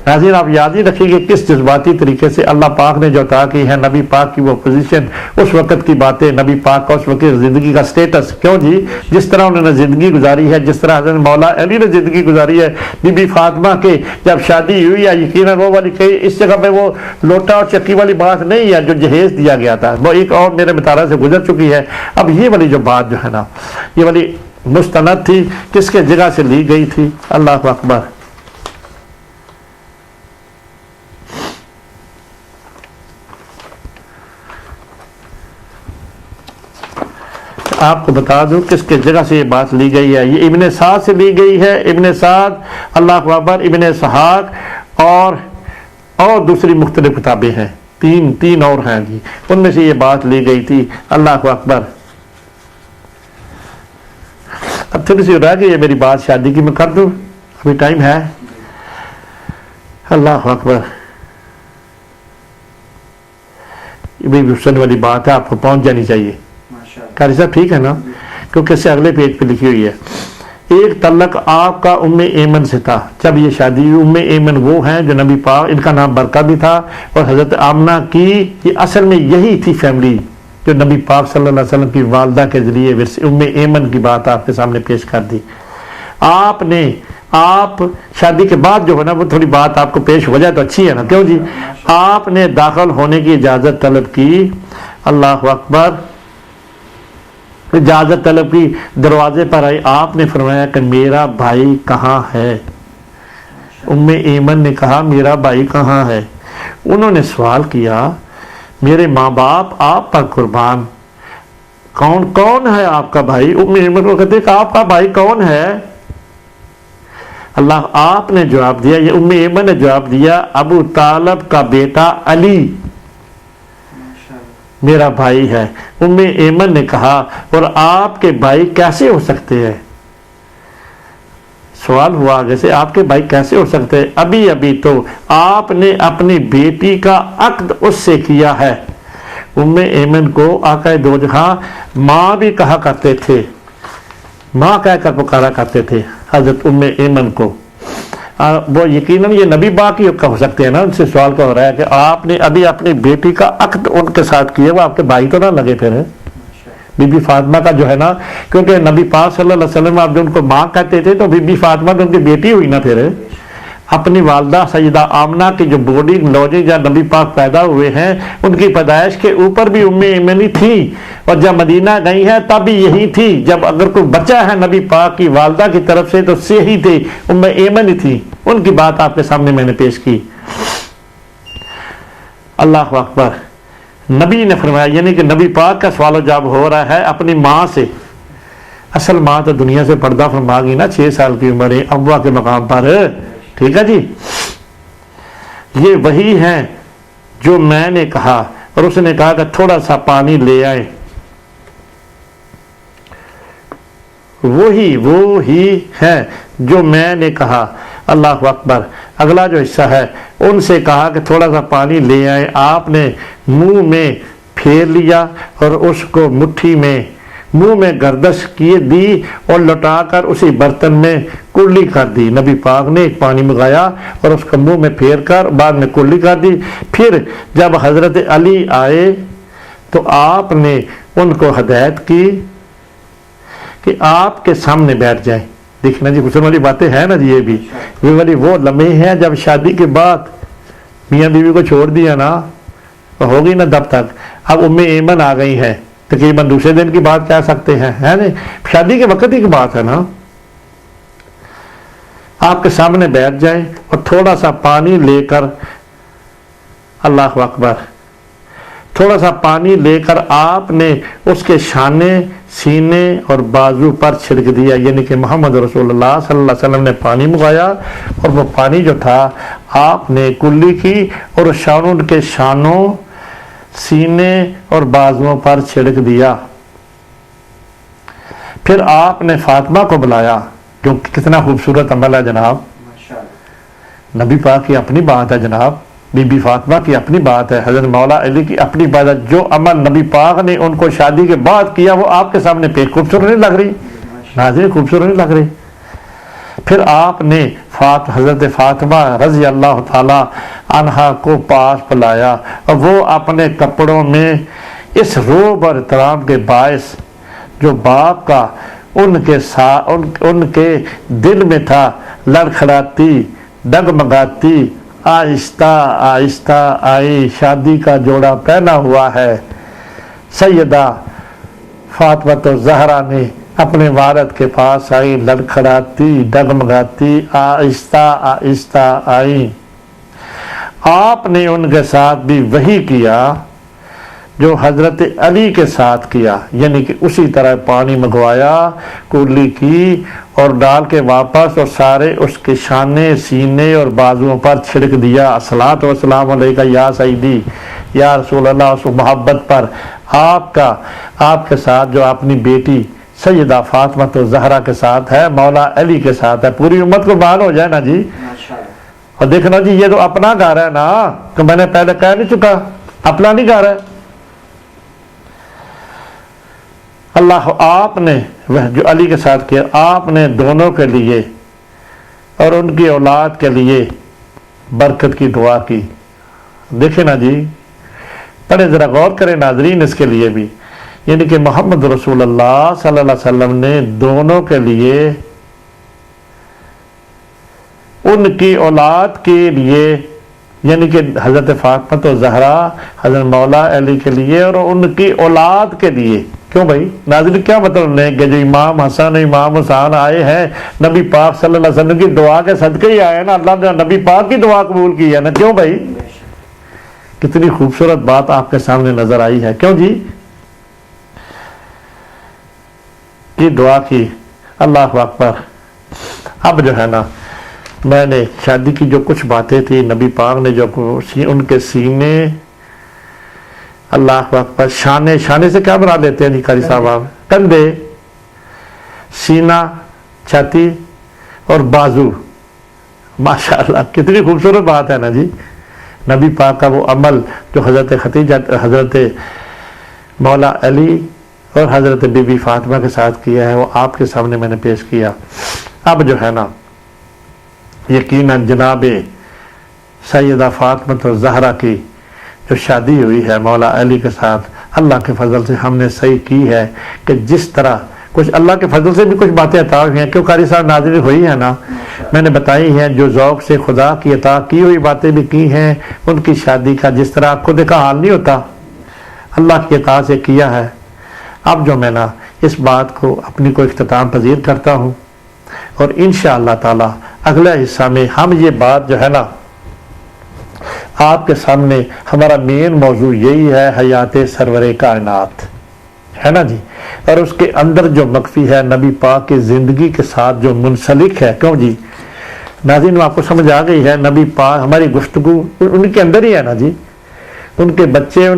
ناظرین آپ یاد نہیں رکھیں گے کس جذباتی طریقے سے اللہ پاک نے جو عطا کی ہے نبی پاک کی وہ پوزیشن اس وقت کی باتیں نبی پاک کا اس وقت زندگی کا سٹیٹس. کیوں جی جس طرح انہوں نے زندگی گزاری ہے جس طرح حضرت مولا علی نے زندگی گزاری ہے بی بی فاطمہ کے جب شادی ہوئی ہے یقیناً وہ والی کئی اس جگہ پہ وہ لوٹا اور چکی والی بات نہیں ہے جو جہیز دیا گیا تھا وہ ایک اور میرے مطالعہ سے گزر چکی ہے. اب یہ والی جو بات جو ہے نا یہ والی مستند تھی کس کے جگہ سے لی گئی تھی. اللہ اکبر. آپ کو بتا دوں کس کے جگہ سے یہ بات لی گئی ہے. یہ ابن سعد سے لی گئی ہے. ابن سعد اللہ اکبر ابن اسحاق اور دوسری مختلف کتابیں ہیں تین اور ہیں جی ان میں سے یہ بات لی گئی تھی. اللہ اکبر. اب تھوڑی سی رہ گئی ہے میری بات شادی کی میں کر دوں ابھی ٹائم ہے. اللہ اکبر. یہ بھی حسن والی بات ہے آپ کو پہنچ جانی چاہیے. قاری صاحب ٹھیک ہے نا کیونکہ اس سے اگلے پیج پہ لکھی ہوئی ہے. ایک تعلق آپ کا ام ایمن سے تھا جب یہ شادی ہوئی. ام ایمن وہ ہیں جو نبی پاک ان کا نام برکہ بھی تھا اور حضرت آمنہ کی یہ اصل میں یہی تھی فیملی جو نبی پاک صلی اللہ علیہ وسلم کی والدہ کے ذریعے ام ایمن کی بات آپ کے سامنے پیش کر دی. آپ شادی کے بعد جو ہے نا وہ تھوڑی بات آپ کو پیش ہو جائے تو اچھی ہے نا. کیوں جی آپ نے داخل ہونے کی اجازت طلب کی. اللہ اکبر. اجازت طلب کی دروازے پر آئی. آپ نے فرمایا کہ میرا بھائی کہاں ہے. ام ایمن نے کہا میرا بھائی کہاں ہے. انہوں نے سوال کیا میرے ماں باپ آپ پر قربان کون ہے آپ کا بھائی. ام ایمن کو کہتے کہ آپ کا بھائی کون ہے. اللہ آپ نے جواب دیا یہ ام ایمن نے جواب دیا ابو طالب کا بیٹا علی میرا بھائی ہے. ام ایمن نے کہا اور آپ کے بھائی کیسے ہو سکتے ہیں. سوال ہوا آگے سے آپ کے بھائی کیسے ہو سکتے ہیں. ابھی تو آپ نے اپنی بیٹی کا عقد اس سے کیا ہے. ام ایمن کو آقا دو جہاں ماں بھی کہا کرتے تھے. ماں کہہ کر پکارا کرتے تھے حضرت ام ایمن کو. وہ یقیناً یہ نبی باقی ہو سکتے ہیں نا. ان سے سوال کا ہو رہا ہے کہ آپ نے ابھی اپنی بیٹی کا عقد ان کے ساتھ کیا وہ آپ کے بھائی تو نہ لگے پھر بی بی فاطمہ کا جو ہے نا کیونکہ نبی پاک صلی اللہ علیہ وسلم آپ جو ان کو ماں کہتے تھے تو بی بی فاطمہ تو ان کی بیٹی ہوئی نا. پھر اپنی والدہ سیدہ آمنہ کی جو بوڈی لوجی جہاں نبی پاک پیدا ہوئے ہیں ان کی پیدائش کے اوپر بھی ام ایمن تھی اور جب مدینہ گئی ہے تب بھی یہی تھی. جب اگر کوئی بچہ ہے نبی پاک کی والدہ کی طرف سے تو صحیح تھے ام ایمن تھی. ان کی بات آپ کے سامنے میں نے پیش کی. اللہ اکبر. نبی نے فرمایا یعنی کہ نبی پاک کا سوال و جواب ہو رہا ہے اپنی ماں سے. اصل ماں تو دنیا سے پردہ فرما گئی نا 6 سال کی عمر ہے ابوا کے مقام پر. ٹھیک ہے جی. یہ وہی ہیں جو میں نے کہا اور اس نے کہا کہ تھوڑا سا پانی لے آئے. وہی ہیں جو میں نے کہا۔ اللہ اکبر۔ اگلا جو حصہ ہے، ان سے کہا کہ تھوڑا سا پانی لے آئے، آپ نے منہ میں پھیر لیا اور اس کو مٹھی میں منہ میں گردش کیے دی اور لٹا کر اسی برتن میں کلی کر دی۔ نبی پاک نے ایک پانی منگایا اور اس کو منہ میں پھیر کر بعد میں کلی کر دی۔ پھر جب حضرت علی آئے تو آپ نے ان کو ہدایت کی کہ آپ کے سامنے بیٹھ جائیں۔ دیکھنا جی غسل والی باتیں ہیں نا جی، یہ بھی وہ لمحے ہیں جب شادی کے بعد میاں بیوی کو چھوڑ دیا نا، ہوگی نا دب تک۔ اب ام ایمن آ گئی ہیں، تقریباً دوسرے دن کی بات کہہ سکتے ہیں، ہے نا، شادی کے وقت ہی کی بات ہے نا۔ آپ کے سامنے بیٹھ جائیں اور تھوڑا سا پانی لے کر، اللہ اکبر، تھوڑا سا پانی لے کر آپ نے اس کے شانے، سینے اور بازو پر چھڑک دیا، یعنی کہ محمد رسول اللہ صلی اللہ علیہ وسلم نے پانی منگایا اور وہ پانی جو تھا آپ نے کلی کی اور شانوں کے شانوں، سینے اور بازوؤں پر چھڑک دیا۔ پھر آپ نے فاطمہ کو بلایا، جو کتنا خوبصورت عمل ہے جناب، نبی پاک کی اپنی بات ہے جناب، بی بی فاطمہ کی اپنی بات ہے، حضرت مولا علی کی اپنی بات ہے۔ جو عمل نبی پاک نے ان کو شادی کے بعد کیا وہ آپ کے سامنے پیش، خوبصورت نہیں لگ رہی ناظرین، خوبصورت نہیں لگ رہی؟ پھر آپ نے حضرت فاطمہ رضی اللہ تعالی عنہا کو پاس بلایا اور وہ اپنے کپڑوں میں اس روب اور احترام کے باعث جو باپ کا ان کے دل میں تھا، لڑکھڑاتی، ڈگمگاتی، آہستہ آہستہ آئی، شادی کا جوڑا پہنا ہوا ہے۔ سیدہ فاطمہ الزہرا نے اپنے والد کے پاس آئی، لڑکھڑاتی، ڈگمگاتی، آہستہ آہستہ آئی۔ آپ نے ان کے ساتھ بھی وہی کیا جو حضرت علی کے ساتھ کیا، یعنی کہ اسی طرح پانی منگوایا، کلی کی اور ڈال کے واپس، اور سارے اس کے شانے، سینے اور بازوؤں پر چھڑک دیا۔ الصلاۃ والسلام علیکہ یا سیدی یا رسول اللہ، اس محبت پر آپ کے ساتھ جو اپنی بیٹی سیدہ فاطمہ الزہرا کے ساتھ ہے، مولا علی کے ساتھ ہے، پوری امت کو بیان ہو جائے نا جی۔ اور دیکھنا جی، یہ تو اپنا گھر ہے نا، کہ میں نے پہلے کہہ نہیں چکا، اپنا نہیں گھر ہے۔ اللہ آپ نے وہ جو علی کے ساتھ کیا، آپ نے دونوں کے لیے اور ان کی اولاد کے لیے برکت کی دعا کی۔ دیکھیں نا جی، پڑھے ذرا غور کریں ناظرین اس کے لیے بھی، یعنی کہ محمد رسول اللہ صلی اللہ علیہ وسلم نے دونوں کے لیے، ان کی اولاد کے لیے، یعنی کہ حضرت فاطمہ الزہرا، حضرت مولا علی کے لیے اور ان کی اولاد کے لیے۔ کیوں بھائی ناظرین، کیا مطلب نہیں کہ جو امام حسن امام حسین آئے ہیں، نبی پاک صلی اللہ علیہ وسلم کی دعا کے صدقے ہی آئے نا، اللہ نے نبی پاک کی دعا قبول کی ہے نا، کیوں بھائی؟ کتنی خوبصورت بات آپ کے سامنے نظر آئی ہے، کیوں جی؟ کی دعا کی، اللہ اکبر۔ اب جو ہے نا، میں نے شادی کی جو کچھ باتیں تھی، نبی پاک نے جو ان کے سینے، اللہ اکبر، شانے سے کیا بنا لیتے ہیں جی قاری صاحب آپ؟ کندھے، سینہ، چھاتی اور بازو، ماشاءاللہ کتنی خوبصورت بات ہے نا جی۔ نبی پاک کا وہ عمل جو حضرت خدیجہ، حضرت مولا علی اور حضرت بی بی فاطمہ کے ساتھ کیا ہے، وہ آپ کے سامنے میں نے پیش کیا۔ اب جو ہے نا، یقیناً جناب سیدہ فاطمہ الزہرا کی جو شادی ہوئی ہے مولا علی کے ساتھ، اللہ کے فضل سے ہم نے صحیح کی ہے کہ جس طرح کچھ اللہ کے فضل سے بھی کچھ باتیں عطا ہوئی ہیں، کیوں قاری صاحب ناظرین ہوئی ہے نا، میں نے بتائی ہیں، جو ذوق سے خدا کی عطا کی ہوئی باتیں بھی کی ہیں، ان کی شادی کا جس طرح آپ کو دیکھا حال نہیں ہوتا، اللہ کی عطا سے کیا ہے۔ اب جو میں نا اس بات کو اپنی کو اختتام پذیر کرتا ہوں، اور انشاءاللہ تعالی اگلے حصہ میں ہم یہ بات جو ہے نا آپ کے سامنے، ہمارا مین موضوع یہی ہے، حیات سرور کائنات، ہے نا جی، اور اس کے اندر جو مخفی ہے نبی پاک کی زندگی کے ساتھ جو منسلک ہے، کیوں جی ناظرین آپ کو سمجھ آ گئی ہے، نبی پاک ہماری گفتگو ان کے اندر ہی ہے نا جی، ان کے بچے،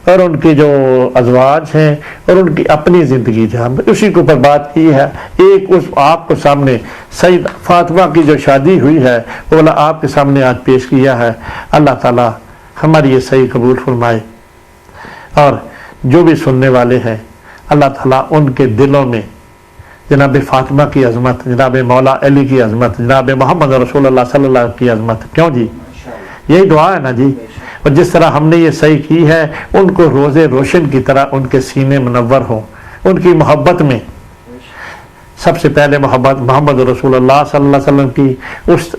اور ان کی جو ازواج ہیں اور ان کی اپنی زندگی جو ہم اسی کے اوپر بات کی ہے. ایک اس آپ کو سامنے سید فاطمہ کی جو شادی ہوئی ہے وہ آپ کے سامنے آج پیش کیا ہے. اللہ تعالیٰ ہماری یہ صحیح قبول فرمائے، اور جو بھی سننے والے ہیں اللہ تعالیٰ ان کے دلوں میں جناب فاطمہ کی عظمت، جناب مولا علی کی عظمت، جناب محمد رسول اللہ صلی اللہ علیہ وسلم کی عظمت، کیوں جی یہی دعا ہے نا جی. اور جس طرح ہم نے یہ صحیح کی ہے ان کو روزے روشن کی طرح ان کے سینے منور ہوں، ان کی محبت میں سب سے پہلے محبت محمد رسول اللہ صلی اللہ علیہ وسلم کی،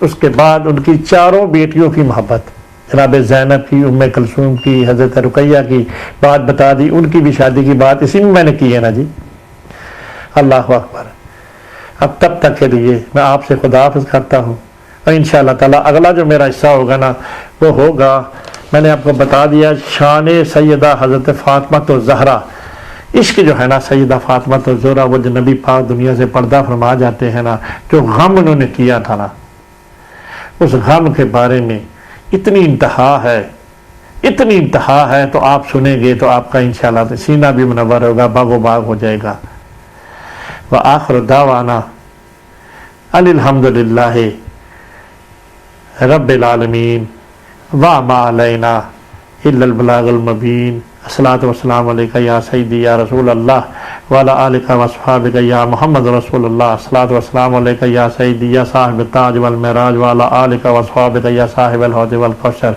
اس کے بعد ان کی چاروں بیٹیوں کی محبت، جناب زینب کی، ام کلثوم کی، حضرت رقیہ کی بات بتا دی، ان کی بھی شادی کی بات اسی میں نے کی ہے نا جی. اللہ اکبر. اب تب تک کے لیے میں آپ سے خداحافظ کرتا ہوں، اور انشاءاللہ تعالیٰ اگلا جو میرا حصہ ہوگا نا وہ ہوگا، میں نے آپ کو بتا دیا، شان سیدہ حضرت فاطمہ تو زہرا. عشق جو ہے نا سیدہ فاطمہ تو زہرا، وہ جو نبی پاک دنیا سے پردہ فرما جاتے ہیں نا، جو غم انہوں نے کیا تھا نا، اس غم کے بارے میں اتنی انتہا ہے، اتنی انتہا ہے، تو آپ سنیں گے تو آپ کا انشاءاللہ سینہ بھی منور ہوگا، باغ و باغ ہو جائے گا. وآخر دعوانا ان الحمد للہ رب العالمین وما علینا الا البلاغ المبین. الصلاۃ والسلام علیک یا سیدی یا رسول اللہ وعلی آلک واصحابک یا محمد رسول اللہ. الصلاۃ والسلام علیک یا سیدی یا صاحب التاج والمعراج وعلی آلک واصحابک یا صاحب الحوض والکوثر.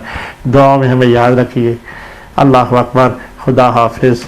دعا میں ہمیں یاد رکھیے. اللہ اکبر. خدا حافظ.